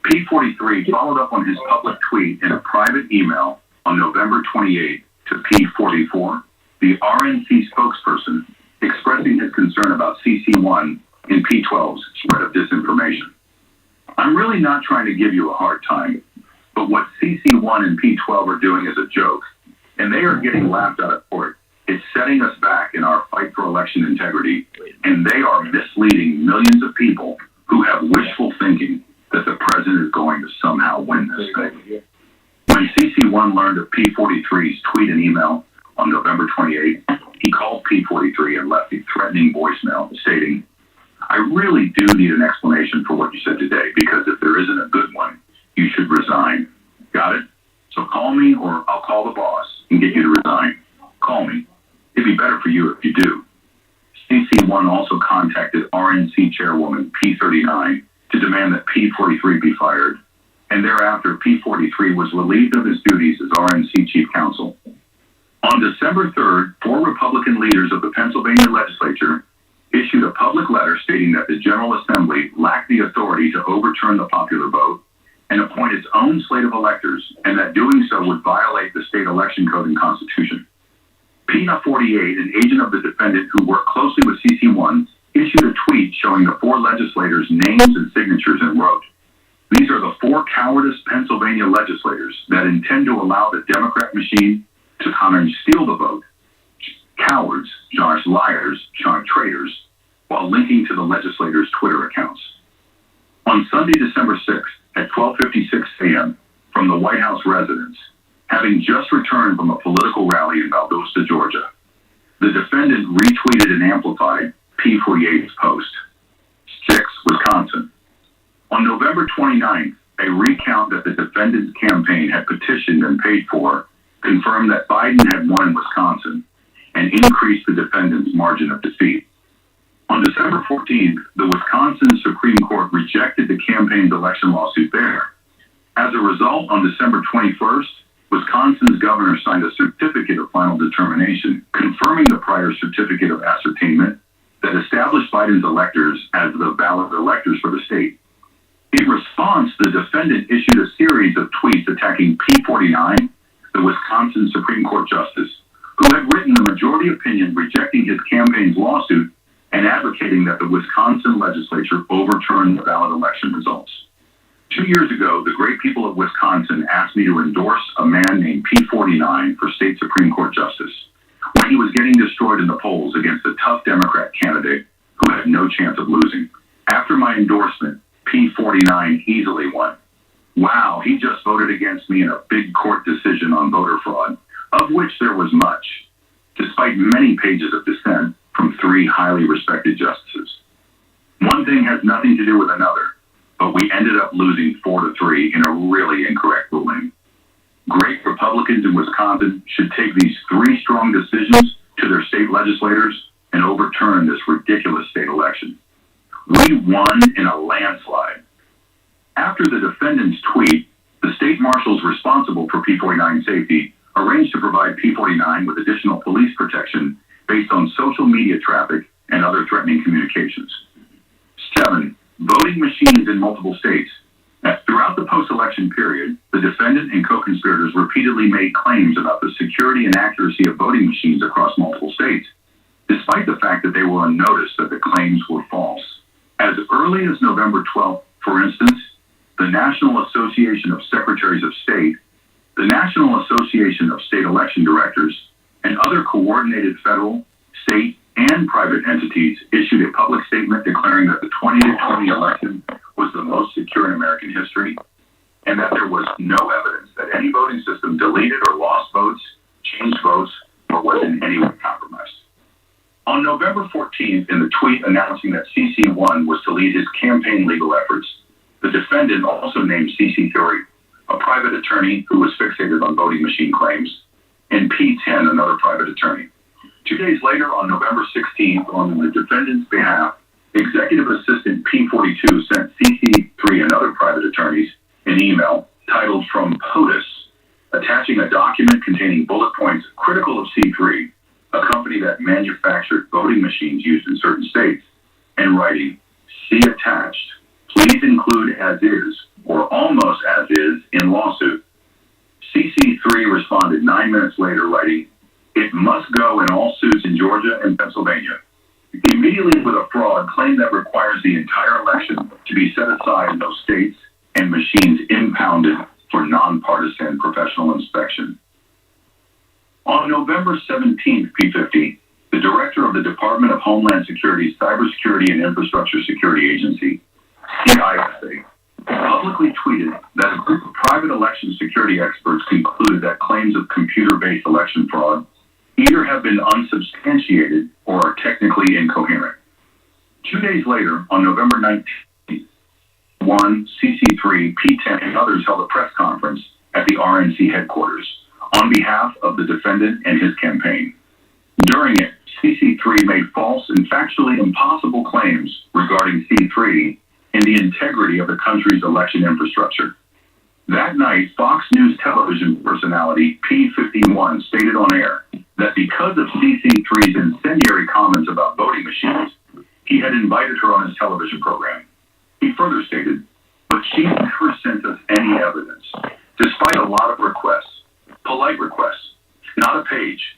P43 followed up on his public tweet in a private email on November 28 to P44, the RNC spokesperson, expressing his concern about CC1 and P12's spread of disinformation. I'm really not trying to give you a hard time, but what CC1 and P12 are doing is a joke, and they are getting laughed out of court. It's setting us back in our fight for election integrity, and they are misleading millions of people who have wishful thinking that the president is going to somehow win this thing. When CC1 learned of P43's tweet and email on November 28th, he called P43 and left a threatening voicemail stating, "I really do need an explanation for what you said today, because if there isn't a good one, you should resign. Got it? So call me or I'll call the boss and get you to resign. Call me. It'd be better for you if you do." CC1 also contacted RNC chairwoman P39 to demand that P43 be fired, and thereafter P43 was relieved of his duties as RNC chief counsel. On December 3rd, 4 Republican leaders of the Pennsylvania legislature issued a public letter stating that the General Assembly lacked the authority to overturn the popular vote and appoint its own slate of electors, and that doing so would violate the state election code and constitution. PETA 48, an agent of the defendant who worked closely with CC1, issued a tweet showing the 4 legislators' names and signatures and wrote, "These are the 4 cowardice Pennsylvania legislators that intend to allow the Democrat machine to come and steal the vote. Cowards, charged liars, charged traitors," while linking to the legislators' Twitter accounts. On Sunday, December 6th, at 12:56 a.m., from the White House residence, having just returned from a political rally in Valdosta, Georgia, the defendant retweeted and amplified P48's post. 6, Wisconsin. On November 29th, a recount that the defendant's campaign had petitioned and paid for confirmed that Biden had won in Wisconsin and increased the defendant's margin of defeat. On December 14th, the Wisconsin Supreme Court rejected the campaign's election lawsuit there. As a result, on December 21st, Wisconsin's governor signed a certificate of final determination confirming the prior certificate of ascertainment that established Biden's electors as the valid electors for the state. In response, the defendant issued a series of tweets attacking P49, the Wisconsin Supreme Court justice, who had written the majority opinion rejecting his campaign's lawsuit and advocating that the Wisconsin legislature overturn the valid election results. 2 years ago, the great people of Wisconsin asked me to endorse a man named P49 for state Supreme Court justice when he was getting destroyed in the polls against a tough Democrat candidate who had no chance of losing. After my endorsement, P49 easily won. Wow, he just voted against me in a big court decision on voter fraud, of which there was much, despite many pages of dissent from 3 highly respected justices. One thing has nothing to do with another, but we ended up losing 4-3 in a really incorrect ruling. Great Republicans in Wisconsin should take these 3 strong decisions to their state legislators and overturn this ridiculous state election. We won in a landslide. After the defendant's tweet, the state marshals responsible for P49 safety arranged to provide P49 with additional police protection based on social media traffic and other threatening communications. 7. Voting machines in multiple states. Throughout the post-election period, the defendant and co-conspirators repeatedly made claims about the security and accuracy of voting machines across multiple states, despite the fact that they were on notice that the claims were false. As early as November 12th, for instance, the National Association of Secretaries of State, the National Association of State Election Directors, and other coordinated federal, state, and private entities issued a public statement declaring that the 2020 election was the most secure in American history, and that there was no evidence that any voting system deleted or lost votes, changed votes, or was in any way compromised. On November 14th, in the tweet announcing that CC1 was to lead his campaign legal efforts, the defendant also named CC3, a private attorney who was fixated on voting machine claims, and P10, another private attorney. 2 days later, on November 16th, on the defendant's behalf, Executive Assistant P42 sent CC3 and other private attorneys an email titled From POTUS, attaching a document containing bullet points critical of C3, a company that manufactured voting machines used in certain states, and writing, "See attached. Please include as is, or almost as is, in lawsuit." CC3 responded 9 minutes later, writing, "It must go in all suits in Georgia and Pennsylvania." Immediately with a fraud claim that requires the entire election to be set aside in those states and machines impounded for nonpartisan professional inspection. On November 17th, P50, the director of the Department of Homeland Security's Cybersecurity and Infrastructure Security Agency, CISA, publicly tweeted that a group of private election security experts concluded that claims of computer-based election fraud either have been unsubstantiated or are technically incoherent. 2 days later, on November 19th, CC3, P10, and others held a press conference at the RNC headquarters on behalf of the defendant and his campaign. During it, CC3 made false and factually impossible claims regarding C3 and the integrity of the country's election infrastructure. That night, Fox News television personality P51 stated on air that because of CC3's incendiary comments about voting machines, he had invited her on his television program. He further stated, "But she never sent us any evidence, despite a lot of requests, polite requests, not a page.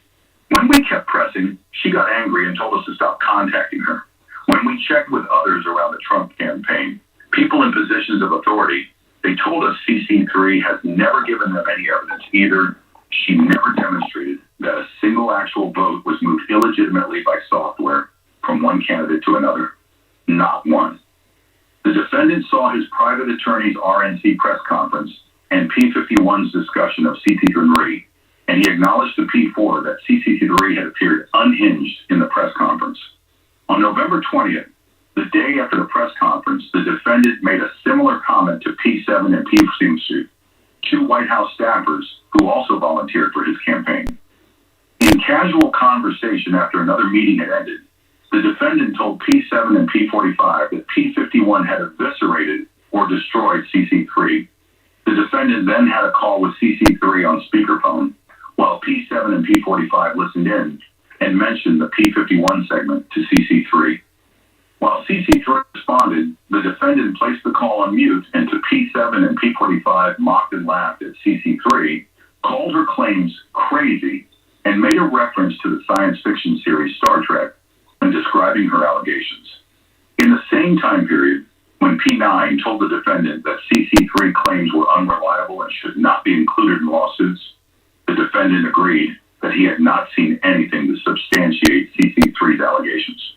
When we kept pressing, she got angry and told us to stop contacting her. When we checked with others around the Trump campaign, people in positions of authority, they told us CC3 has never given them any evidence either. She never demonstrated that a single actual vote was moved illegitimately by software from one candidate to another. Not one." The defendant saw his private attorney's RNC press conference and P51's discussion of CC3, and he acknowledged to P4 that CC3 had appeared unhinged in the press conference. On November 20th, the day after the press conference, the defendant made a similar comment to P7 and P52, two White House staffers who also volunteered for his campaign. In casual conversation after another meeting had ended, the defendant told P7 and P45 that P51 had eviscerated or destroyed CC3. The defendant then had a call with CC3 on speakerphone, while P7 and P45 listened in and mentioned the P51 segment to CC3. While CC3 responded, the defendant placed the call on mute, and to P7 and P45 mocked and laughed at CC3, called her claims crazy, and made a reference to the science fiction series Star Trek when describing her allegations. In the same time period, when P9 told the defendant that CC3 claims were unreliable and should not be included in lawsuits, the defendant agreed that he had not seen anything to substantiate CC3's allegations.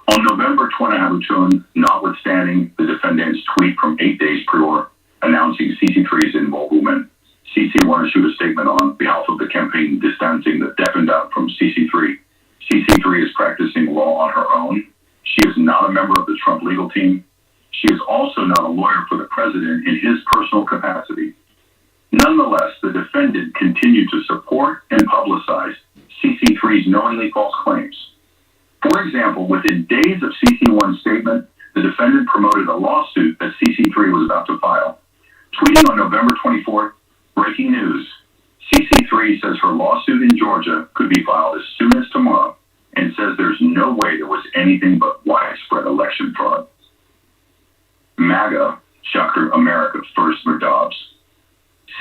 On November 22, notwithstanding the defendant's tweet from 8 days prior announcing CC3's involvement, CC1 issued a statement on behalf of the campaign distancing the defendant from CC3. CC3 is practicing law on her own. She is not a member of the Trump legal team. She is also not a lawyer for the president in his personal capacity. Nonetheless, the defendant continued to support and publicize CC3's knowingly false claims. For example, within days of CC1's statement, the defendant promoted a lawsuit that CC3 was about to file. Tweeting on November 24th, breaking news, CC3 says her lawsuit in Georgia could be filed as soon as tomorrow and says there's no way there was anything but widespread election fraud. MAGA, shocker, America First for Dobbs.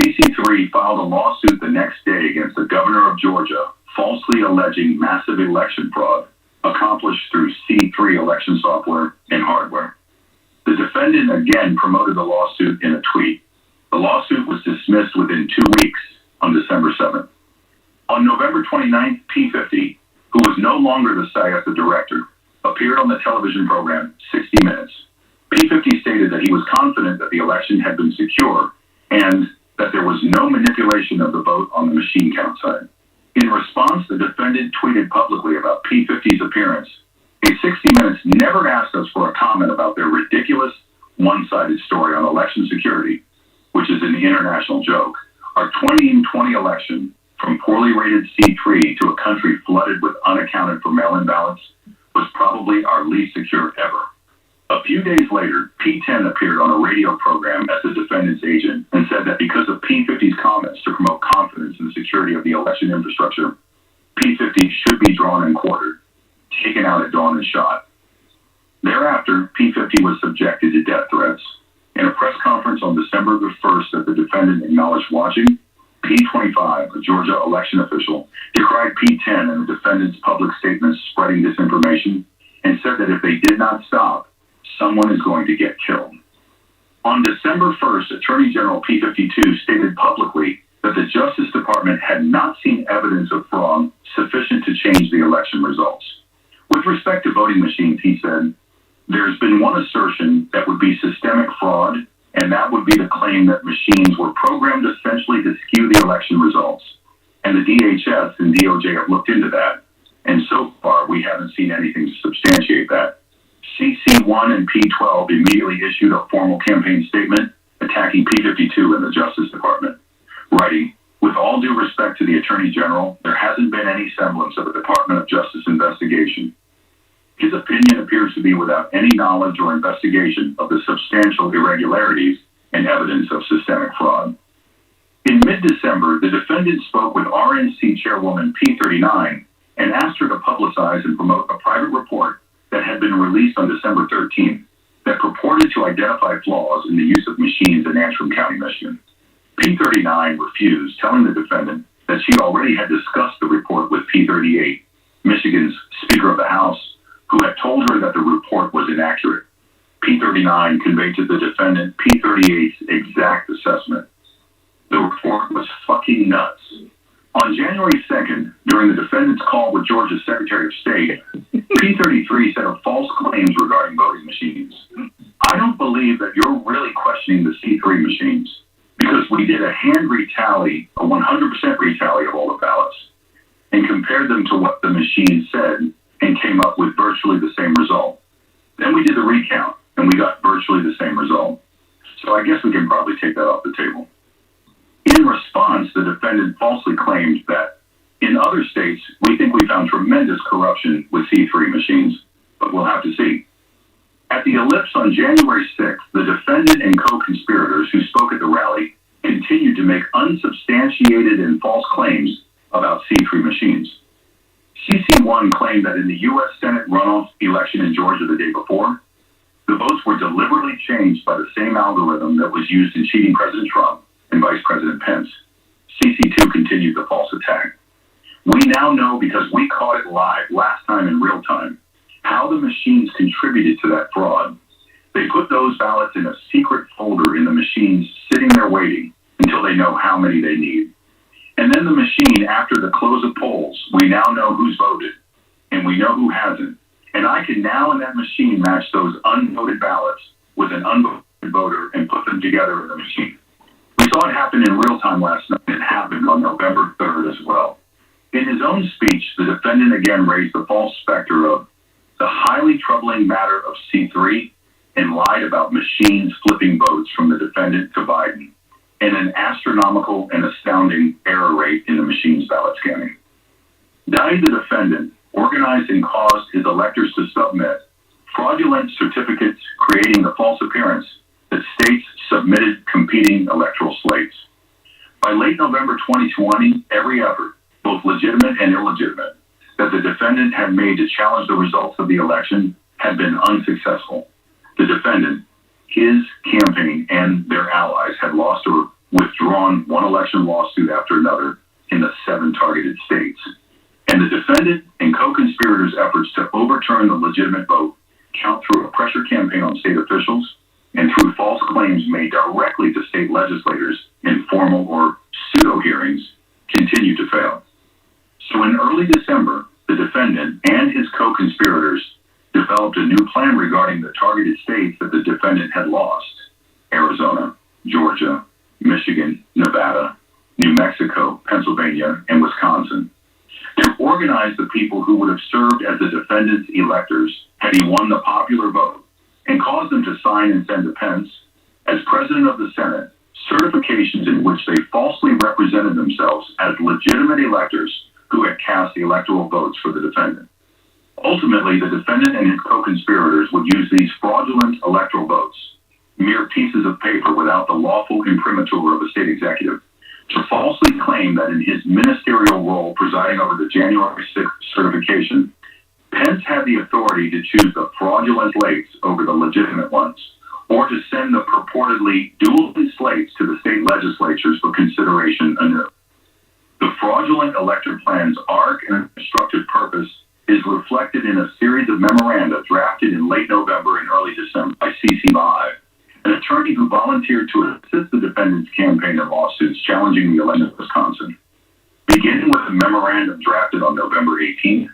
CC3 filed a lawsuit the next day against the governor of Georgia, falsely alleging massive election fraud accomplished through C3 election software and hardware. The defendant again promoted the lawsuit in a tweet. The lawsuit was dismissed within 2 weeks on December 7th. On November 29th, P50, who was no longer the SIASA director, appeared on the television program 60 Minutes. P50 stated that he was confident that the election had been secure and that there was no manipulation of the vote on the machine count side. In response, the defendant tweeted publicly about P50's appearance. A 60 Minutes never asked us for a comment about their ridiculous, one-sided story on election security, which is an international joke. Our 2020 election, from poorly rated C3 to a country flooded with unaccounted for mail-in ballots, was probably our least secure ever. A few days later, P10 appeared on a radio program as the defendant's agent and said that because of P50's comments to promote confidence in the security of the election infrastructure, P50 should be drawn and quartered, taken out at dawn and shot. Thereafter, P50 was subjected to death threats. In a press conference on December the 1st that the defendant acknowledged watching, P25, a Georgia election official, decried P10 and the defendant's public statements spreading disinformation and said that if they did not stop, someone is going to get killed. On December 1st, Attorney General P52 stated publicly that the Justice Department had not seen evidence of fraud sufficient to change the election results. With respect to voting machines, he said, there's been one assertion that would be systemic fraud, and that would be the claim that machines were programmed essentially to skew the election results. And the DHS and DOJ have looked into that, and so far we haven't seen anything to substantiate that. CC1 and P12 immediately issued a formal campaign statement attacking P52 and the Justice Department, writing, with all due respect to the Attorney General, there hasn't been any semblance of a Department of Justice investigation. His opinion appears to be without any knowledge or investigation of the substantial irregularities and evidence of systemic fraud. In mid-December, the defendant spoke with RNC Chairwoman P39 and asked her to publicize and promote a private report that had been released on December 13th that purported to identify flaws in the use of machines in Antrim County, Michigan. P39 refused, telling the defendant that she already had discussed the report with P38, Michigan's Speaker of the House, who had told her that the report was inaccurate. P39 conveyed to the defendant P38's exact assessment. The report was fucking nuts. On January 2nd, during the defendant's call with Georgia's Secretary of State, P33 said of false claims regarding voting machines. I don't believe that you're really questioning the C3 machines, because we did a hand retally, a 100% retally of all the ballots, and compared them to what the machine said and came up with virtually the same result. Then we did the recount, and we got virtually the same result. So I guess we can probably take that off the table. In response, the defendant falsely claimed that in other states, we think we found tremendous corruption with C3 machines, but we'll have to see. At the ellipse on January 6th, the defendant and co-conspirators who spoke at the rally continued to make unsubstantiated and false claims about C3 machines. CC1 claimed that in the U.S. Senate runoff election in Georgia the day before, the votes were deliberately changed by the same algorithm that was used in cheating President Trump and Vice President Pence. CC2 continued the false attack. We now know, because we caught it live last time in real time, how the machines contributed to that fraud. They put those ballots in a secret folder in the machines, sitting there waiting until they know how many they need. And then the machine, after the close of polls, we now know who's voted, and we know who hasn't. And I can now in that machine match those unvoted ballots with an unvoted voter and put them together in the machine. We saw it happen in real time last night. It happened on November 3rd as well. In his own speech, the defendant again raised the false specter of the highly troubling matter of C3 and lied about machines flipping votes from the defendant to Biden and an astronomical and astounding error rate in the machine's ballot scanning. Dai, the defendant, organized and caused his electors to submit fraudulent certificates creating the false appearance that states submitted competing electoral slates. By late November 2020, every effort, both legitimate and illegitimate, that the defendant had made to challenge the results of the election had been unsuccessful. The defendant, his campaign, and their allies had lost or withdrawn one election lawsuit after another in the 7 targeted states. And the defendant and co-conspirators' efforts to overturn the legitimate vote count through a pressure campaign on state officials and through false claims made directly to state legislators in formal or pseudo-hearings continue to fail. So in early December, the defendant and his co-conspirators developed a new plan regarding the targeted states that the defendant had lost: Arizona, Georgia, Michigan, Nevada, New Mexico, Pennsylvania, and Wisconsin, to organize the people who would have served as the defendant's electors had he won the popular vote, and cause them to sign and send to Pence, as president of the Senate, certifications in which they falsely represented themselves as legitimate electors who had cast the electoral votes for the defendant. Ultimately, the defendant and his co-conspirators would use these fraudulent electoral votes, mere pieces of paper without the lawful imprimatur of a state executive, to falsely claim that in his ministerial role presiding over the January 6th certification, Pence had the authority to choose the fraudulent slates over the legitimate ones, or to send the purportedly dueling slates to the state legislatures for consideration anew. The fraudulent elector plan's arc and destructive purpose is reflected in a series of memoranda drafted in late November and early December by CC5, an attorney who volunteered to assist the defendant's campaign and lawsuits challenging the election of Wisconsin. Beginning with a memorandum drafted on November 18th,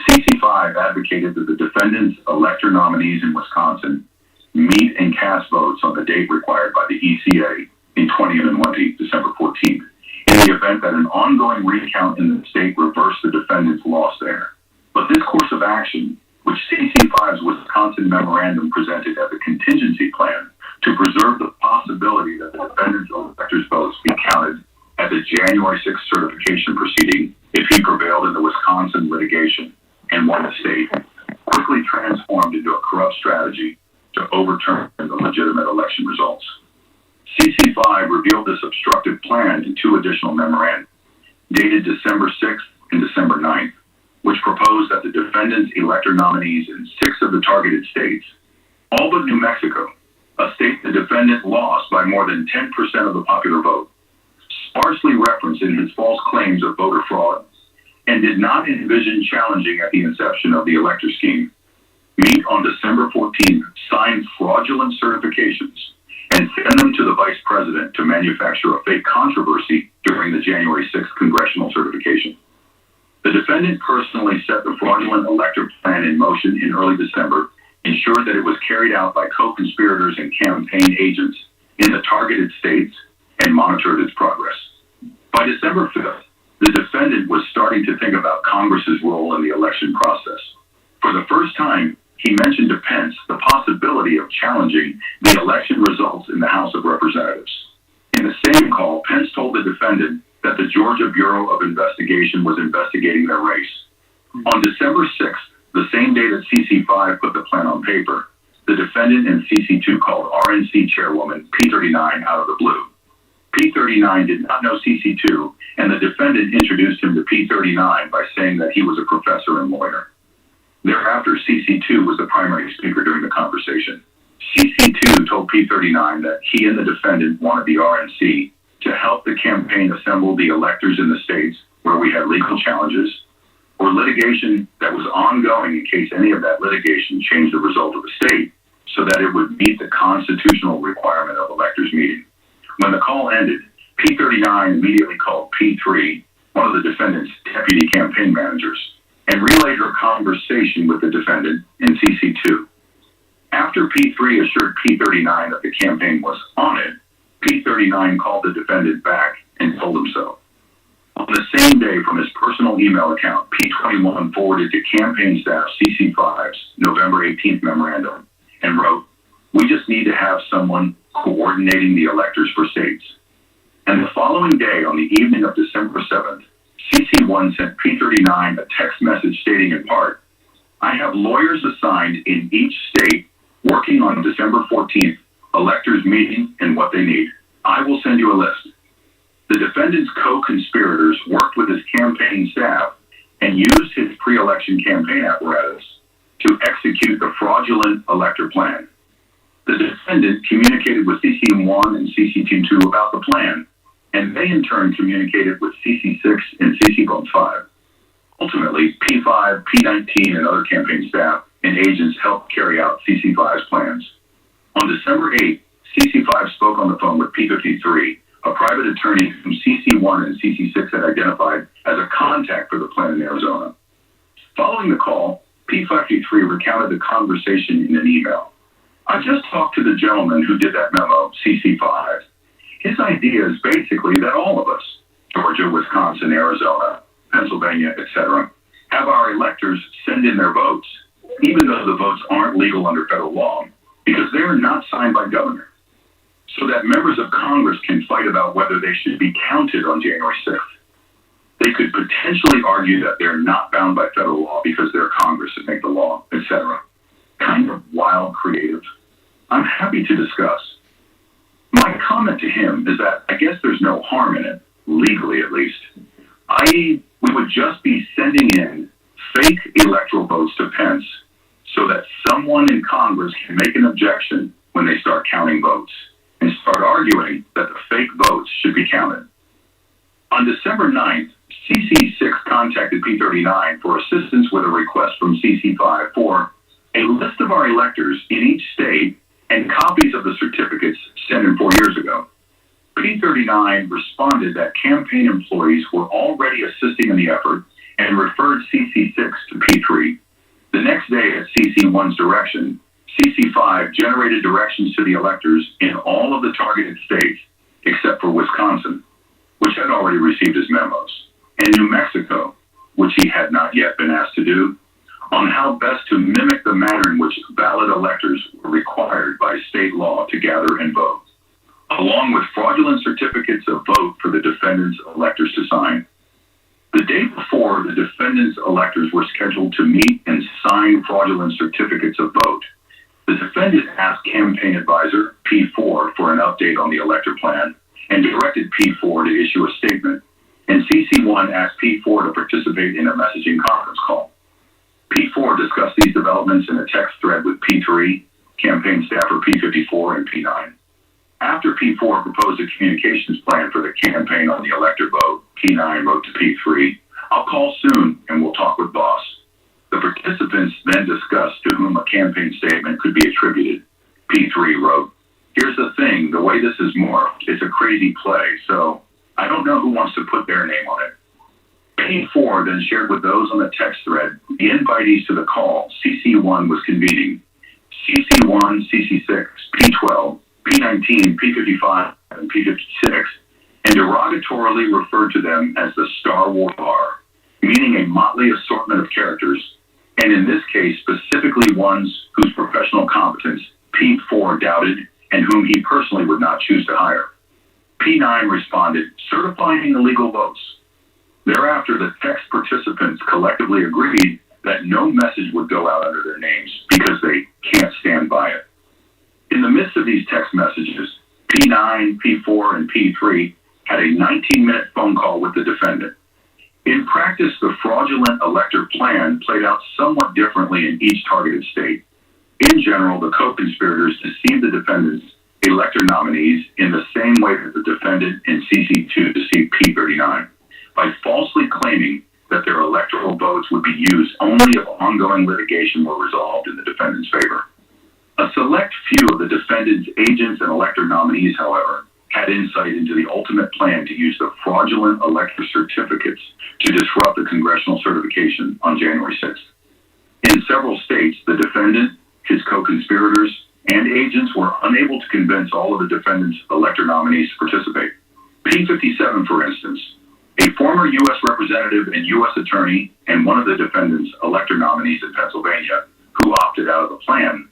CC5 advocated that the defendant's elector nominees in Wisconsin meet and cast votes on the date required by the ECA in 2020, December 14th, in the event that an ongoing recount in the state reversed the defendant's loss there. But this course of action, which CC5's Wisconsin memorandum presented as a contingency plan to preserve the possibility that the defendant's electors' votes be counted at the January 6th certification proceeding if he prevailed in the Wisconsin litigation and won the state, quickly transformed into a corrupt strategy to overturn the legitimate election results. CC5 revealed this obstructive plan in 2 additional memoranda, dated December 6th and December 9th, which proposed that the defendant's elector nominees in 6 of the targeted states, all but New Mexico, a state the defendant lost by more than 10% of the popular vote, sparsely referenced in his false claims of voter fraud, and did not envision challenging at the inception of the elector scheme, meet on December 14th, sign fraudulent certifications, and send them to the vice president to manufacture a fake controversy during the January 6th congressional certification. The defendant personally set the fraudulent elector plan in motion in early December, ensured that it was carried out by co-conspirators and campaign agents in the targeted states, and monitored its progress. By December 5th, the defendant was starting to think about Congress's role in the election process. For the first time, he mentioned to Pence the possibility of challenging the election results in the House of Representatives. In the same call, Pence told the defendant that the Georgia Bureau of Investigation was investigating their race. On December 6th, the same day that CC5 put the plan on paper, the defendant and CC2 called RNC chairwoman P39 out of the blue. P39 did not know CC2, and the defendant introduced him to P39 by saying that he was a professor and lawyer. Thereafter, CC2 was the primary speaker during the conversation. CC2 told P39 that he and the defendant wanted the RNC to help the campaign assemble the electors in the states where we had legal challenges or litigation that was ongoing in case any of that litigation changed the result of the state so that it would meet the constitutional requirement of electors meeting. When the call ended, P39 immediately called P3, one of the defendant's deputy campaign managers, and relayed her conversation with the defendant in CC2. After P3 assured P39 that the campaign was on it, P39 called the defendant back and told him so. On the same day, from his personal email account, P21 forwarded to campaign staff CC5's November 18th memorandum and wrote, "We just need to have someone coordinating the electors for states." And the following day, on the evening of December 7th, CC CC1 sent P39 a text message stating in part, I have lawyers assigned in each state working on December 14th, electors meeting and what they need. I will send you a list. The defendant's co-conspirators worked with his campaign staff and used his pre-election campaign apparatus to execute the fraudulent elector plan. The defendant communicated with CC1 and CC2 about the plan, and they in turn communicated with CC6 and CC5. Ultimately, P5, P19, and other campaign staff and agents helped carry out CC5's plans. On December 8th, CC5 spoke on the phone with P53, a private attorney whom CC1 and CC6 had identified as a contact for the plan in Arizona. Following the call, P53 recounted the conversation in an email. I just talked to the gentleman who did that memo, CC5. His idea is basically that all of us, Georgia, Wisconsin, Arizona, Pennsylvania, etc., have our electors send in their votes, even though the votes aren't legal under federal law, because they're not signed by governor, so that members of Congress can fight about whether they should be counted on January 6th. They could potentially argue that they're not bound by federal law because they're Congress that make the law, etc. Kind of wild creative. I'm happy to discuss. My comment to him is that I guess there's no harm in it, legally at least. I.e., we would just be sending in fake electoral votes to Pence so that someone in Congress can make an objection when they start counting votes and start arguing that the fake votes should be counted. On December 9th, CC6 contacted P39 for assistance with a request from CC5 for a list of our electors in each state and copies of the certificates sent in 4 years ago. P39 responded that campaign employees were already assisting in the effort and referred CC6 to P3. The next day, at CC1's direction, CC5 generated directions to the electors in all of the targeted states, except for Wisconsin, which had already received his memos, and New Mexico, which he had not yet been asked to do, on how best to mimic the manner in which valid electors were required by state law to gather and vote, along with fraudulent certificates of vote for the defendant's electors to sign. The day before, the defendant's electors were scheduled to meet and sign fraudulent certificates of vote. The defendant asked campaign advisor P4 for an update on the elector plan and directed P4 to issue a statement, and CC1 asked P4 to participate in a messaging conference call. P4 discussed these developments in a text thread with P3, campaign staffer P54, and P9. After P4 proposed a communications plan for the campaign on the elector vote, P9 wrote to P3, I'll call soon and we'll talk with boss. The participants then discussed to whom a campaign statement could be attributed. P3 wrote, here's the thing, the way this is morphed, it's a crazy play, so I don't know who wants to put their name on it. P4 then shared with those on the text thread the invitees to the call CC1 was convening. CC1, CC6, P12, P19, P55, and P56, and derogatorily referred to them as the Star Wars Bar, meaning a motley assortment of characters, and in this case specifically ones whose professional competence P4 doubted and whom he personally would not choose to hire. P9 responded, certifying illegal votes. Thereafter, the text participants collectively agreed that no message would go out under their names because they can't stand by it. In the midst of these text messages, P9, P4, and P3 had a 19-minute phone call with the defendant. In practice, the fraudulent elector plan played out somewhat differently in each targeted state. In general, the co-conspirators deceived the defendant's elector nominees in the same way that the defendant in CC2 deceived P39, by falsely claiming that their electoral votes would be used only if ongoing litigation were resolved in the defendant's favor. A select few of the defendant's agents and elector nominees, however, had insight into the ultimate plan to use the fraudulent elector certificates to disrupt the congressional certification on January 6th. In several states, the defendant, his co-conspirators, and agents were unable to convince all of the defendant's elector nominees to participate. P57, for instance, a former U.S. representative and U.S. attorney and one of the defendant's elector nominees in Pennsylvania, who opted out of the plan,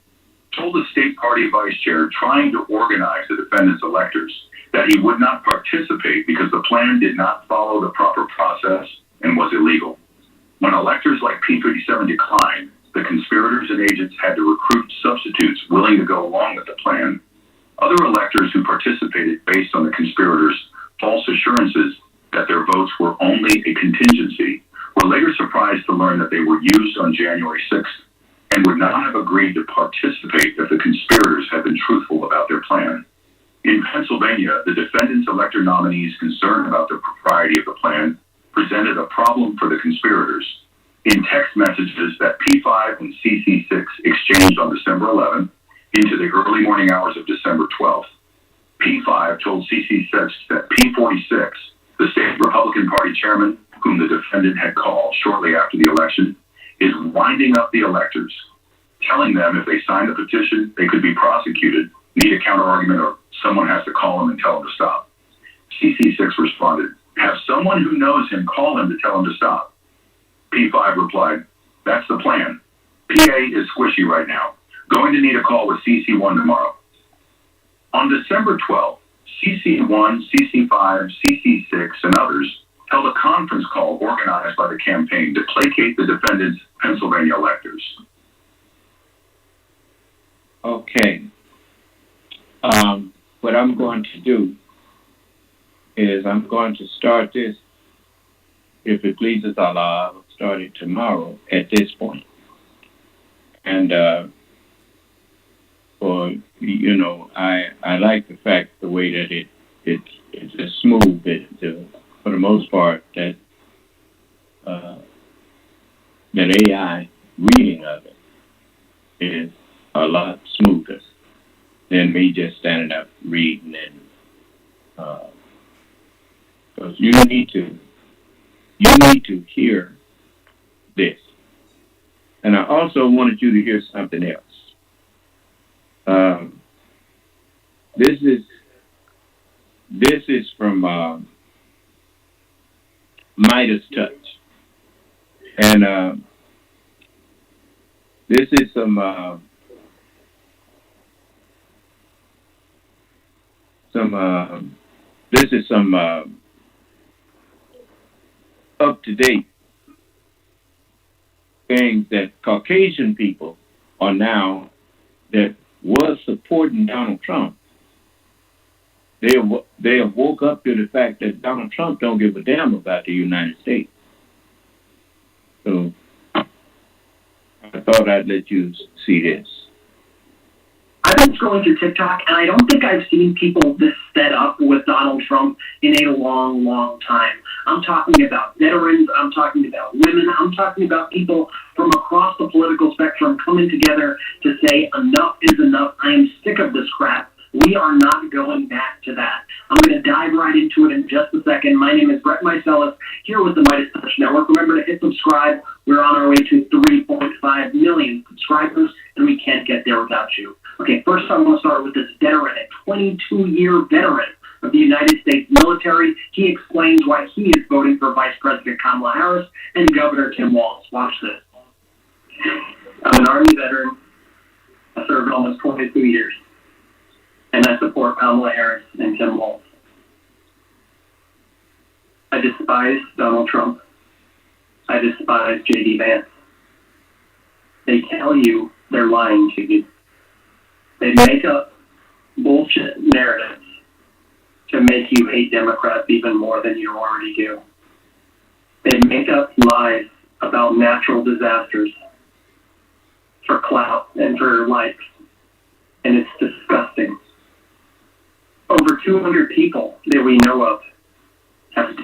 told the state party vice chair trying to organize the defendant's electors that he would not participate because the plan did not follow the proper process and was illegal. When electors like P37 declined, the conspirators and agents had to recruit substitutes willing to go along with the plan. Other electors who participated based on the conspirators' false assurances that their votes were only a contingency were later surprised to learn that they were used on January 6th and would not have agreed to participate if the conspirators had been truthful about their plan. In Pennsylvania, the defendants' elector nominees concerned about the propriety of the plan presented a problem for the conspirators. In text messages that P5 and CC6 exchanged on December 11th into the early morning hours of December 12th, P5 told CC6 that P46, the state Republican Party chairman, whom the defendant had called shortly after the election, is winding up the electors, telling them if they sign the petition, they could be prosecuted, need a counterargument, or someone has to call him and tell him to stop. CC6 responded, "Have someone who knows him call him to tell him to stop." P5 replied, "That's the plan. PA is squishy right now. Going to need a call with CC1 tomorrow." On December 12th, CC1, CC5, CC6, and others held a conference call organized by the campaign to placate the defendants' Pennsylvania electors. Okay. What I'm going to do is I'm going to start this. If it pleases Allah, I'll start it tomorrow at this point. And, I like the fact, the way that it's a smooth, for the most part, that AI reading of it is a lot smoother than me just standing up reading and because you need to hear this. And I also wanted you to hear something else. This is from Midas Touch. And this is some up-to-date things that Caucasian people are now that was supporting Donald Trump. They have woke up to the fact that Donald Trump don't give a damn about the United States. So I thought I'd let you see this. I've been scrolling through TikTok, and I don't think I've seen people this fed up with Donald Trump in a long, long time. I'm talking about veterans, I'm talking about women, I'm talking about people from across the political spectrum coming together to say enough is enough. I am sick of this crap. We are not going back to that. I'm going to dive right into it in just a second. My name is Brett Mycelis, here with the Midas Touch Network. Remember to hit subscribe. We're on our way to 3.5 million subscribers, and we can't get there without you. Okay, first I want to start with this veteran, a 22-year veteran of the United States military. He explains why he is voting for Vice President Kamala Harris and Governor Tim Walz. Watch this. I'm an Army veteran. I served almost 22 years. And I support Kamala Harris and Tim Walz. I despise Donald Trump. I despise J.D. Vance. They tell you they're lying to you. They make up bullshit narratives to make you hate Democrats even more than you already do. They make up lies about natural disasters for clout and for likes. And it's disgusting. Over 200 people that we know of have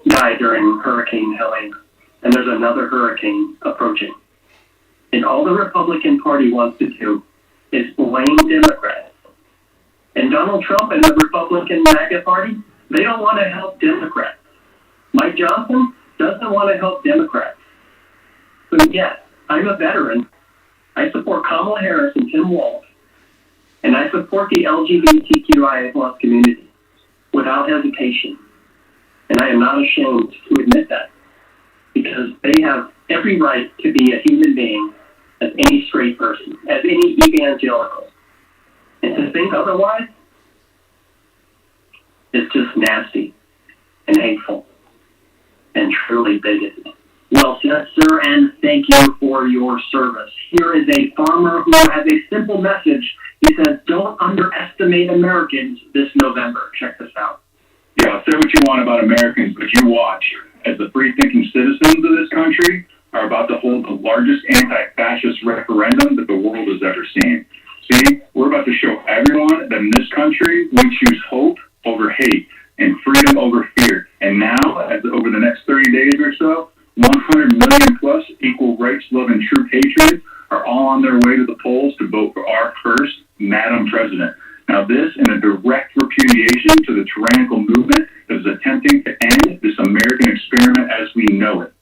died during Hurricane Helene, and there's another hurricane approaching. And all the Republican Party wants to do is blame Democrats. And Donald Trump and the Republican MAGA Party, they don't want to help Democrats. Mike Johnson doesn't want to help Democrats. So yes, I'm a veteran. I support Kamala Harris and Tim Walz. And I support the LGBTQIA+ community without hesitation. And I am not ashamed to admit that, because they have every right to be a human being as any straight person, as any evangelical. And to think otherwise is just nasty and hateful and truly bigoted. Well said, sir, and thank you for your service. Here is a farmer who has a simple message. He says, don't underestimate Americans this November. Check this out. Yeah, say what you want about Americans, but you watch as the free-thinking citizens of this country are about to hold the largest anti-fascist referendum that the world has ever seen. See, we're about to show everyone that in this country, we choose hope over hate and freedom over fear. And now, as over the next 30 days or so, 100 million plus equal rights, love, and true patriots are all on their way to the polls to vote for our first Madam President. Now this in a direct repudiation to the tyrannical movement that is attempting to end this American experiment as we know it.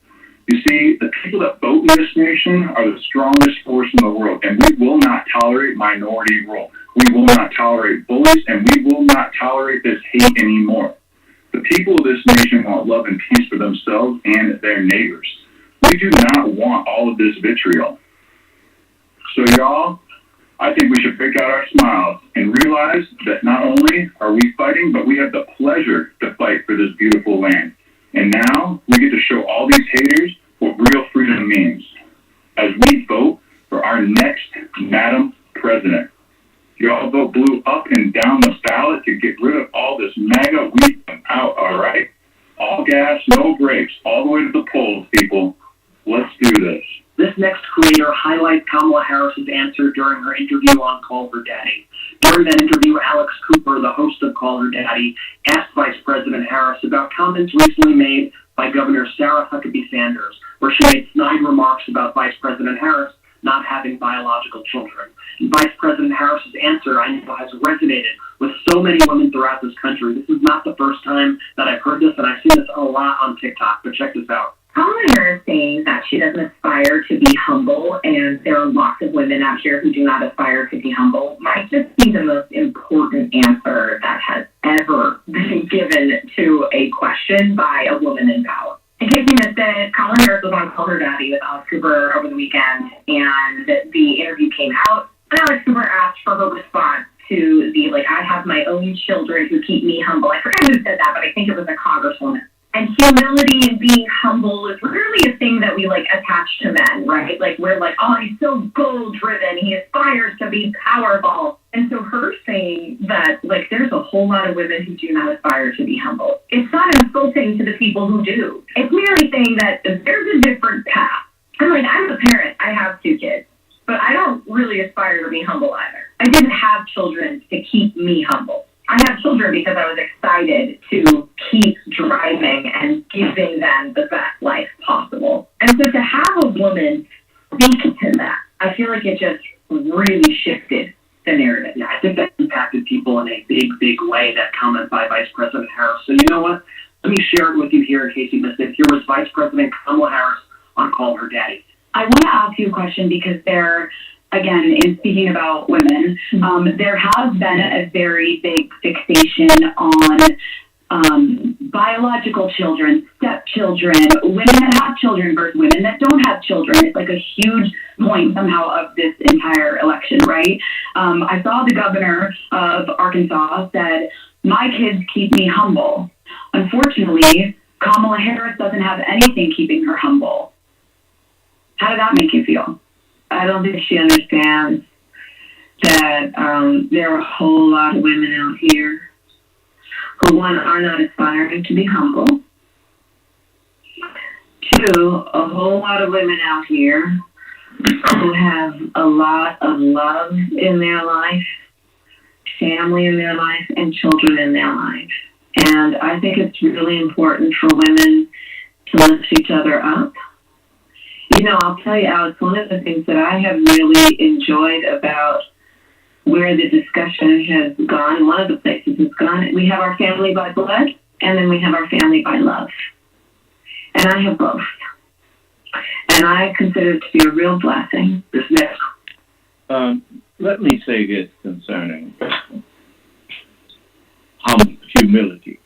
You see, the people that vote in this nation are the strongest force in the world, and we will not tolerate minority rule. We will not tolerate bullies, and we will not tolerate this hate anymore. The people of this nation want love and peace for themselves and their neighbors. We do not want all of this vitriol. So y'all, I think we should pick out our smiles and realize that not only are we fighting, but we have the pleasure to fight for this beautiful land. And now we get to show all these haters what real freedom means as we vote for our next Madam President. Y'all vote blue up and down the ballot to get rid of all this MAGA weed out, all right? All gas, no brakes, all the way to the polls, people. Let's do this. This next creator highlights Kamala Harris's answer during her interview on Call Her Daddy. During that interview, Alex Cooper, the host of Call Her Daddy, asked Vice President Harris about comments recently made by Governor Sarah Huckabee Sanders, where she made snide remarks about Vice President Harris not having biological children. And Vice President Harris's answer, I know, has resonated with so many women throughout this country. This is not the first time that I've heard this, and I've seen this a lot on TikTok, but check this out. Kamala Harris saying that she doesn't aspire to be humble, and there are lots of women out here who do not aspire to be humble, might just be the most important answer that has ever been given to a question by a woman in power. In case you missed it, Kamala Harris was on Call Her Daddy with Alex Cooper over the weekend, and the interview came out, and Alex Cooper asked for her response to the, I have my own children who keep me humble. I forget who said that, but I think it was a congresswoman. And humility and being humble is really a thing that we attach to men, right? We're oh, he's so goal-driven. He aspires to be powerful. And so her saying that, there's a whole lot of women who do not aspire to be humble. It's not insulting to the people who do. It's merely saying that there's a different path. I'm a parent. I have 2 kids. But I don't really aspire to be humble either. I didn't have children to keep me humble. I have children because I was excited to keep driving and giving them the best life possible. And so to have a woman speak to that, I feel like it just really shifted the narrative. Yeah, I think that impacted people in a big, big way, that comment by Vice President Harris. So you know what? Let me share it with you here in case you missed it. Here was Vice President Kamala Harris on Call Her Daddy. I want to ask you a question because again, in speaking about women, there has been a very big fixation on biological children, stepchildren, women that have children versus women that don't have children. It's a huge point somehow of this entire election, right? I saw the governor of Arkansas said, my kids keep me humble. Unfortunately, Kamala Harris doesn't have anything keeping her humble. How did that make you feel? I don't think she understands that there are a whole lot of women out here who, one, are not aspiring to be humble. 2, a whole lot of women out here who have a lot of love in their life, family in their life, and children in their life. And I think it's really important for women to lift each other up. I'll tell you, Alex, one of the things that I have really enjoyed about where the discussion has gone, one of the places it's gone, we have our family by blood, and then we have our family by love. And I have both. And I consider it to be a real blessing. This next. Let me say this concerning humility.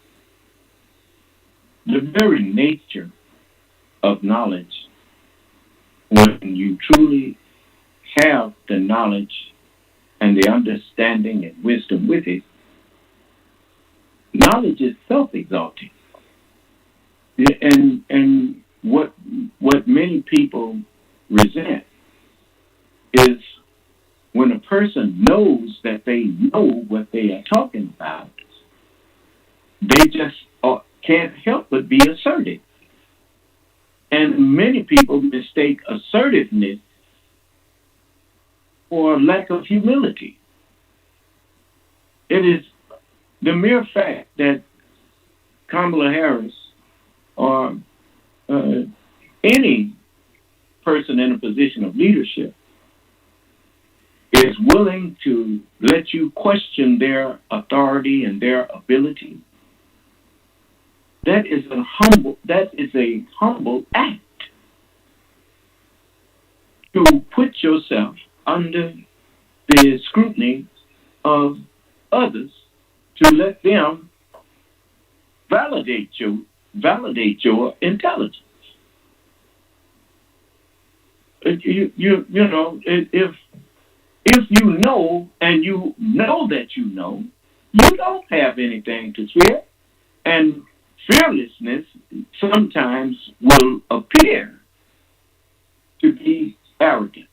The very nature of knowledge, when you truly have the knowledge and the understanding and wisdom with it, knowledge is self-exalting. And what many people resent is when a person knows that they know what they are talking about, they just can't help but be assertive. And many people mistake assertiveness for a lack of humility. It is the mere fact that Kamala Harris or any person in a position of leadership is willing to let you question their authority and their ability. That is a humble act to put yourself under the scrutiny of others, to let them validate your intelligence. You know, if you know and you know that you know, you don't have anything to fear. And fearlessness sometimes will appear to be arrogance.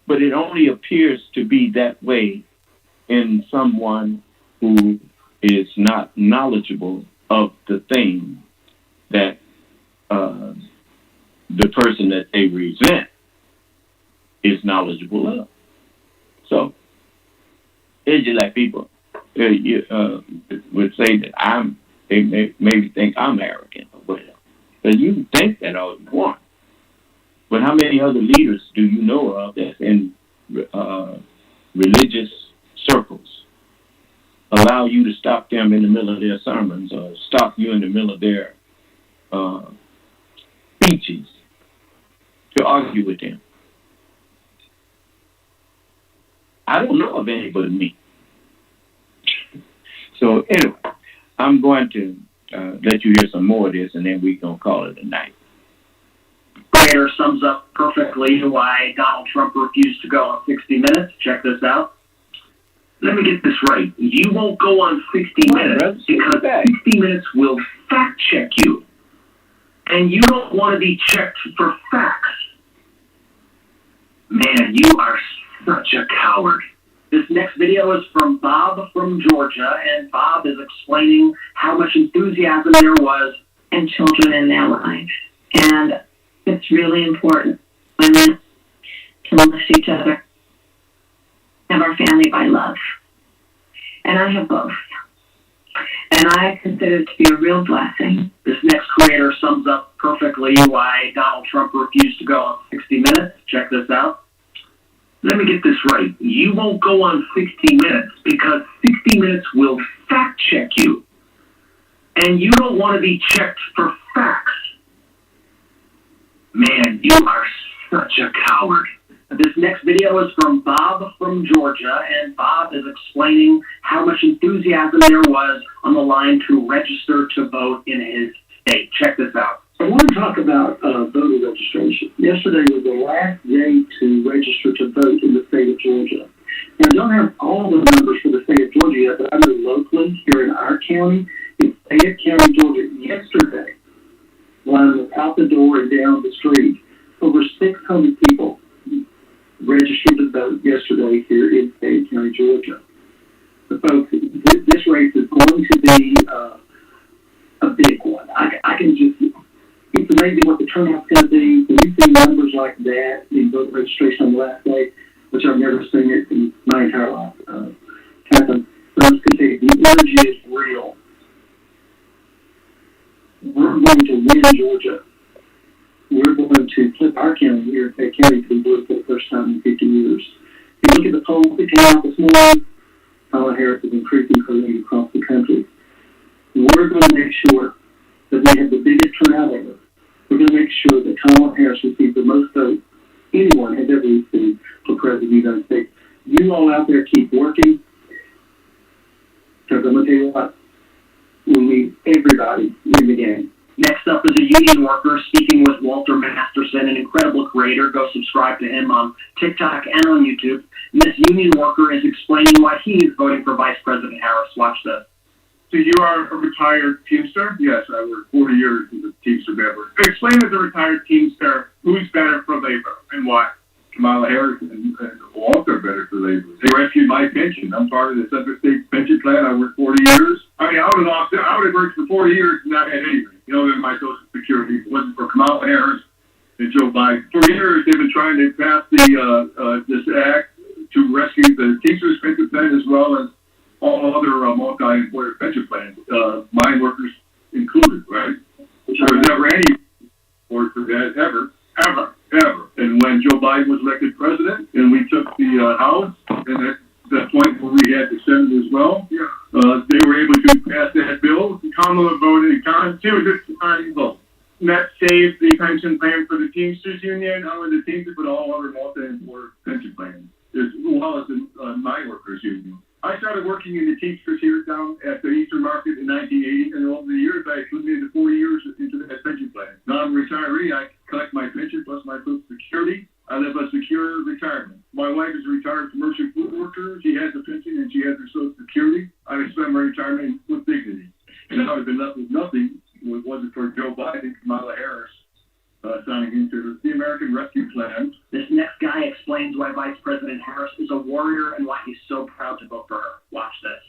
But it only appears to be that way in someone who is not knowledgeable of the thing that the person that they resent is knowledgeable of. So, it's just like people would say that they maybe think I'm arrogant or whatever. But you can think that all you want. But how many other leaders do you know of that's in religious circles allow you to stop them in the middle of their sermons or stop you in the middle of their speeches to argue with them? I don't know of any but me. So anyway, I'm going to let you hear some more of this, and then we're going to call it a night. Creator sums up perfectly why Donald Trump refused to go on 60 Minutes. Check this out. Let me get this right. You won't go on 60 Minutes because 60 Minutes will fact check you. And you don't want to be checked for facts. Man, you are such a coward. This next video is from Bob from Georgia, and Bob is explaining how much enthusiasm there was in children in their life. And it's really important, women, to lift each other, have our family by love. And I have both. And I consider it to be a real blessing. This next creator sums up perfectly why Donald Trump refused to go on 60 Minutes. Check this out. Let me get this right. You won't go on 60 Minutes because 60 Minutes will fact check you. And you don't want to be checked for facts. Man, you are such a coward. This next video is from Bob from Georgia, and Bob is explaining how much enthusiasm there was on the line to register to vote in his state. Check this out. I want to talk about voter registration. Yesterday was the last day to register to vote in the state of Georgia. Now, I don't have all the numbers for the state of Georgia yet, but I know locally here in our county, in Fayette County, Georgia, yesterday, line was out the door and down the street. Over 600 people registered to vote yesterday here in Fayette County, Georgia. The folks, this race is going to be a big one. I can just, it's amazing what the turnout's going to be. When you see numbers like that in voter registration on the last day, which I've never seen it in my entire life happen, those can take, the energy is real. We're going to win Georgia. We're going to flip our county here in Fayette County to be blue for the first time in 50 years. If you look at the polls that came out this morning, Kamala Harris is increasing her lead across the country. We're going to make sure that we have the biggest turnout ever. We're going to make sure that Kamala Harris receives the most votes anyone has ever received for President of the United States. You all out there keep working, because I'm going to tell you what, we need everybody in the game. Next up is a union worker speaking with Walter Masterson, an incredible creator. Go subscribe to him on TikTok and on YouTube. And this union worker is explaining why he is voting for Vice President Harris. Watch this. So you are a retired Teamster? Yes, I worked 40 ever. Explain to the retired Teamster who's better for labor and why. Kamala Harris and Walter are better for labor. They rescued my pension. I'm part of the Central State Pension Plan. I worked 40 years. I mean, I would have worked for 40 years and not had anything. You know, my Social Security. If it wasn't for Kamala Harris and Joe Biden. For years, they've been trying to pass this act to rescue the Teamsters Pension Plan as well as all other multi-employer pension plans, mine workers included, right? There was never any support for that, ever. And when Joe Biden was elected president and we took the House, and at that point where we had the Senate as well, they were able to pass that bill. Kamala voted against it. It was just a tiny vote. And that saved the pension plan for the Teamsters Union, not only the Teamsters, but all other multi-employer pension plans, as well as the mine workers union. I started working in the Teamsters here down at the Eastern Market in 1980, and over the years, I accumulated 4 years into that pension plan. Now I'm a retiree. I collect my pension plus my Social Security. I live a secure retirement. My wife is a retired commercial food worker. She has a pension and she has her Social Security. I spend my retirement with dignity. And I would have been left with nothing if it wasn't for Joe Biden and Kamala Harris signing into the American Rescue Plan. This next guy explains why Vice President Harris is a warrior and why he's so proud to vote for her. Watch this.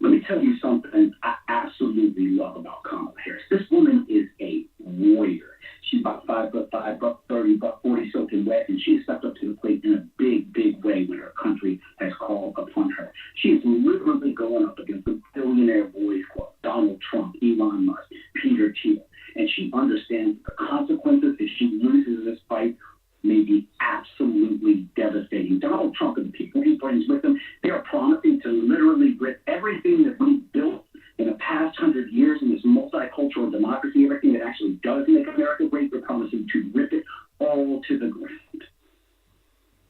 Let me tell you something I absolutely love about Kamala Harris. This woman is a warrior. She's about 5'5", $130, $140 soaking wet, and she has stepped up to the plate in a big, big way when her country has called upon her. She is literally going up against the billionaire boys club, Donald Trump, Elon Musk, Peter Thiel, and she understands the consequences if she loses this fight may be absolutely devastating. Donald Trump and the people he brings with him, they are promising to literally rip everything that we built in the past 100 years in this multicultural democracy, everything that actually does make America great, they're promising to rip it all to the ground.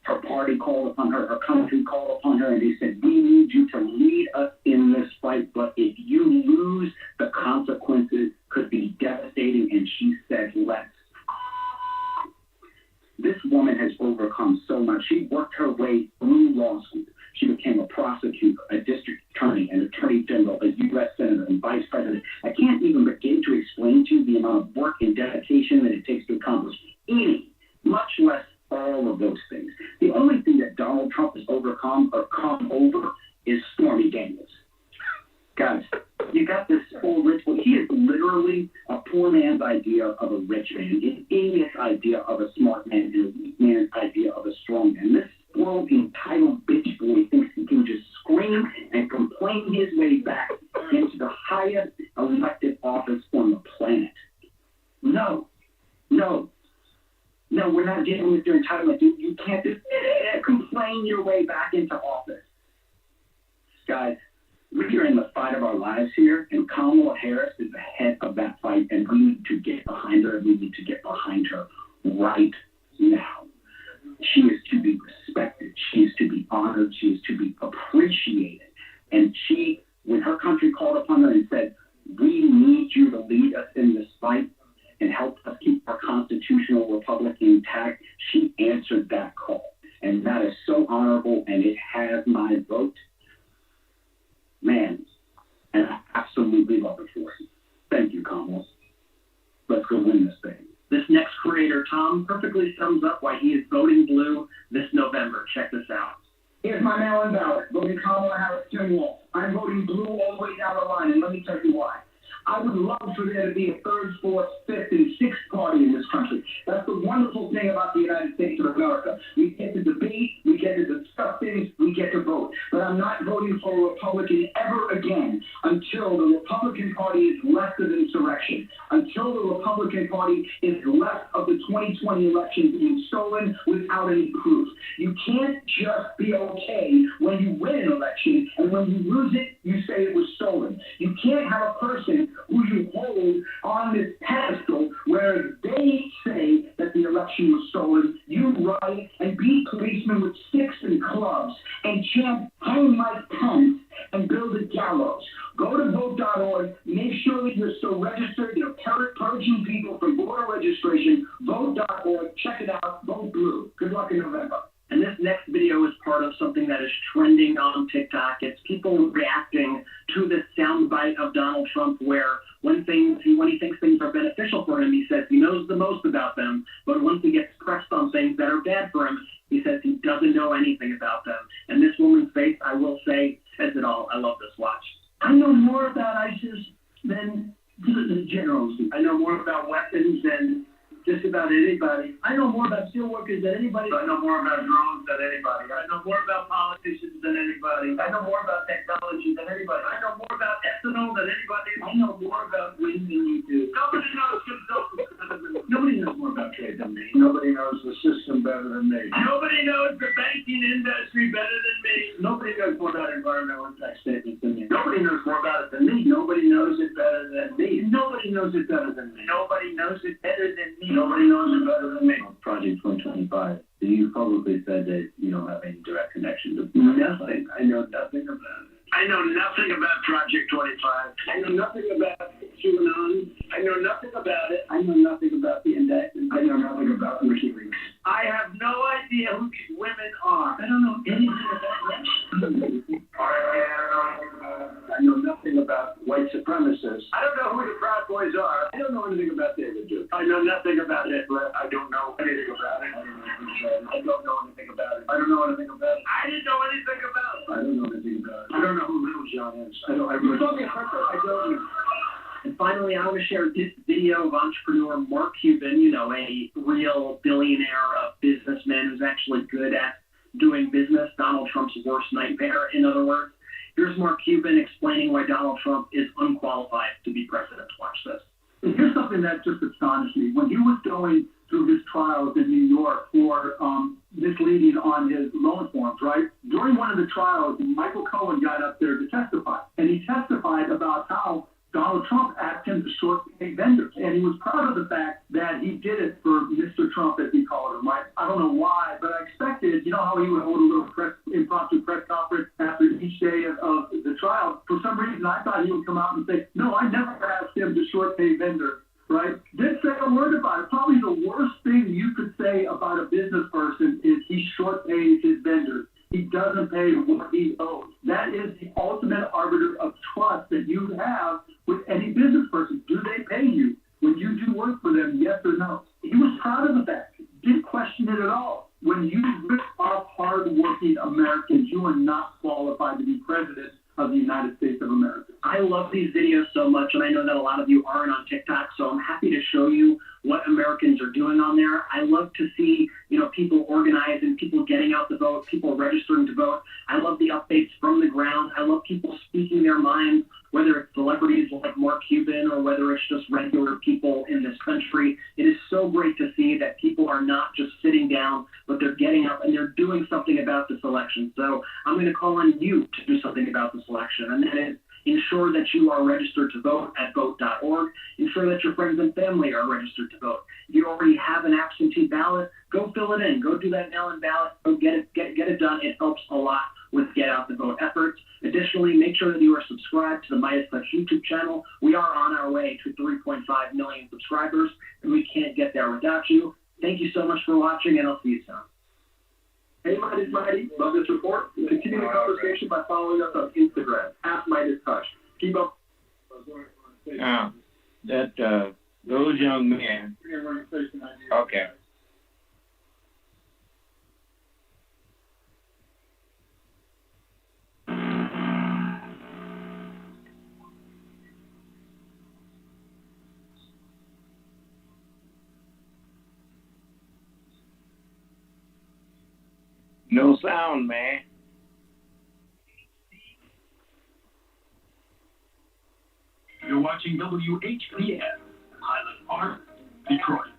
Her party called upon her, her country called upon her, and they said, we need you to lead us in this fight, but if you lose, the consequences could be devastating, and she said, let's. This woman has overcome so much. She worked her way through law school. She became a prosecutor, a district attorney, an attorney general, a U.S. senator, and vice president. I can't even begin to explain to you the amount of work and dedication that it takes to accomplish any, much less all of those things. The only thing that Donald Trump has overcome or come over is Stormy Daniels. Guys, you got this whole rich boy. He is literally a poor man's idea of a rich man, an idiot's idea of a smart man, and a weak man's idea of a strong man. This spoiled, entitled bitch boy thinks he can just scream and complain his way back into the highest elected office on the planet. No, we're not dealing with your entitlement. You can't just complain your way back into office. Guys, we are in the fight of our lives here, and Kamala Harris is the head of that fight, and we need to get behind her. We need to get behind her right now. She is to be respected. She is to be honored. She is to be appreciated. And she, when her country called upon her and said, we need you to lead us in this fight and help us keep our constitutional republic intact, she answered that call. And that is so honorable, and it has my vote. Man, and I absolutely love it for you. Thank you, Kamala. Let's go win this thing. This next creator, Tom, perfectly sums up why he is voting blue this November. Check this out. Here's my mail-in ballot, voting Kamala Harris Stonewall. I'm voting blue all the way down the line, and let me tell you why. I would love for there to be a third, fourth, fifth, and sixth party in this country. That's the wonderful thing about the United States of America. We get to debate, we get to discuss things, we get to vote. But I'm not voting for a Republican ever again until the Republican Party is left of insurrection, until the Republican Party is left of the 2020 election being stolen without any proof. You can't just be okay when you win an election, and when you lose it, you say it was stolen. You can't have a person who you hold on this pedestal where they say that the election was stolen. You ride and beat policemen with sticks and clubs and chant hang Mike Pence and build a gallows. Go to vote.org. Make sure that you're still registered. They're purging people from voter registration. Vote.org. Check it out. Vote blue. Good luck in November. And this next video is part of something that is trending on TikTok. It's people reacting to this soundbite of Donald Trump where when he thinks things are beneficial the most about them, but once he gets pressed on things that are bad for him, he says he doesn't know anything about them. And this woman's face, I will say, says it all. I love this watch. I know more about ISIS than the generals do. I know more about weapons than just about anybody. I know more about steelworkers than anybody. I know more about drones than anybody. I know more about politicians than anybody. I know more about technology than anybody. I know more about ethanol than anybody. I know more about wind than you do. Nobody knows themselves better than me. Nobody knows more about trade than me. Nobody knows the system better than me. Nobody knows the banking industry better than me. Nobody knows more about environmental impact statements than me. Nobody knows more about it than me. Nobody knows it better than me. Nobody knows it better than me. Nobody knows it better than me. Nobody knows it better than me. Project 2025. You probably said that you don't have any direct connection to Nothing. I know nothing about it. I know nothing about Project 25. I know nothing about QAnon. I know nothing about it. I know nothing about the indictment. I know nothing about WikiLeaks. I have no idea who these women are. I don't know anything about them. I know nothing about white supremacists. I don't know who the Proud Boys are. I don't know anything about David Duke. I know nothing about Hitler. I don't know anything about it. I don't know anything about it. I don't know anything about it. I didn't know anything about it. I don't know anything about it. I don't know who Little John is. I really don't. I don't know. And finally, I want to share this video of entrepreneur Mark Cuban, a real billionaire, a businessman who's actually good at doing business, Donald Trump's worst nightmare, in other words. Here's Mark Cuban explaining why Donald Trump is unqualified to be president. Watch this. Here's something that just astonished me. When he was going through his trials in New York for misleading on his loan forms, right? During one of the trials, Michael Cohen got up there to testify, and he testified about how Donald Trump asked him to short pay vendors, and he was proud of the fact that he did it for Mr. Trump, as he called him, right? I don't know why, but I expected, how he would hold a little impromptu press conference after each day of the trial. For some reason, I thought he would come out and say, no, I never asked him to short pay vendors, right? Didn't say a word about it. Probably the worst thing you could say about a business person is he short pays his vendors. He doesn't pay what he owes. That is the ultimate arbiter of trust that you have with any business person. Do they pay you when you do work for them, yes or no? He was proud of the fact. Didn't question it at all. When you rip off hard-working Americans, you are not qualified to be president of the United States of America. I love these videos so much, and I know that a lot of you aren't on TikTok, so I'm happy to show you what Americans are doing on there. I love to see, people organizing, people getting out to vote, people registering to vote. I love the updates from the ground. I love people speaking their minds, whether it's celebrities like Mark Cuban or whether it's just regular people in this country. It is so great to see that people are not just sitting down, but they're getting up and they're doing something about this election. So I'm going to call on you to do something about this election, and that is ensure that you are registered to vote at vote.org. Ensure that your friends and family are registered to vote. If you already have an absentee ballot, go fill it in. Go do that mail-in ballot. Go get it done. It helps a lot with Get Out the Vote efforts. Additionally, make sure that you are subscribed to the Midas Touch YouTube channel. We are on our way to 3.5 million subscribers, and we can't get there without you. Thank you so much for watching, and I'll see you soon. Hey, Midas Mighty, love this report. Continue the conversation by following us on Instagram, @MidasTouch. Keep up. Now, those young men. Okay. No sound, man. You're watching WHPN, Highland Park, Detroit.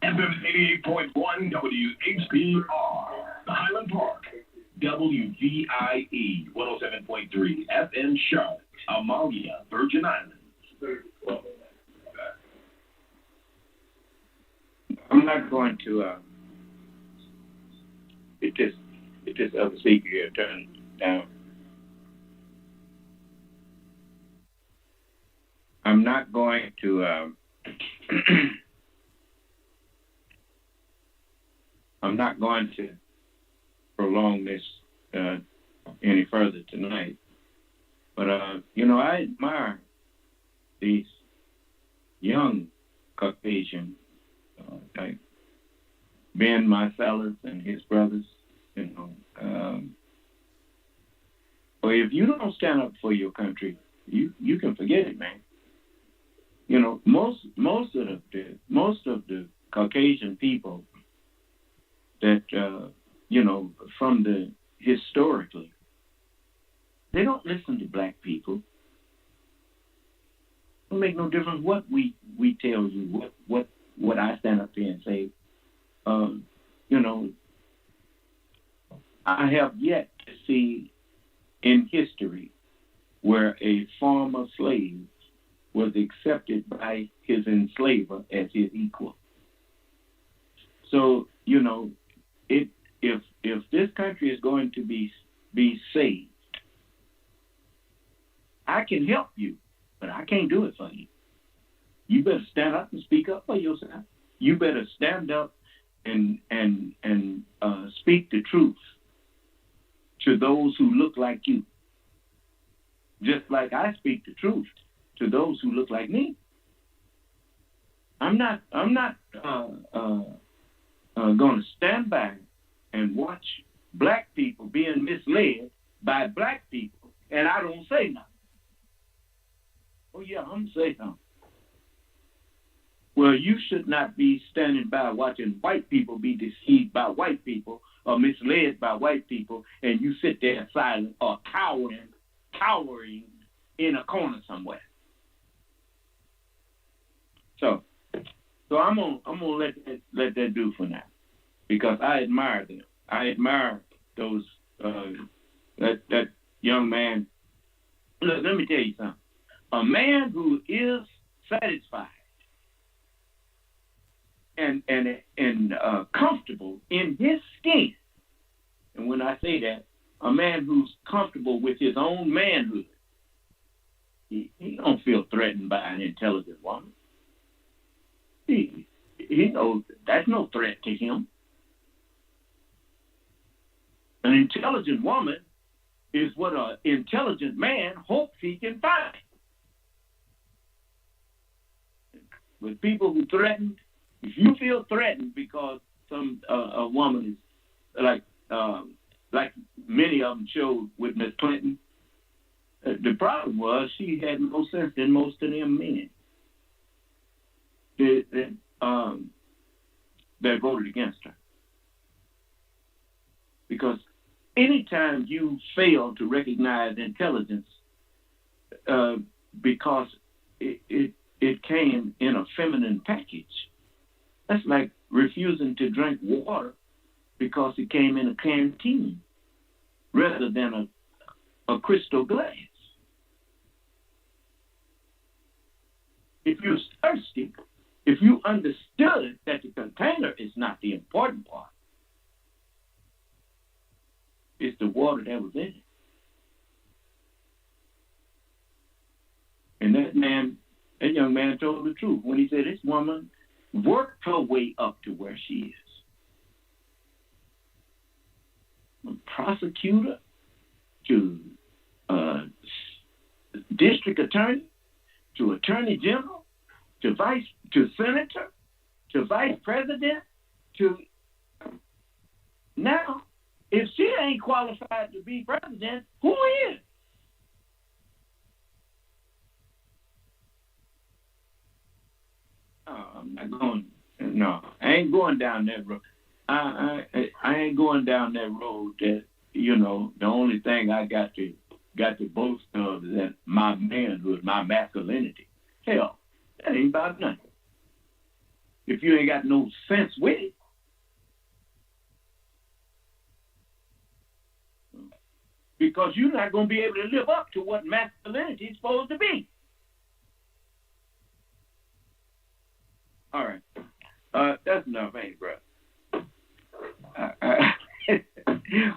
FM 88.1 WHPR, Highland Park. WVIE 107.3 FM Charlotte, Amalia, Virgin Islands. I'm not going to get this other speaker here turned down. I'm not going to I'm not going to prolong this any further tonight. But, I admire these young Caucasian, like Ben Marcellus and his brothers, Well, if you don't stand up for your country, you can forget it, man. Most of the Caucasian people that from the historically, they don't listen to black people. It don't make no difference what we tell you, what I stand up here and say. I have yet to see in history where a former slave was accepted by his enslaver as his equal. So, if this country is going to be saved, I can help you, but I can't do it for you. You better stand up and speak up for yourself. You better stand up and speak the truth to those who look like you, just like I speak the truth to those who look like me. I'm not going to stand back and watch black people being misled by black people, and I don't say nothing. Oh yeah, I'm going to say something. Well, you should not be standing by watching white people be deceived by white people or misled by white people, and you sit there silent or cowering in a corner somewhere. So I'm gonna let that do for now, because I admire them. I admire those that young man. Look, let me tell you something. A man who is satisfied and comfortable in his skin, and when I say that, a man who's comfortable with his own manhood, he don't feel threatened by an intelligent woman. He knows that's no threat to him. An intelligent woman is what an intelligent man hopes he can find. With people who threaten, if you feel threatened because a woman is like many of them showed with Miss Clinton, the problem was she had more sense than most of them men that voted against her. Because anytime you fail to recognize intelligence because it came in a feminine package, that's like refusing to drink water because it came in a canteen rather than a crystal glass. If you're thirsty, if you understood that the container is not the important part, it's the water that was in it. And that young man told the truth when he said this woman worked her way up to where she is. From prosecutor to district attorney to attorney general to senator to vice president to now, if she ain't qualified to be president, who is? I'm not going. No, I ain't going down that road. I ain't going down that road. That the only thing I got to boast of is that my manhood, my masculinity. Hell, that ain't about nothing. If you ain't got no sense with it. Because you're not going to be able to live up to what masculinity is supposed to be. All right. That's enough, ain't it, bro?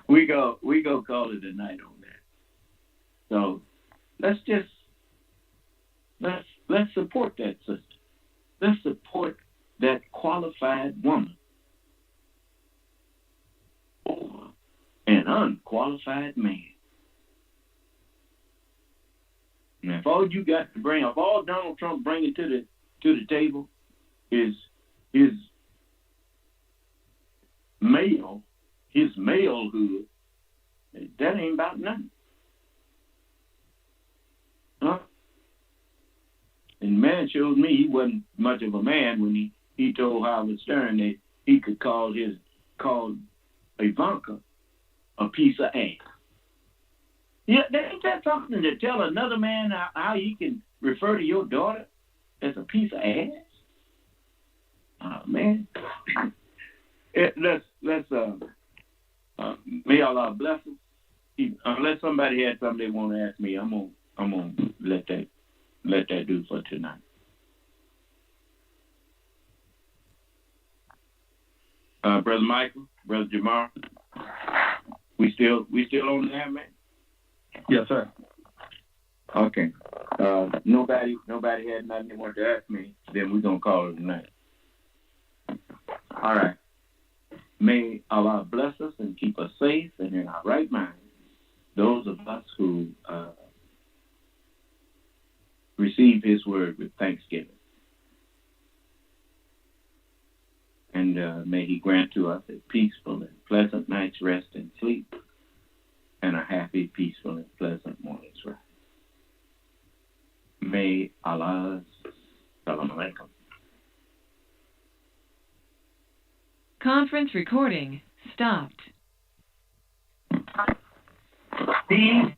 We go call it a night on that. So let's support that sister. Let's support that qualified woman over an unqualified man. And if all you got to bring, if all Donald Trump bringing to the table is his malehood, that ain't about nothing. Huh? And man showed me he wasn't much of a man when he told Howard Stern that he could call Ivanka a piece of ass. Yeah, ain't that something to tell another man how he can refer to your daughter as a piece of ass? Oh man. Let's may Allah bless us. Unless somebody had something they want to ask me, I'm gonna let that do for tonight. Brother Michael, Brother Jamar, we still on there, man? Yes, sir. Okay. Nobody had nothing they wanted to ask me. Then we're gonna call it tonight. All right. May Allah bless us and keep us safe and in our right mind. Those of us who receive His word with thanksgiving. And may He grant to us a peaceful and pleasant night's rest and sleep, and a happy, peaceful, and pleasant morning's rise. May Allah's Salam Alaikum. Conference recording stopped. See?